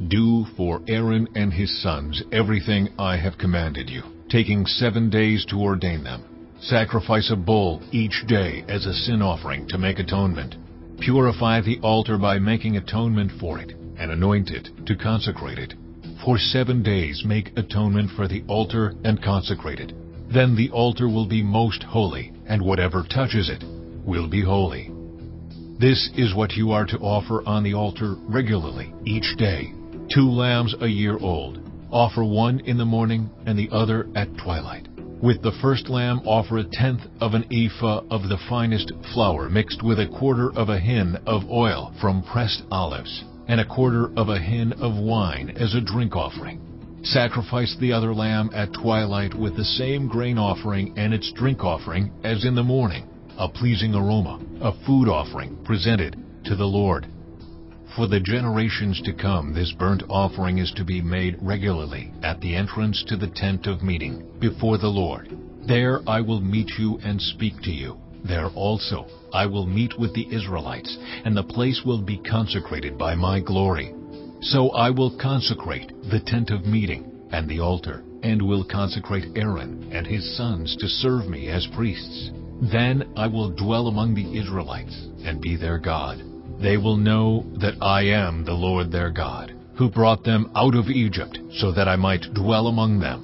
Do for Aaron and his sons everything I have commanded you, taking 7 days to ordain them. Sacrifice a bull each day as a sin offering to make atonement. Purify the altar by making atonement for it, and anoint it to consecrate it. For 7 days make atonement for the altar and consecrate it. Then the altar will be most holy, and whatever touches it will be holy. This is what you are to offer on the altar regularly, each day. 2 lambs a year old. Offer one in the morning and the other at twilight. With the first lamb offer 1/10 of an ephah of the finest flour mixed with 1/4 of a hin of oil from pressed olives, and 1/4 of a hin of wine as a drink offering. Sacrifice the other lamb at twilight with the same grain offering and its drink offering as in the morning, a pleasing aroma, a food offering presented to the Lord. For the generations to come, this burnt offering is to be made regularly at the entrance to the tent of meeting before the Lord. There I will meet you and speak to you. There also I will meet with the Israelites, and the place will be consecrated by my glory. So I will consecrate the tent of meeting and the altar, and will consecrate Aaron and his sons to serve me as priests. Then I will dwell among the Israelites and be their God. They will know that I am the Lord their God, who brought them out of Egypt so that I might dwell among them.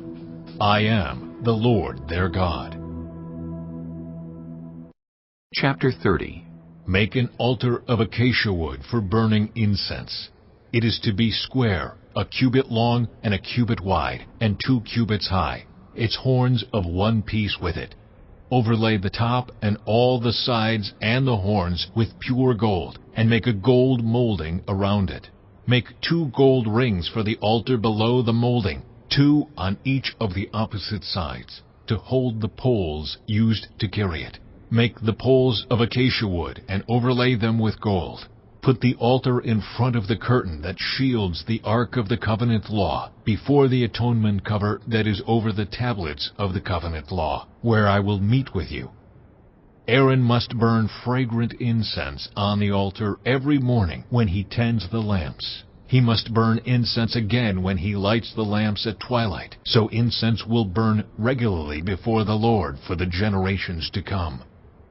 I am the Lord their God. Chapter 30. Make an altar of acacia wood for burning incense. It is to be square, 1 cubit long and 1 cubit wide, and 2 cubits high, its horns of 1 piece with it. Overlay the top and all the sides and the horns with pure gold, and make a gold molding around it. Make 2 gold rings for the altar below the molding, 2 on each of the opposite sides. to hold the poles used to carry it. Make the poles of acacia wood and overlay them with gold. Put the altar in front of the curtain that shields the Ark of the Covenant Law, before the atonement cover that is over the tablets of the Covenant Law, where I will meet with you. Aaron must burn fragrant incense on the altar every morning when he tends the lamps. He must burn incense again when he lights the lamps at twilight, so incense will burn regularly before the Lord for the generations to come.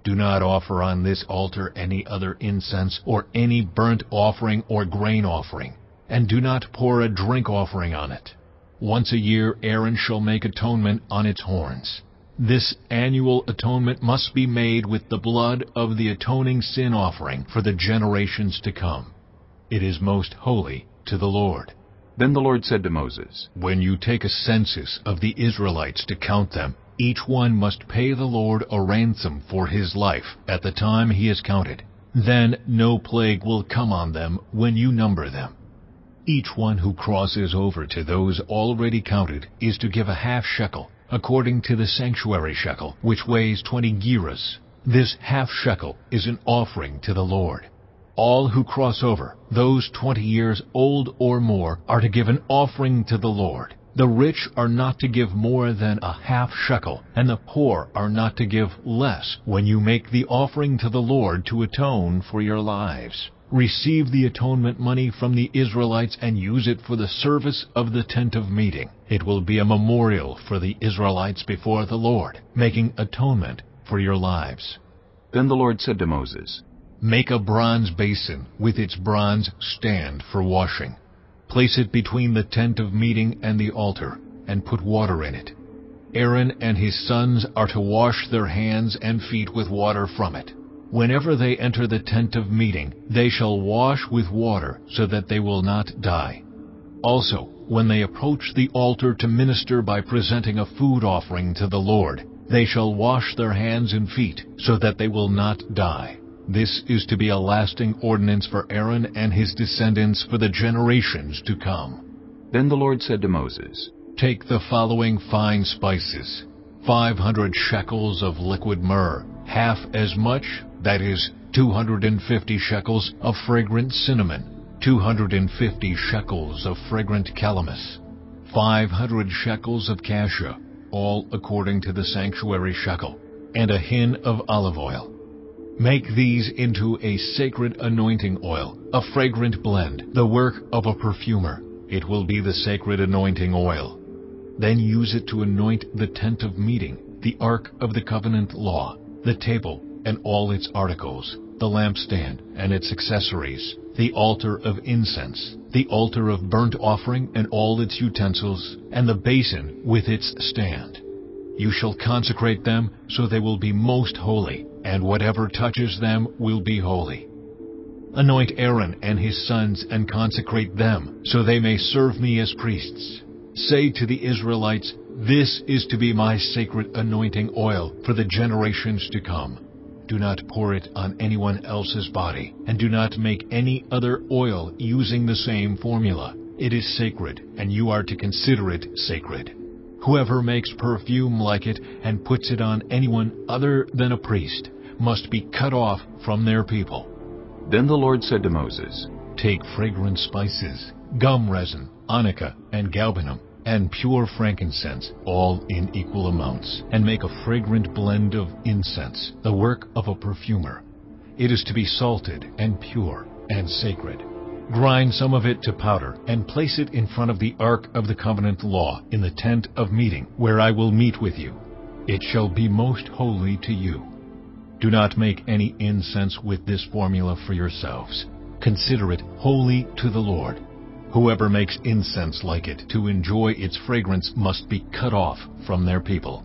Do not offer on this altar any other incense or any burnt offering or grain offering, and do not pour a drink offering on it. Once a year Aaron shall make atonement on its horns. This annual atonement must be made with the blood of the atoning sin offering for the generations to come. It is most holy to the Lord. Then the Lord said to Moses, When you take a census of the Israelites to count them, each one must pay the Lord a ransom for his life at the time he is counted. Then no plague will come on them when you number them. Each one who crosses over to those already counted is to give a half shekel, according to the sanctuary shekel, which weighs 20 gerahs. This half shekel is an offering to the Lord. All who cross over, those 20 years old or more, are to give an offering to the Lord. The rich are not to give more than a half shekel, and the poor are not to give less when you make the offering to the Lord to atone for your lives. Receive the atonement money from the Israelites and use it for the service of the tent of meeting. It will be a memorial for the Israelites before the Lord, making atonement for your lives. Then the Lord said to Moses, Make a bronze basin with its bronze stand for washing. Place it between the tent of meeting and the altar, and put water in it. Aaron and his sons are to wash their hands and feet with water from it. Whenever they enter the tent of meeting, they shall wash with water so that they will not die. Also, when they approach the altar to minister by presenting a food offering to the Lord, they shall wash their hands and feet so that they will not die. This is to be a lasting ordinance for Aaron and his descendants for the generations to come. Then the Lord said to Moses, Take the following fine spices: 500 shekels of liquid myrrh, half as much, that is, 250 shekels of fragrant cinnamon, 250 shekels of fragrant calamus, 500 shekels of cassia, all according to the sanctuary shekel, and a hin of olive oil. Make these into a sacred anointing oil, a fragrant blend, the work of a perfumer. It will be the sacred anointing oil. Then use it to anoint the tent of meeting, the Ark of the Covenant Law, the table and all its articles, the lampstand and its accessories, the altar of incense, the altar of burnt offering and all its utensils, and the basin with its stand. You shall consecrate them so they will be most holy, and whatever touches them will be holy. Anoint Aaron and his sons and consecrate them, so they may serve me as priests. Say to the Israelites, This is to be my sacred anointing oil for the generations to come. Do not pour it on anyone else's body, and do not make any other oil using the same formula. It is sacred, and you are to consider it sacred. Whoever makes perfume like it and puts it on anyone other than a priest must be cut off from their people. Then the Lord said to Moses, Take fragrant spices, gum resin, onycha, and galbanum, and pure frankincense, all in equal amounts, and make a fragrant blend of incense, the work of a perfumer. It is to be salted and pure and sacred. Grind some of it to powder, and place it in front of the Ark of the Covenant Law in the tent of meeting, where I will meet with you. It shall be most holy to you. Do not make any incense with this formula for yourselves. Consider it holy to the Lord. Whoever makes incense like it to enjoy its fragrance must be cut off from their people.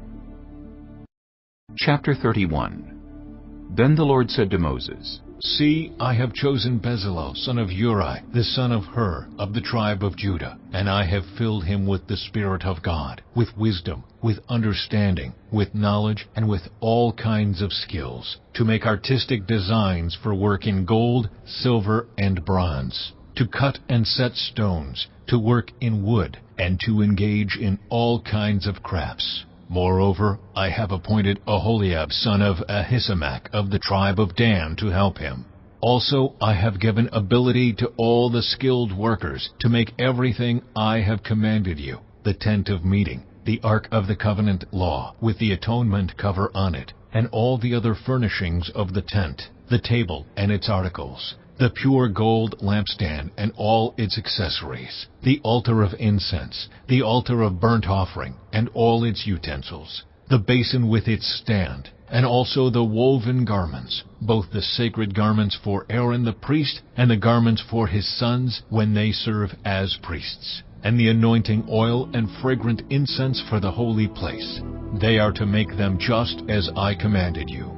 Chapter 31. Then the Lord said to Moses, See, I have chosen Bezalel, son of Uri, the son of Hur, of the tribe of Judah, and I have filled him with the Spirit of God, with wisdom, with understanding, with knowledge, and with all kinds of skills, to make artistic designs for work in gold, silver, and bronze, to cut and set stones, to work in wood, and to engage in all kinds of crafts. Moreover, I have appointed Aholiab son of Ahisamach of the tribe of Dan to help him. Also, I have given ability to all the skilled workers to make everything I have commanded you: the tent of meeting, the ark of the covenant law, with the atonement cover on it, and all the other furnishings of the tent, the table and its articles, the pure gold lampstand and all its accessories, the altar of incense, the altar of burnt offering and all its utensils, the basin with its stand, and also the woven garments, both the sacred garments for Aaron the priest and the garments for his sons when they serve as priests, and the anointing oil and fragrant incense for the holy place. They are to make them just as I commanded you.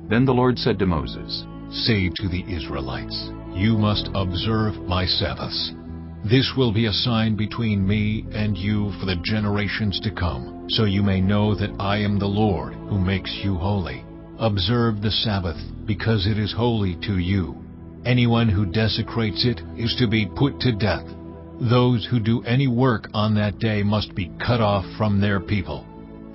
Then the Lord said to Moses, Say to the Israelites, You must observe my Sabbaths. This will be a sign between me and you for the generations to come, so you may know that I am the Lord who makes you holy. Observe the Sabbath, because it is holy to you. Anyone who desecrates it is to be put to death. Those who do any work on that day must be cut off from their people.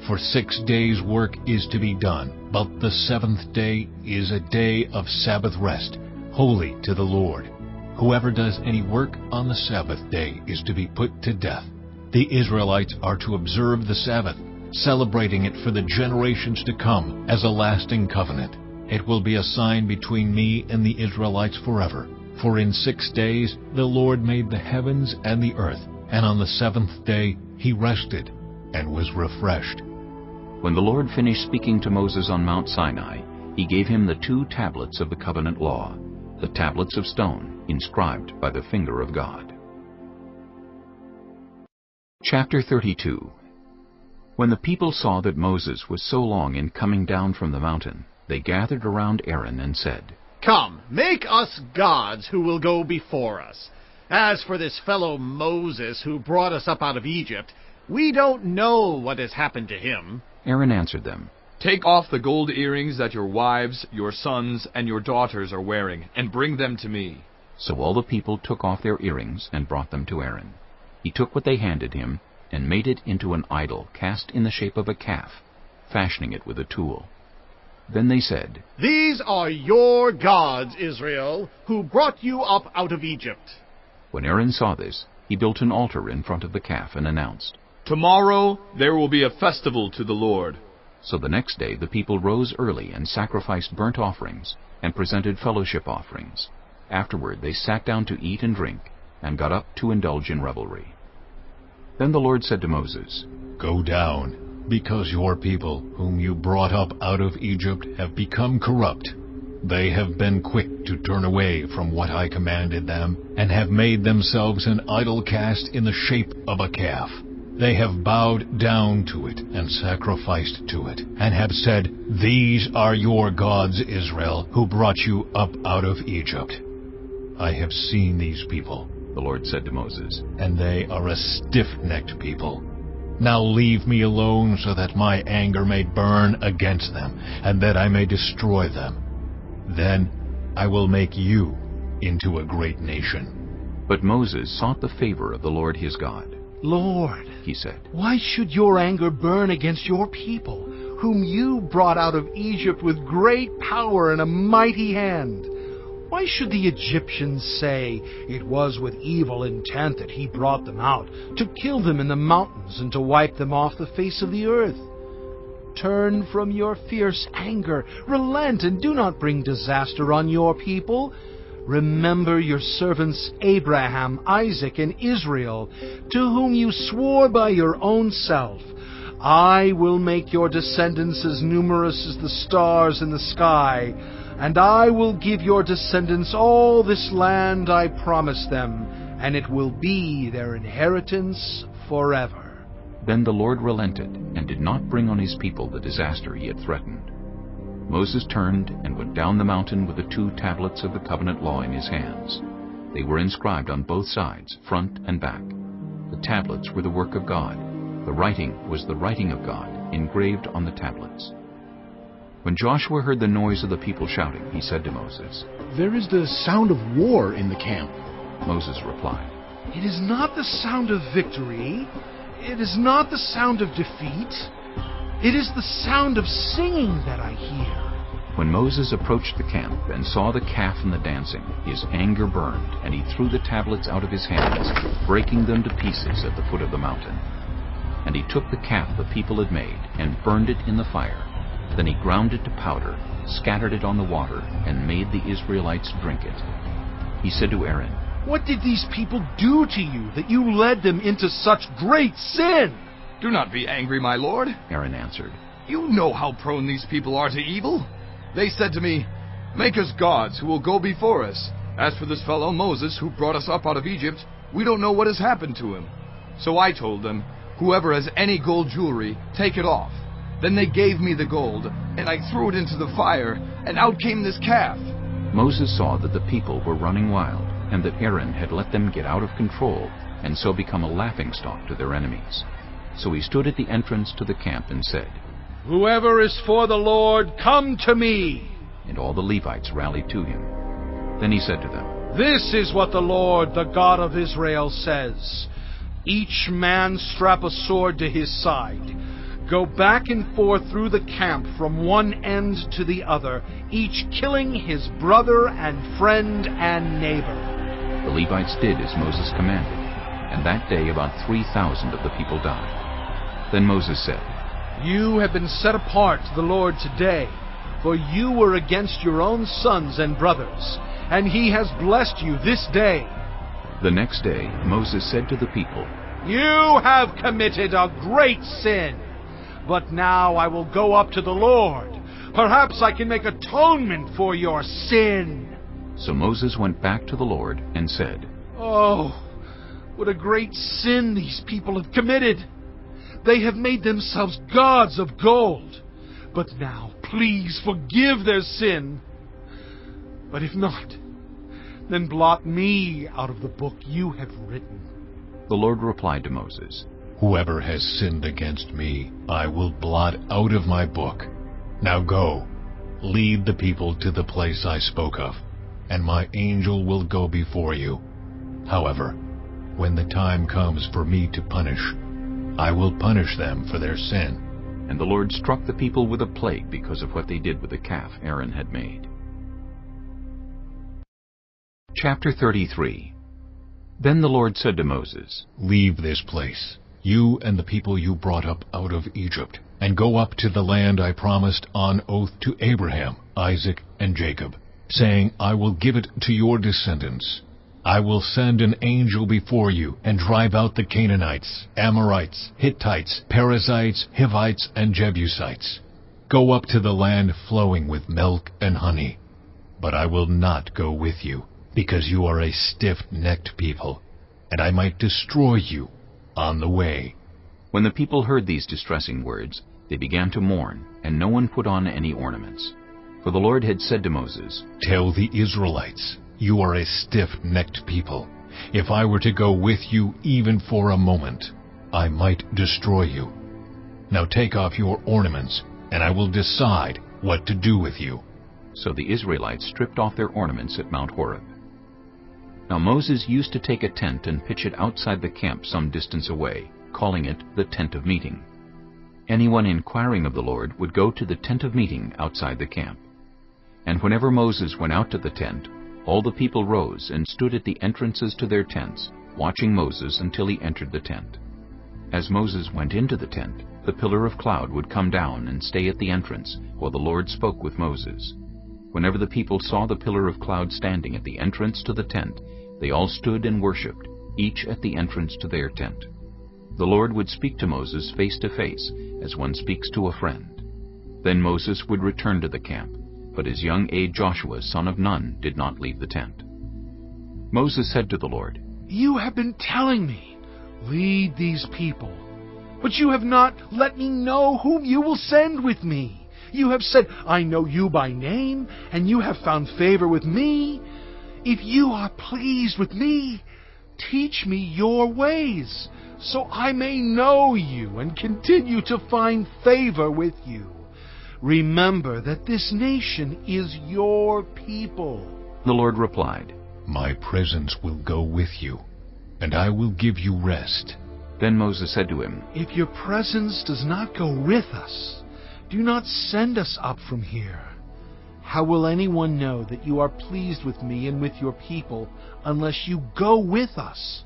For 6 days' work is to be done, but the seventh day is a day of Sabbath rest, holy to the Lord. Whoever does any work on the Sabbath day is to be put to death. The Israelites are to observe the Sabbath, celebrating it for the generations to come as a lasting covenant. It will be a sign between me and the Israelites forever. For in 6 days the Lord made the heavens and the earth, and on the seventh day he rested and was refreshed. When the Lord finished speaking to Moses on Mount Sinai, he gave him the 2 tablets of the covenant law, the tablets of stone, inscribed by the finger of God. Chapter 32. When the people saw that Moses was so long in coming down from the mountain, they gathered around Aaron and said, Come, make us gods who will go before us. As for this fellow Moses who brought us up out of Egypt, we don't know what has happened to him. Aaron answered them, Take off the gold earrings that your wives, your sons, and your daughters are wearing, and bring them to me. So all the people took off their earrings and brought them to Aaron. He took what they handed him and made it into an idol cast in the shape of a calf, fashioning it with a tool. Then they said, These are your gods, Israel, who brought you up out of Egypt. When Aaron saw this, he built an altar in front of the calf and announced, Tomorrow there will be a festival to the Lord. So the next day the people rose early and sacrificed burnt offerings and presented fellowship offerings. Afterward they sat down to eat and drink and got up to indulge in revelry. Then the Lord said to Moses, Go down, because your people, whom you brought up out of Egypt, have become corrupt. They have been quick to turn away from what I commanded them, and have made themselves an idol cast in the shape of a calf. They have bowed down to it and sacrificed to it, and have said, These are your gods, Israel, who brought you up out of Egypt. I have seen these people, the Lord said to Moses, and they are a stiff-necked people. Now leave me alone so that my anger may burn against them, and that I may destroy them. Then I will make you into a great nation. But Moses sought the favor of the Lord his God. Lord, he said, why should your anger burn against your people, whom you brought out of Egypt with great power and a mighty hand? Why should the Egyptians say, It was with evil intent that he brought them out, to kill them in the mountains and to wipe them off the face of the earth? Turn from your fierce anger, relent, and do not bring disaster on your people. Remember your servants Abraham, Isaac, and Israel, to whom you swore by your own self, I will make your descendants as numerous as the stars in the sky, and I will give your descendants all this land I promised them, and it will be their inheritance forever. Then the Lord relented and did not bring on his people the disaster he had threatened. Moses turned and went down the mountain with the 2 tablets of the covenant law in his hands. They were inscribed on both sides, front and back. The tablets were the work of God. The writing was the writing of God, engraved on the tablets. When Joshua heard the noise of the people shouting, he said to Moses, There is the sound of war in the camp. Moses replied, It is not the sound of victory. It is not the sound of defeat. It is the sound of singing that I hear. When Moses approached the camp and saw the calf and the dancing, his anger burned, and he threw the tablets out of his hands, breaking them to pieces at the foot of the mountain. And he took the calf the people had made and burned it in the fire. Then he ground it to powder, scattered it on the water, and made the Israelites drink it. He said to Aaron, "What did these people do to you that you led them into such great sin?" "Do not be angry, my lord," Aaron answered. "You know how prone these people are to evil. They said to me, 'Make us gods who will go before us.' As for this fellow Moses who brought us up out of Egypt, we don't know what has happened to him." So I told them, 'Whoever has any gold jewelry, take it off.' Then they gave me the gold, and I threw it into the fire, and out came this calf." Moses saw that the people were running wild, and that Aaron had let them get out of control, and so become a laughingstock to their enemies. So he stood at the entrance to the camp and said, "Whoever is for the Lord, come to me." And all the Levites rallied to him. Then he said to them, "This is what the Lord, the God of Israel, says. Each man strap a sword to his side. Go back and forth through the camp from one end to the other, each killing his brother and friend and neighbor." The Levites did as Moses commanded, and that day about 3,000 of the people died. Then Moses said, "You have been set apart to the Lord today, for you were against your own sons and brothers, and he has blessed you this day." The next day Moses said to the people, "You have committed a great sin. But now I will go up to the Lord. Perhaps I can make atonement for your sin." So Moses went back to the Lord and said, "Oh, what a great sin these people have committed. They have made themselves gods of gold. But now, please forgive their sin. But if not, then blot me out of the book you have written." The Lord replied to Moses, "Whoever has sinned against me, I will blot out of my book. Now go, lead the people to the place I spoke of, and my angel will go before you. However, when the time comes for me to punish, I will punish them for their sin." And the Lord struck the people with a plague because of what they did with the calf Aaron had made. Chapter 33. Then the Lord said to Moses, "Leave this place, you and the people you brought up out of Egypt, and go up to the land I promised on oath to Abraham, Isaac, and Jacob, saying, 'I will give it to your descendants.' I will send an angel before you and drive out the Canaanites, Amorites, Hittites, Perizzites, Hivites, and Jebusites. Go up to the land flowing with milk and honey. But I will not go with you, because you are a stiff-necked people, and I might destroy you on the way." When the people heard these distressing words, they began to mourn, and no one put on any ornaments. For the Lord had said to Moses, "Tell the Israelites, you are a stiff-necked people. If I were to go with you even for a moment, I might destroy you. Now take off your ornaments, and I will decide what to do with you." So the Israelites stripped off their ornaments at Mount Horeb. Now Moses used to take a tent and pitch it outside the camp some distance away, calling it the tent of meeting. Anyone inquiring of the Lord would go to the tent of meeting outside the camp. And whenever Moses went out to the tent, all the people rose and stood at the entrances to their tents, watching Moses until he entered the tent. As Moses went into the tent, the pillar of cloud would come down and stay at the entrance while the Lord spoke with Moses. Whenever the people saw the pillar of cloud standing at the entrance to the tent, they all stood and worshipped, each at the entrance to their tent. The Lord would speak to Moses face to face, as one speaks to a friend. Then Moses would return to the camp, but his young aide Joshua, son of Nun, did not leave the tent. Moses said to the Lord, "You have been telling me, 'Lead these people,' but you have not let me know whom you will send with me. You have said, 'I know you by name, and you have found favor with me.' If you are pleased with me, teach me your ways, so I may know you and continue to find favor with you. Remember that this nation is your people." The Lord replied, "My presence will go with you, and I will give you rest. Then Moses said to him, If your presence does not go with us, do not send us up from here. How will anyone know that you are pleased with me and with your people unless you go with us?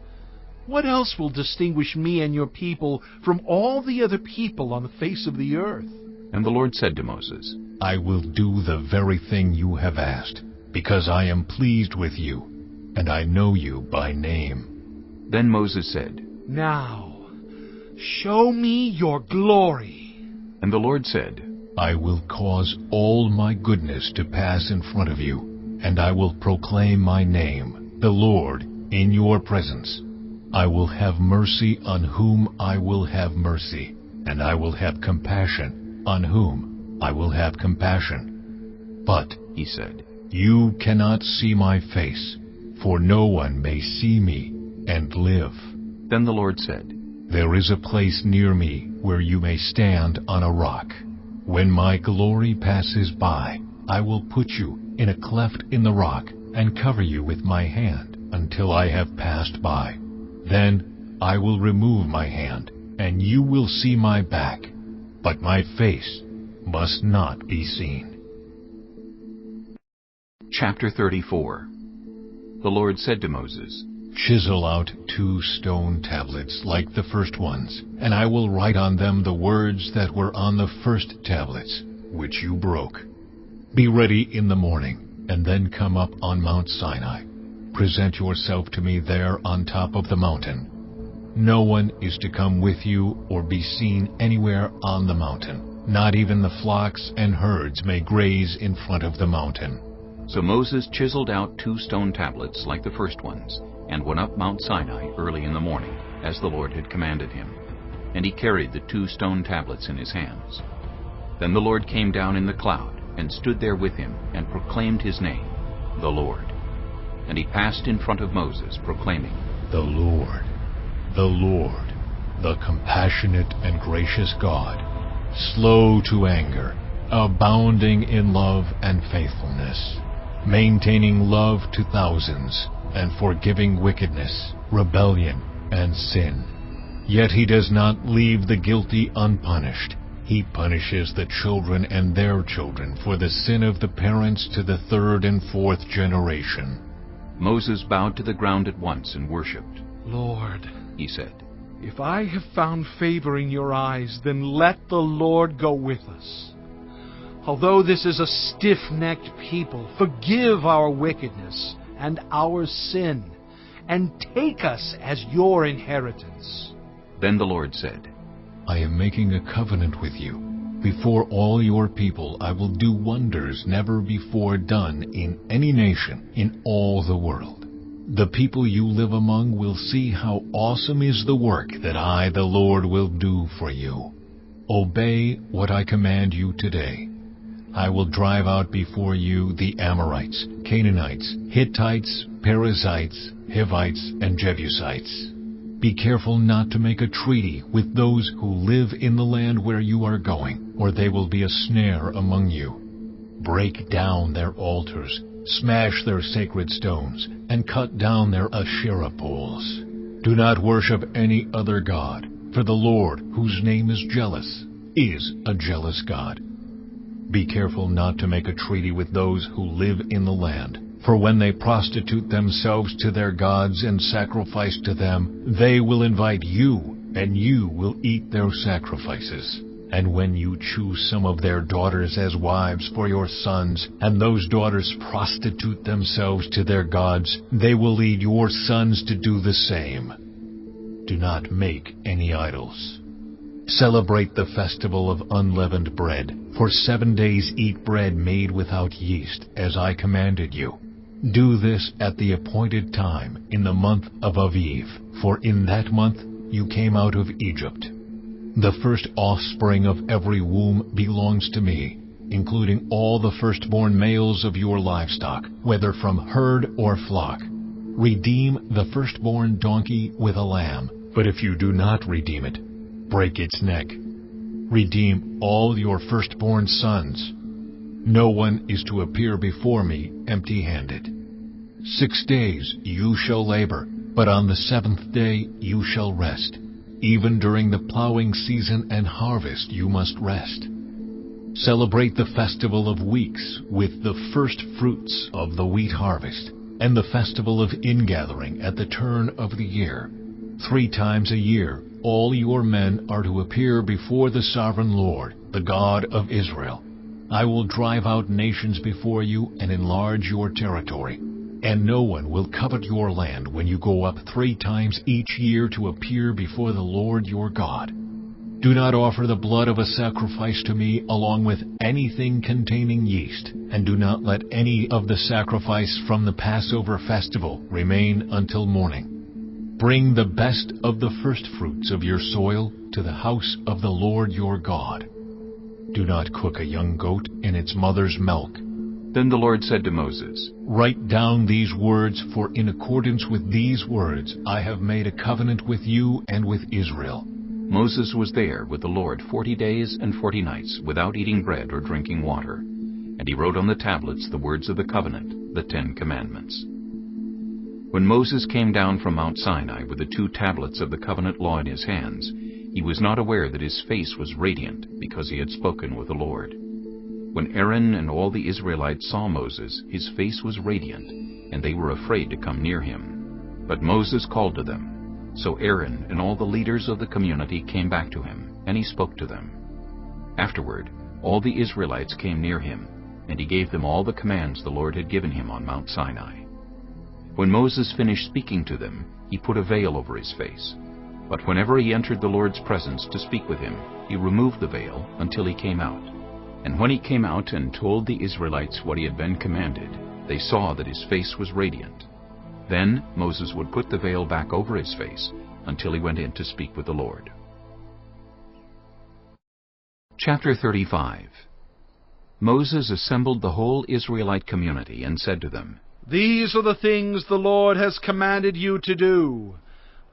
What else will distinguish me and your people from all the other people on the face of the earth? And the Lord said to Moses, I will do the very thing you have asked, because I am pleased with you, and I know you by name. Then Moses said, Now, show me your glory. And the Lord said, I will cause all my goodness to pass in front of you, and I will proclaim my name, the Lord, in your presence. I will have mercy on whom I will have mercy, and I will have compassion on whom I will have compassion. But, he said, you cannot see my face, for no one may see me and live. Then the Lord said, There is a place near me where you may stand on a rock. When my glory passes by, I will put you in a cleft in the rock and cover you with my hand until I have passed by. Then I will remove my hand, and you will see my back, but my face must not be seen. Chapter 34. The Lord said to Moses, Chisel out 2 stone tablets like the first ones, and I will write on them the words that were on the first tablets, which you broke. Be ready in the morning, and then come up on Mount Sinai. Present yourself to me there on top of the mountain. No one is to come with you or be seen anywhere on the mountain. Not even the flocks and herds may graze in front of the mountain. So Moses chiseled out 2 stone tablets like the first ones, and went up Mount Sinai early in the morning, as the Lord had commanded him. And he carried the 2 stone tablets in his hands. Then the Lord came down in the cloud, and stood there with him, and proclaimed his name, the Lord. And he passed in front of Moses, proclaiming, The Lord, the compassionate and gracious God, slow to anger, abounding in love and faithfulness, maintaining love to thousands, and forgiving wickedness, rebellion, and sin. Yet he does not leave the guilty unpunished. He punishes the children and their children for the sin of the parents to the 3rd and 4th generation. Moses bowed to the ground at once and worshipped. Lord, he said, if I have found favor in your eyes, then let the Lord go with us. Although this is a stiff-necked people, forgive our wickedness and our sin, and take us as your inheritance. Then the Lord said, I am making a covenant with you. Before all your people I will do wonders never before done in any nation in all the world. The people you live among will see how awesome is the work that I, the Lord, will do for you. Obey what I command you today. I will drive out before you the Amorites, Canaanites, Hittites, Perizzites, Hivites, and Jebusites. Be careful not to make a treaty with those who live in the land where you are going, or they will be a snare among you. Break down their altars, smash their sacred stones, and cut down their Asherah poles. Do not worship any other god, for the Lord, whose name is jealous, is a jealous God. Be careful not to make a treaty with those who live in the land, for when they prostitute themselves to their gods and sacrifice to them, they will invite you, and you will eat their sacrifices. And when you choose some of their daughters as wives for your sons, and those daughters prostitute themselves to their gods, they will lead your sons to do the same. Do not make any idols. Celebrate the festival of unleavened bread. For 7 days eat bread made without yeast, as I commanded you. Do this at the appointed time, in the month of Aviv, for in that month you came out of Egypt. The first offspring of every womb belongs to me, including all the firstborn males of your livestock, whether from herd or flock. Redeem the firstborn donkey with a lamb, but if you do not redeem it, break its neck. Redeem all your firstborn sons. No one is to appear before me empty-handed. 6 days you shall labor, but on the 7th day you shall rest. Even during the plowing season and harvest you must rest. Celebrate the festival of weeks with the first fruits of the wheat harvest, and the festival of ingathering at the turn of the year. 3 times a year all your men are to appear before the sovereign Lord, the God of Israel. I will drive out nations before you and enlarge your territory, and no one will covet your land when you go up 3 times each year to appear before the Lord your God. Do not offer the blood of a sacrifice to me along with anything containing yeast, and do not let any of the sacrifice from the Passover festival remain until morning. Bring the best of the first fruits of your soil to the house of the Lord your God. Do not cook a young goat in its mother's milk. Then the Lord said to Moses, Write down these words, for in accordance with these words I have made a covenant with you and with Israel. Moses was there with the Lord 40 days and 40 nights, without eating bread or drinking water. And he wrote on the tablets the words of the covenant, the 10 Commandments. When Moses came down from Mount Sinai with the 2 tablets of the covenant law in his hands, he was not aware that his face was radiant, because he had spoken with the Lord. When Aaron and all the Israelites saw Moses, his face was radiant, and they were afraid to come near him. But Moses called to them. So Aaron and all the leaders of the community came back to him, and he spoke to them. Afterward, all the Israelites came near him, and he gave them all the commands the Lord had given him on Mount Sinai. When Moses finished speaking to them, he put a veil over his face. But whenever he entered the Lord's presence to speak with him, he removed the veil until he came out. And when he came out and told the Israelites what he had been commanded, they saw that his face was radiant. Then Moses would put the veil back over his face until he went in to speak with the Lord. Chapter 35. Moses assembled the whole Israelite community and said to them, These are the things the Lord has commanded you to do.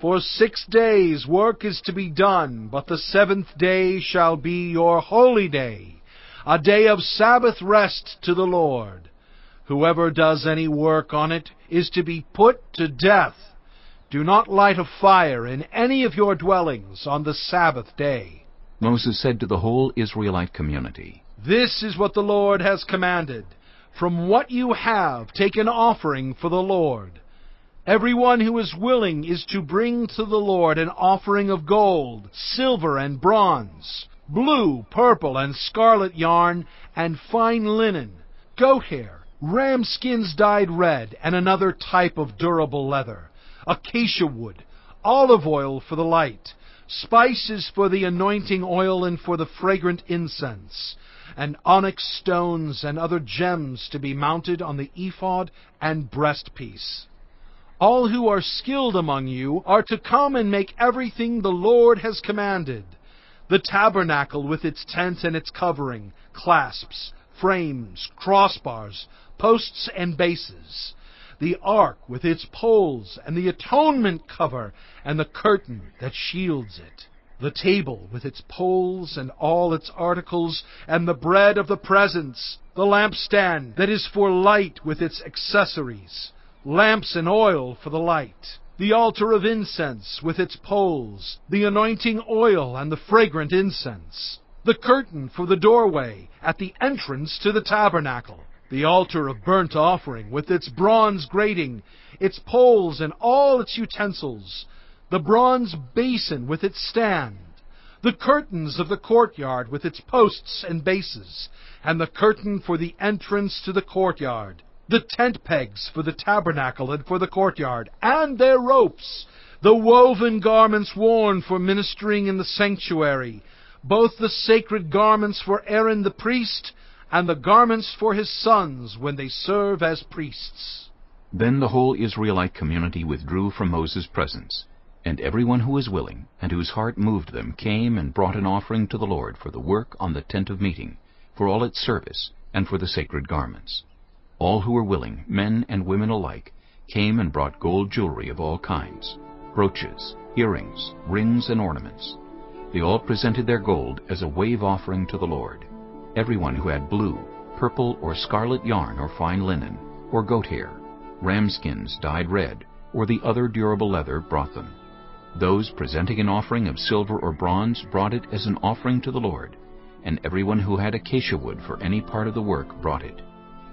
For 6 days work is to be done, but the 7th day shall be your holy day, a day of Sabbath rest to the Lord. Whoever does any work on it is to be put to death. Do not light a fire in any of your dwellings on the Sabbath day. Moses said to the whole Israelite community, This is what the Lord has commanded. From what you have, take an offering for the Lord. Everyone who is willing is to bring to the Lord an offering of gold, silver, and bronze, blue, purple, and scarlet yarn, and fine linen, goat hair, ram skins dyed red, and another type of durable leather, acacia wood, olive oil for the light, spices for the anointing oil and for the fragrant incense, and onyx stones and other gems to be mounted on the ephod and breastpiece. All who are skilled among you are to come and make everything the Lord has commanded: the tabernacle with its tent and its covering, clasps, frames, crossbars, posts and bases, the ark with its poles, and the atonement cover, and the curtain that shields it, the table with its poles and all its articles, and the bread of the presence, the lampstand that is for light with its accessories, lamps and oil for the light, the altar of incense with its poles, the anointing oil and the fragrant incense, the curtain for the doorway at the entrance to the tabernacle, the altar of burnt offering with its bronze grating, its poles and all its utensils, the bronze basin with its stand, the curtains of the courtyard with its posts and bases, and the curtain for the entrance to the courtyard, the tent pegs for the tabernacle and for the courtyard, and their ropes, the woven garments worn for ministering in the sanctuary, both the sacred garments for Aaron the priest, and the garments for his sons when they serve as priests. Then the whole Israelite community withdrew from Moses' presence, and everyone who was willing, and whose heart moved them, came and brought an offering to the Lord for the work on the tent of meeting, for all its service, and for the sacred garments. All who were willing, men and women alike, came and brought gold jewelry of all kinds, brooches, earrings, rings, and ornaments. They all presented their gold as a wave offering to the Lord. Everyone who had blue, purple, or scarlet yarn or fine linen, or goat hair, ram skins dyed red, or the other durable leather brought them. Those presenting an offering of silver or bronze brought it as an offering to the Lord, and everyone who had acacia wood for any part of the work brought it.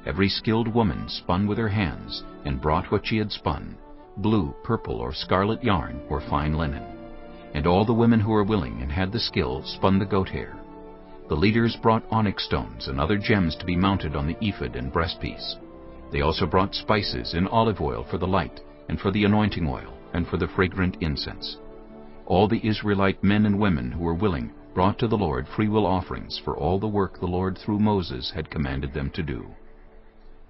Every skilled woman spun with her hands, and brought what she had spun, blue, purple, or scarlet yarn, or fine linen. And all the women who were willing and had the skill spun the goat hair. The leaders brought onyx stones and other gems to be mounted on the ephod and breastpiece. They also brought spices and olive oil for the light, and for the anointing oil, and for the fragrant incense. All the Israelite men and women who were willing brought to the Lord freewill offerings for all the work the Lord through Moses had commanded them to do.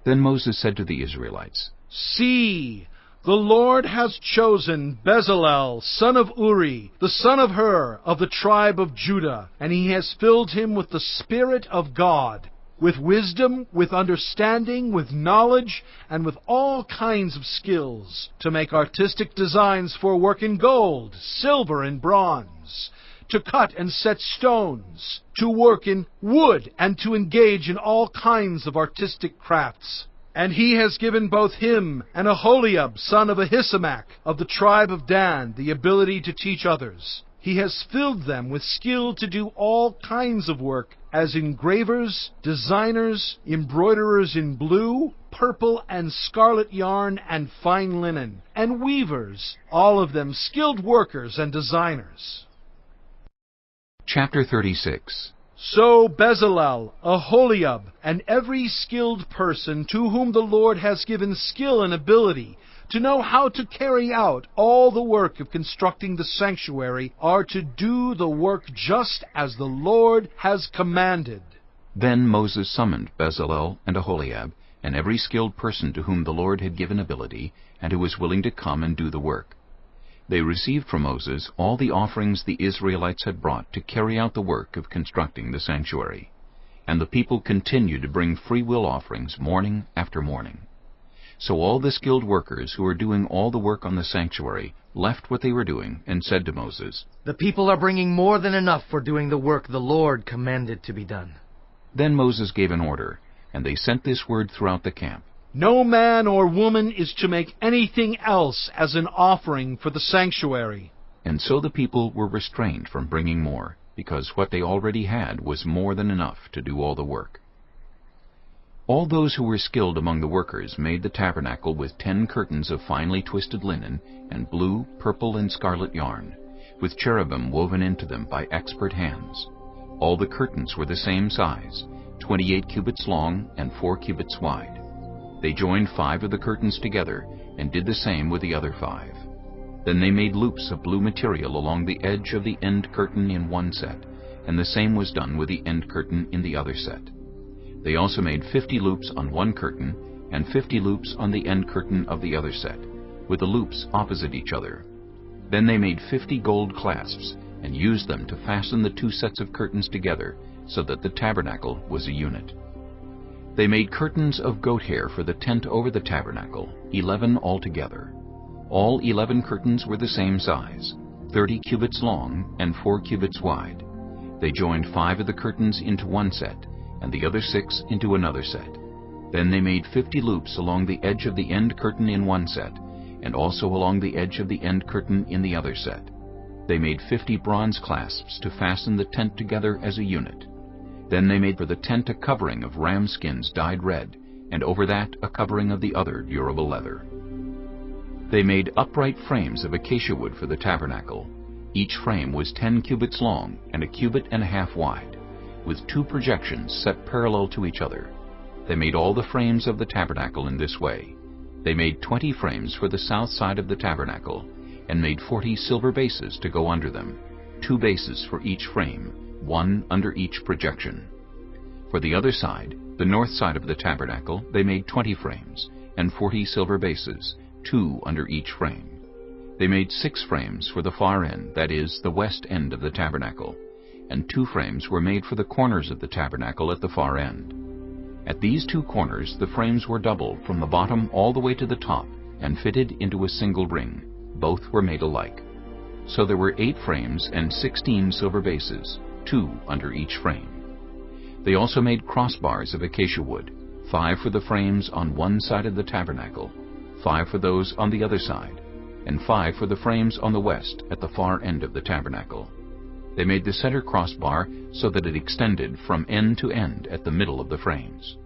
Then Moses said to the Israelites, See, the Lord has chosen Bezalel, son of Uri, the son of Hur, of the tribe of Judah, and he has filled him with the Spirit of God, with wisdom, with understanding, with knowledge, and with all kinds of skills, to make artistic designs for work in gold, silver, and bronze, to cut and set stones, to work in wood, and to engage in all kinds of artistic crafts. And he has given both him and Aholiab, son of Ahisamach, of the tribe of Dan, the ability to teach others. He has filled them with skill to do all kinds of work, as engravers, designers, embroiderers in blue, purple, and scarlet yarn, and fine linen, and weavers, all of them skilled workers and designers. Chapter 36. So Bezalel, Aholiab, and every skilled person to whom the Lord has given skill and ability to know how to carry out all the work of constructing the sanctuary are to do the work just as the Lord has commanded. Then Moses summoned Bezalel and Aholiab, and every skilled person to whom the Lord had given ability, and who was willing to come and do the work. They received from Moses all the offerings the Israelites had brought to carry out the work of constructing the sanctuary. And the people continued to bring free-will offerings morning after morning. So all the skilled workers who were doing all the work on the sanctuary left what they were doing and said to Moses, The people are bringing more than enough for doing the work the Lord commanded to be done. Then Moses gave an order, and they sent this word throughout the camp. No man or woman is to make anything else as an offering for the sanctuary. And so the people were restrained from bringing more, because what they already had was more than enough to do all the work. All those who were skilled among the workers made the tabernacle with 10 curtains of finely twisted linen and blue, purple, and scarlet yarn, with cherubim woven into them by expert hands. All the curtains were the same size, 28 cubits long and 4 cubits wide. They joined 5 of the curtains together, and did the same with the other 5. Then they made loops of blue material along the edge of the end curtain in one set, and the same was done with the end curtain in the other set. They also made 50 loops on one curtain, and 50 loops on the end curtain of the other set, with the loops opposite each other. Then they made 50 gold clasps, and used them to fasten the 2 sets of curtains together, so that the tabernacle was a unit. They made curtains of goat hair for the tent over the tabernacle, 11 altogether. All 11 curtains were the same size, 30 cubits long and 4 cubits wide. They joined 5 of the curtains into one set, and the other 6 into another set. Then they made 50 loops along the edge of the end curtain in one set, and also along the edge of the end curtain in the other set. They made 50 bronze clasps to fasten the tent together as a unit. Then they made for the tent a covering of ram skins dyed red, and over that a covering of the other durable leather. They made upright frames of acacia wood for the tabernacle. Each frame was 10 cubits long and a cubit and a half wide, with 2 projections set parallel to each other. They made all the frames of the tabernacle in this way. They made 20 frames for the south side of the tabernacle, and made 40 silver bases to go under them, 2 bases for each frame, 1 under each projection. For the other side, the north side of the tabernacle, they made 20 frames, and 40 silver bases, 2 under each frame. They made 6 frames for the far end, that is, the west end of the tabernacle, and 2 frames were made for the corners of the tabernacle at the far end. At these 2 corners the frames were double from the bottom all the way to the top, and fitted into a single ring. Both were made alike. So there were 8 frames and 16 silver bases, 2 under each frame. They also made crossbars of acacia wood, 5 for the frames on one side of the tabernacle, 5 for those on the other side, and 5 for the frames on the west at the far end of the tabernacle. They made the center crossbar so that it extended from end to end at the middle of the frames.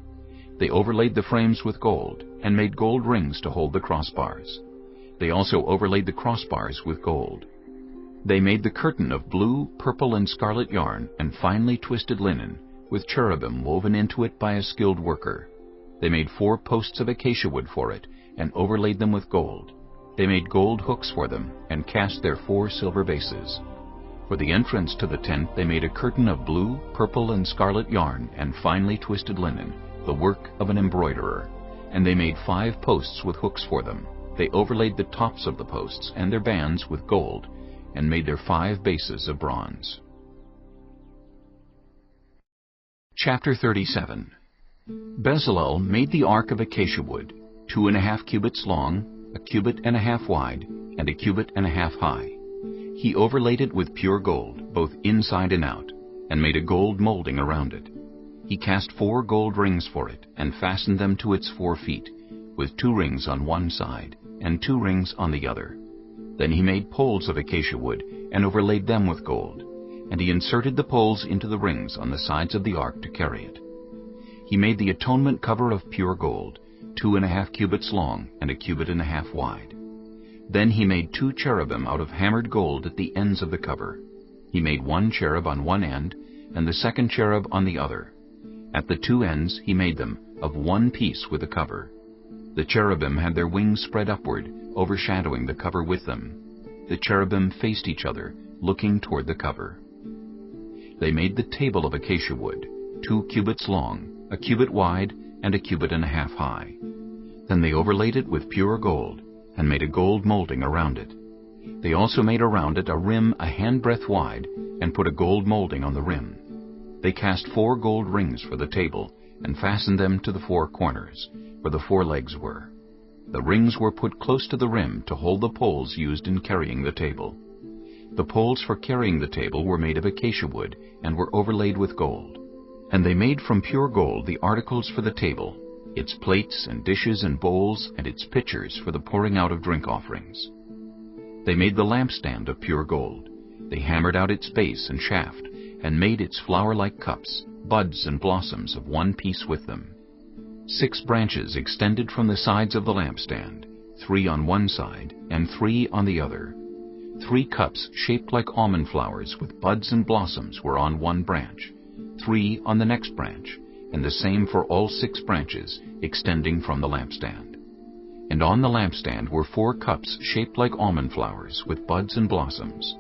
They overlaid the frames with gold, and made gold rings to hold the crossbars. They also overlaid the crossbars with gold. They made the curtain of blue, purple, and scarlet yarn and finely twisted linen, with cherubim woven into it by a skilled worker. They made 4 posts of acacia wood for it, and overlaid them with gold. They made gold hooks for them, and cast their 4 silver bases. For the entrance to the tent they made a curtain of blue, purple, and scarlet yarn and finely twisted linen, the work of an embroiderer. And they made 5 posts with hooks for them. They overlaid the tops of the posts and their bands with gold, and made their 5 bases of bronze. Chapter 37. Bezalel made the ark of acacia wood, 2½ cubits long, 1.5 cubits wide, and 1.5 cubits high. He overlaid it with pure gold, both inside and out, and made a gold molding around it. He cast 4 gold rings for it, and fastened them to its 4 feet, with 2 rings on one side, and 2 rings on the other. Then he made poles of acacia wood, and overlaid them with gold. And he inserted the poles into the rings on the sides of the ark to carry it. He made the atonement cover of pure gold, 2½ cubits long, and 1.5 cubits wide. Then he made 2 cherubim out of hammered gold at the ends of the cover. He made 1 cherub on one end, and the second cherub on the other. At the 2 ends he made them of one piece with the cover. The cherubim had their wings spread upward, overshadowing the cover with them. The cherubim faced each other, looking toward the cover. They made the table of acacia wood, 2 cubits long, 1 cubit wide, and 1.5 cubits high. Then they overlaid it with pure gold, and made a gold molding around it. They also made around it a rim a handbreadth wide, and put a gold molding on the rim. They cast 4 gold rings for the table, and fastened them to the 4 corners, where the 4 legs were. The rings were put close to the rim to hold the poles used in carrying the table. The poles for carrying the table were made of acacia wood, and were overlaid with gold. And they made from pure gold the articles for the table, its plates and dishes and bowls, and its pitchers for the pouring out of drink offerings. They made the lampstand of pure gold. They hammered out its base and shaft, and made its flower-like cups, buds and blossoms of one piece with them. 6 branches extended from the sides of the lampstand, 3 on one side and 3 on the other. 3 cups shaped like almond flowers with buds and blossoms were on one branch, 3 on the next branch, and the same for all 6 branches extending from the lampstand. And on the lampstand were 4 cups shaped like almond flowers with buds and blossoms.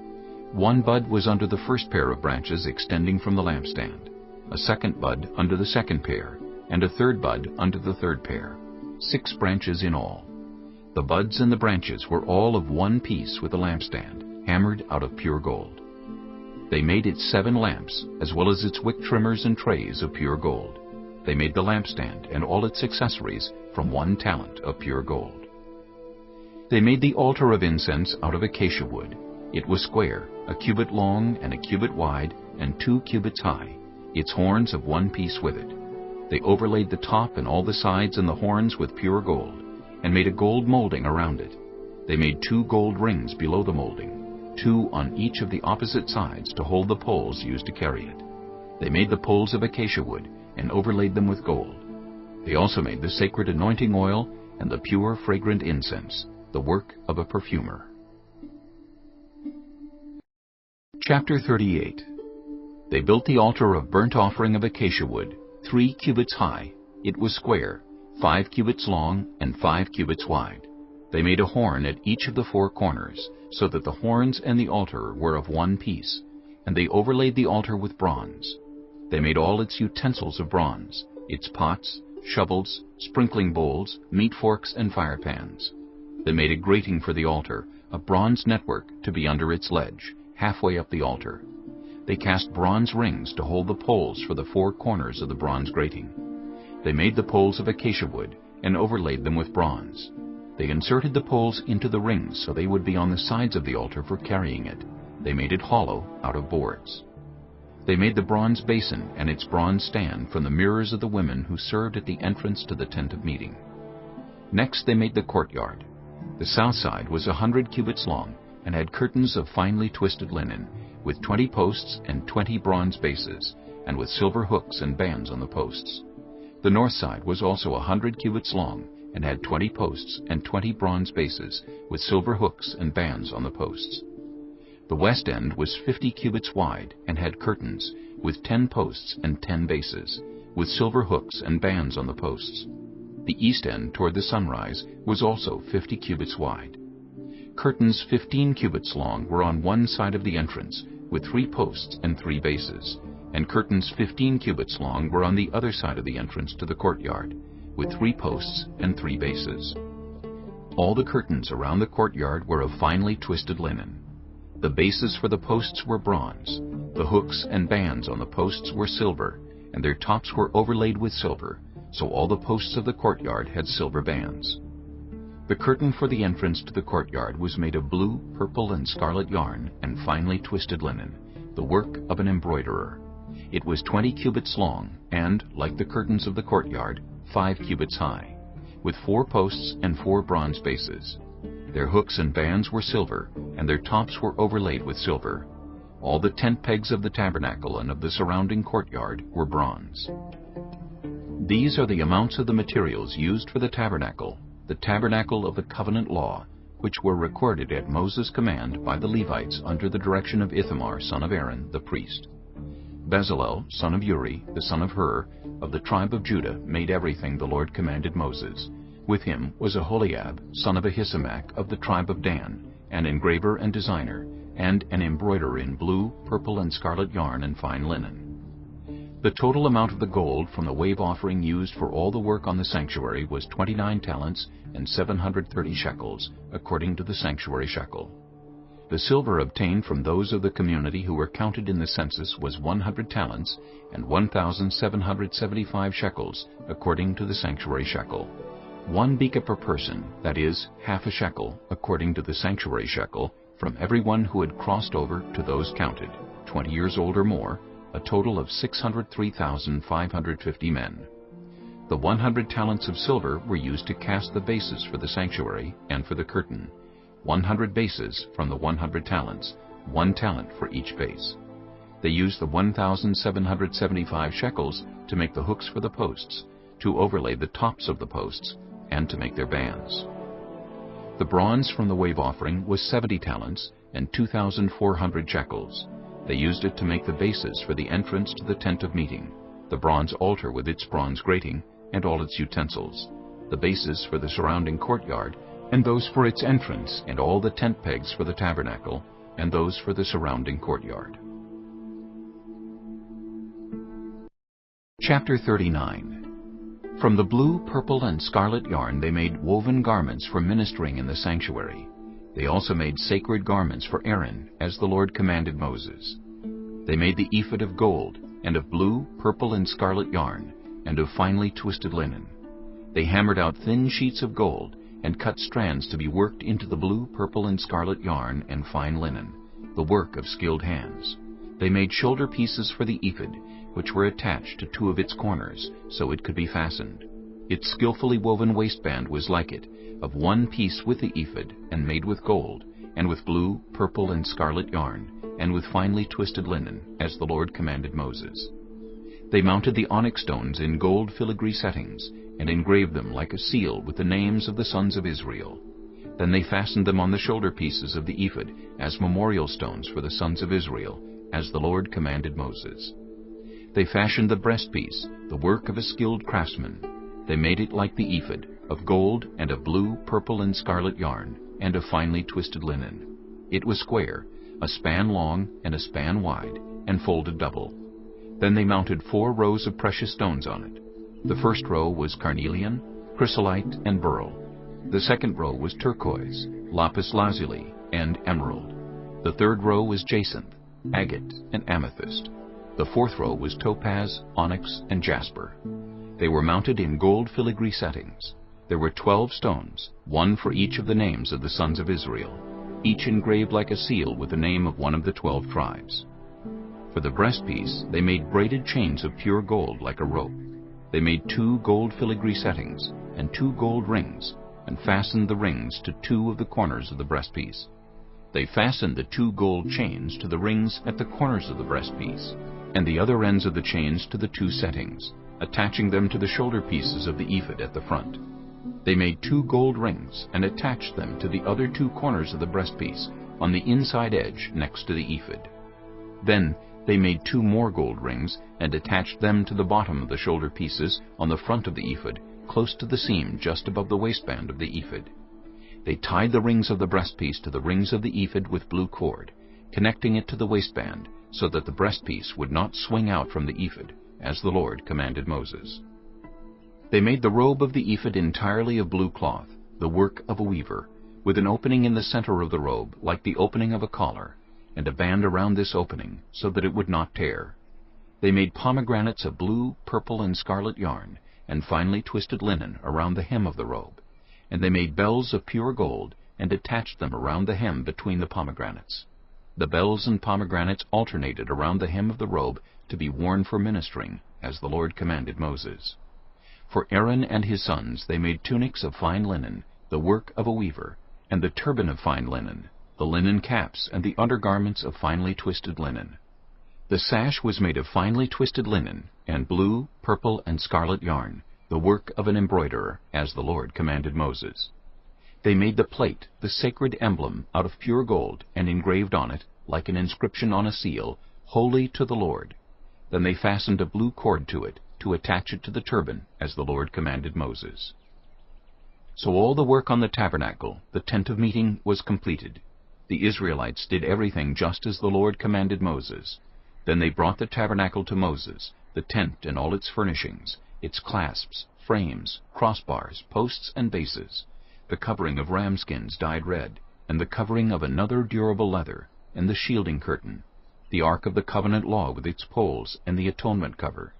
1 bud was under the first pair of branches extending from the lampstand, a second bud under the second pair, and a third bud under the third pair, 6 branches in all. The buds and the branches were all of one piece with the lampstand, hammered out of pure gold. They made its 7 lamps, as well as its wick trimmers and trays of pure gold. They made the lampstand and all its accessories from 1 talent of pure gold. They made the altar of incense out of acacia wood. It was square, 1 cubit long and 1 cubit wide, and 2 cubits high, its horns of one piece with it. They overlaid the top and all the sides and the horns with pure gold, and made a gold molding around it. They made 2 gold rings below the molding, 2 on each of the opposite sides to hold the poles used to carry it. They made the poles of acacia wood, and overlaid them with gold. They also made the sacred anointing oil and the pure fragrant incense, the work of a perfumer. Chapter 38. They built the altar of burnt offering of acacia wood, 3 cubits high. It was square, 5 cubits long and 5 cubits wide. They made a horn at each of the 4 corners, so that the horns and the altar were of one piece, and they overlaid the altar with bronze. They made all its utensils of bronze, its pots, shovels, sprinkling bowls, meat forks, and fire pans. They made a grating for the altar, a bronze network to be under its ledge, halfway up the altar. They cast bronze rings to hold the poles for the 4 corners of the bronze grating. They made the poles of acacia wood, and overlaid them with bronze. They inserted the poles into the rings so they would be on the sides of the altar for carrying it. They made it hollow out of boards. They made the bronze basin and its bronze stand from the mirrors of the women who served at the entrance to the tent of meeting. Next they made the courtyard. The south side was 100 cubits long, and had curtains of finely twisted linen, with 20 posts and 20 bronze bases, and with silver hooks and bands on the posts. The north side was also 100 cubits long, and had 20 posts and 20 bronze bases, with silver hooks and bands on the posts. The west end was 50 cubits wide, and had curtains, with 10 posts and 10 bases, with silver hooks and bands on the posts. The east end toward the sunrise was also 50 cubits wide. Curtains 15 cubits long were on one side of the entrance, with 3 posts and 3 bases, and curtains 15 cubits long were on the other side of the entrance to the courtyard, with 3 posts and 3 bases. All the curtains around the courtyard were of finely twisted linen. The bases for the posts were bronze. The hooks and bands on the posts were silver, and their tops were overlaid with silver, so all the posts of the courtyard had silver bands. The curtain for the entrance to the courtyard was made of blue, purple, and scarlet yarn and finely twisted linen, the work of an embroiderer. It was 20 cubits long and, like the curtains of the courtyard, 5 cubits high, with 4 posts and 4 bronze bases. Their hooks and bands were silver, and their tops were overlaid with silver. All the tent pegs of the tabernacle and of the surrounding courtyard were bronze. These are the amounts of the materials used for the tabernacle of the covenant law, which were recorded at Moses' command by the Levites under the direction of Ithamar, son of Aaron, the priest. Bezalel, son of Uri, the son of Hur, of the tribe of Judah, made everything the Lord commanded Moses. With him was Aholiab, son of Ahisamach, of the tribe of Dan, an engraver and designer, and an embroiderer in blue, purple, and scarlet yarn and fine linen. The total amount of the gold from the wave offering used for all the work on the sanctuary was 29 talents and 730 shekels, according to the sanctuary shekel. The silver obtained from those of the community who were counted in the census was 100 talents and 1,775 shekels, according to the sanctuary shekel. 1 beka per person, that is, half a shekel, according to the sanctuary shekel, from everyone who had crossed over to those counted, 20 years old or more, a total of 603,550 men. The 100 talents of silver were used to cast the bases for the sanctuary and for the curtain. 100 bases from the 100 talents, 1 talent for each base. They used the 1,775 shekels to make the hooks for the posts, to overlay the tops of the posts, and to make their bands. The bronze from the wave offering was 70 talents and 2,400 shekels. They used it to make the bases for the entrance to the tent of meeting, the bronze altar with its bronze grating and all its utensils, the bases for the surrounding courtyard, and those for its entrance, and all the tent pegs for the tabernacle, and those for the surrounding courtyard. Chapter 39. From the blue, purple, and scarlet yarn they made woven garments for ministering in the sanctuary. They also made sacred garments for Aaron, as the Lord commanded Moses. They made the ephod of gold, and of blue, purple, and scarlet yarn, and of finely twisted linen. They hammered out thin sheets of gold, and cut strands to be worked into the blue, purple, and scarlet yarn and fine linen, the work of skilled hands. They made shoulder pieces for the ephod, which were attached to 2 of its corners, so it could be fastened. Its skillfully woven waistband was like it, of 1 piece with the ephod, and made with gold, and with blue, purple, and scarlet yarn, and with finely twisted linen, as the Lord commanded Moses. They mounted the onyx stones in gold filigree settings, and engraved them like a seal with the names of the sons of Israel. Then they fastened them on the shoulder pieces of the ephod as memorial stones for the sons of Israel, as the Lord commanded Moses. They fashioned the breastpiece, the work of a skilled craftsman. They made it like the ephod, of gold and of blue, purple, and scarlet yarn, and of finely twisted linen. It was square, a span long and a span wide, and folded double. Then they mounted 4 rows of precious stones on it. The first row was carnelian, chrysolite, and beryl. The second row was turquoise, lapis lazuli, and emerald. The third row was jacinth, agate, and amethyst. The fourth row was topaz, onyx, and jasper. They were mounted in gold filigree settings. There were 12 stones, 1 for each of the names of the sons of Israel, each engraved like a seal with the name of one of the 12 tribes. For the breastpiece they made braided chains of pure gold like a rope. They made 2 gold filigree settings, and 2 gold rings, and fastened the rings to 2 of the corners of the breastpiece. They fastened the 2 gold chains to the rings at the corners of the breastpiece, and the other ends of the chains to the 2 settings, attaching them to the shoulder pieces of the ephod at the front. They made 2 gold rings and attached them to the other 2 corners of the breastpiece on the inside edge next to the ephod. Then they made 2 more gold rings and attached them to the bottom of the shoulder pieces on the front of the ephod, close to the seam just above the waistband of the ephod. They tied the rings of the breastpiece to the rings of the ephod with blue cord, connecting it to the waistband so that the breastpiece would not swing out from the ephod, as the Lord commanded Moses. They made the robe of the ephod entirely of blue cloth, the work of a weaver, with an opening in the center of the robe like the opening of a collar, and a band around this opening so that it would not tear. They made pomegranates of blue, purple, and scarlet yarn, and finely twisted linen around the hem of the robe. And they made bells of pure gold, and attached them around the hem between the pomegranates. The bells and pomegranates alternated around the hem of the robe to be worn for ministering, as the Lord commanded Moses. For Aaron and his sons they made tunics of fine linen, the work of a weaver, and the turban of fine linen, the linen caps and the undergarments of finely twisted linen. The sash was made of finely twisted linen, and blue, purple, and scarlet yarn, the work of an embroiderer, as the Lord commanded Moses. They made the plate, the sacred emblem, out of pure gold, and engraved on it, like an inscription on a seal, "Holy to the Lord." Then they fastened a blue cord to it, to attach it to the turban, as the Lord commanded Moses. So all the work on the tabernacle, the tent of meeting, was completed. The Israelites did everything just as the Lord commanded Moses. Then they brought the tabernacle to Moses, the tent and all its furnishings, its clasps, frames, crossbars, posts, and bases, the covering of ram skins dyed red, and the covering of another durable leather, and the shielding curtain, the ark of the covenant law with its poles, and the atonement cover,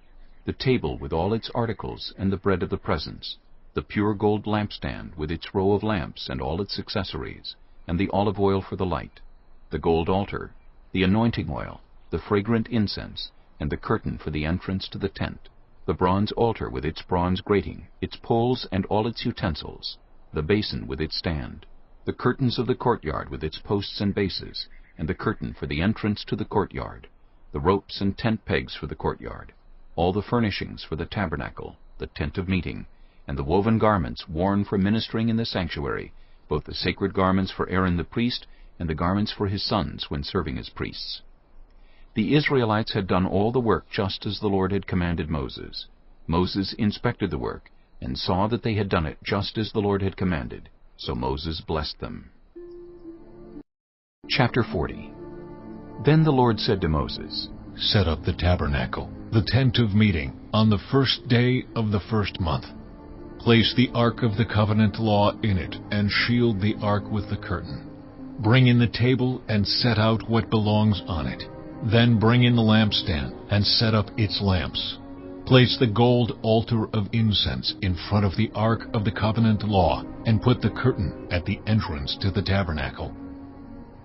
the table with all its articles, and the bread of the presence, the pure gold lampstand with its row of lamps and all its accessories, and the olive oil for the light, the gold altar, the anointing oil, the fragrant incense, and the curtain for the entrance to the tent, the bronze altar with its bronze grating, its poles and all its utensils, the basin with its stand, the curtains of the courtyard with its posts and bases, and the curtain for the entrance to the courtyard, the ropes and tent pegs for the courtyard, all the furnishings for the tabernacle, the tent of meeting, and the woven garments worn for ministering in the sanctuary, both the sacred garments for Aaron the priest and the garments for his sons when serving as priests. The Israelites had done all the work just as the Lord had commanded Moses. Moses inspected the work, and saw that they had done it just as the Lord had commanded. So Moses blessed them. Chapter 40. Then the Lord said to Moses, "Set up the tabernacle, the tent of meeting, on the 1st day of the 1st month. Place the ark of the covenant law in it, and shield the ark with the curtain. Bring in the table and set out what belongs on it. Then bring in the lampstand and set up its lamps. Place the gold altar of incense in front of the ark of the covenant law, and put the curtain at the entrance to the tabernacle.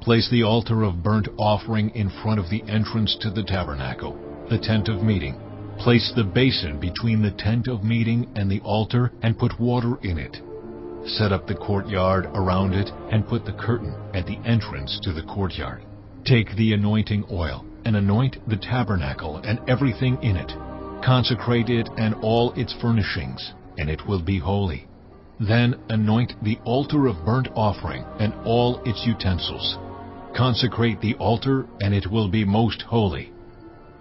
Place the altar of burnt offering in front of the entrance to the tabernacle, the tent of meeting. Place the basin between the tent of meeting and the altar, and put water in it. Set up the courtyard around it, and put the curtain at the entrance to the courtyard. Take the anointing oil, and anoint the tabernacle and everything in it. Consecrate it and all its furnishings, and it will be holy. Then anoint the altar of burnt offering and all its utensils. Consecrate the altar, and it will be most holy.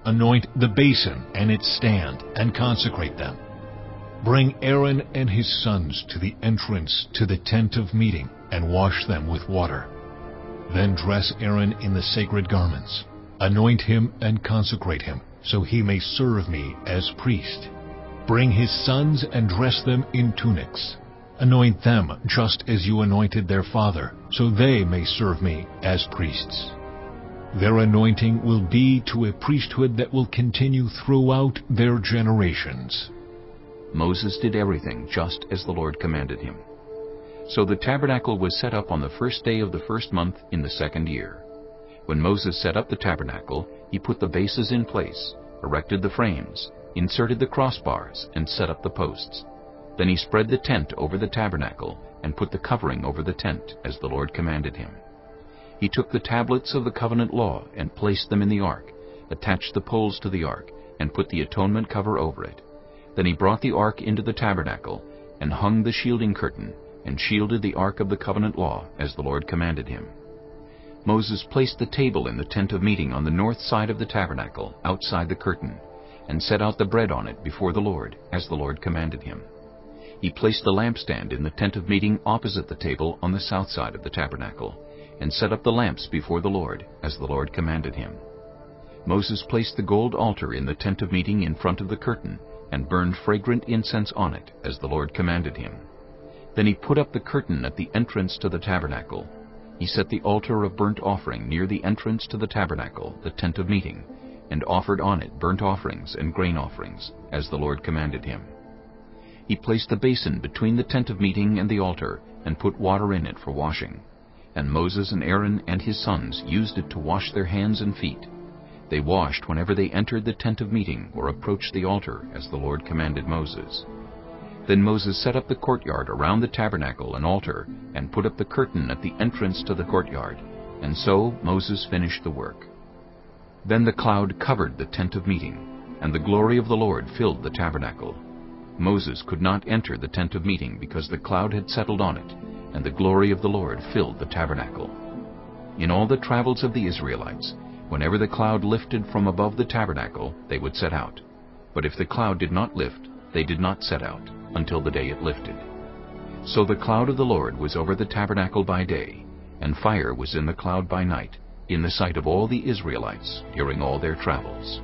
Anoint the basin and its stand, and consecrate them. Bring Aaron and his sons to the entrance to the tent of meeting, and wash them with water. Then dress Aaron in the sacred garments. Anoint him and consecrate him, so he may serve me as priest. Bring his sons and dress them in tunics. Anoint them just as you anointed their father, so they may serve me as priests. Their anointing will be to a priesthood that will continue throughout their generations." Moses did everything just as the Lord commanded him. So the tabernacle was set up on the 1st day of the 1st month in the 2nd year. When Moses set up the tabernacle, he put the bases in place, erected the frames, inserted the crossbars, and set up the posts. Then he spread the tent over the tabernacle, and put the covering over the tent, as the Lord commanded him. He took the tablets of the covenant law, and placed them in the ark, attached the poles to the ark, and put the atonement cover over it. Then he brought the ark into the tabernacle, and hung the shielding curtain, and shielded the ark of the covenant law, as the Lord commanded him. Moses placed the table in the tent of meeting on the north side of the tabernacle, outside the curtain, and set out the bread on it before the Lord, as the Lord commanded him. He placed the lampstand in the tent of meeting opposite the table on the south side of the tabernacle, and set up the lamps before the Lord, as the Lord commanded him. Moses placed the gold altar in the tent of meeting in front of the curtain, and burned fragrant incense on it, as the Lord commanded him. Then he put up the curtain at the entrance to the tabernacle. He set the altar of burnt offering near the entrance to the tabernacle, the tent of meeting, and offered on it burnt offerings and grain offerings, as the Lord commanded him. He placed the basin between the tent of meeting and the altar, and put water in it for washing. And Moses and Aaron and his sons used it to wash their hands and feet. They washed whenever they entered the tent of meeting or approached the altar, as the Lord commanded Moses. Then Moses set up the courtyard around the tabernacle and altar, and put up the curtain at the entrance to the courtyard. And so Moses finished the work. Then the cloud covered the tent of meeting, and the glory of the Lord filled the tabernacle. Moses could not enter the tent of meeting because the cloud had settled on it, and the glory of the Lord filled the tabernacle. In all the travels of the Israelites, whenever the cloud lifted from above the tabernacle, they would set out. But if the cloud did not lift, they did not set out, until the day it lifted. So the cloud of the Lord was over the tabernacle by day, and fire was in the cloud by night, in the sight of all the Israelites during all their travels.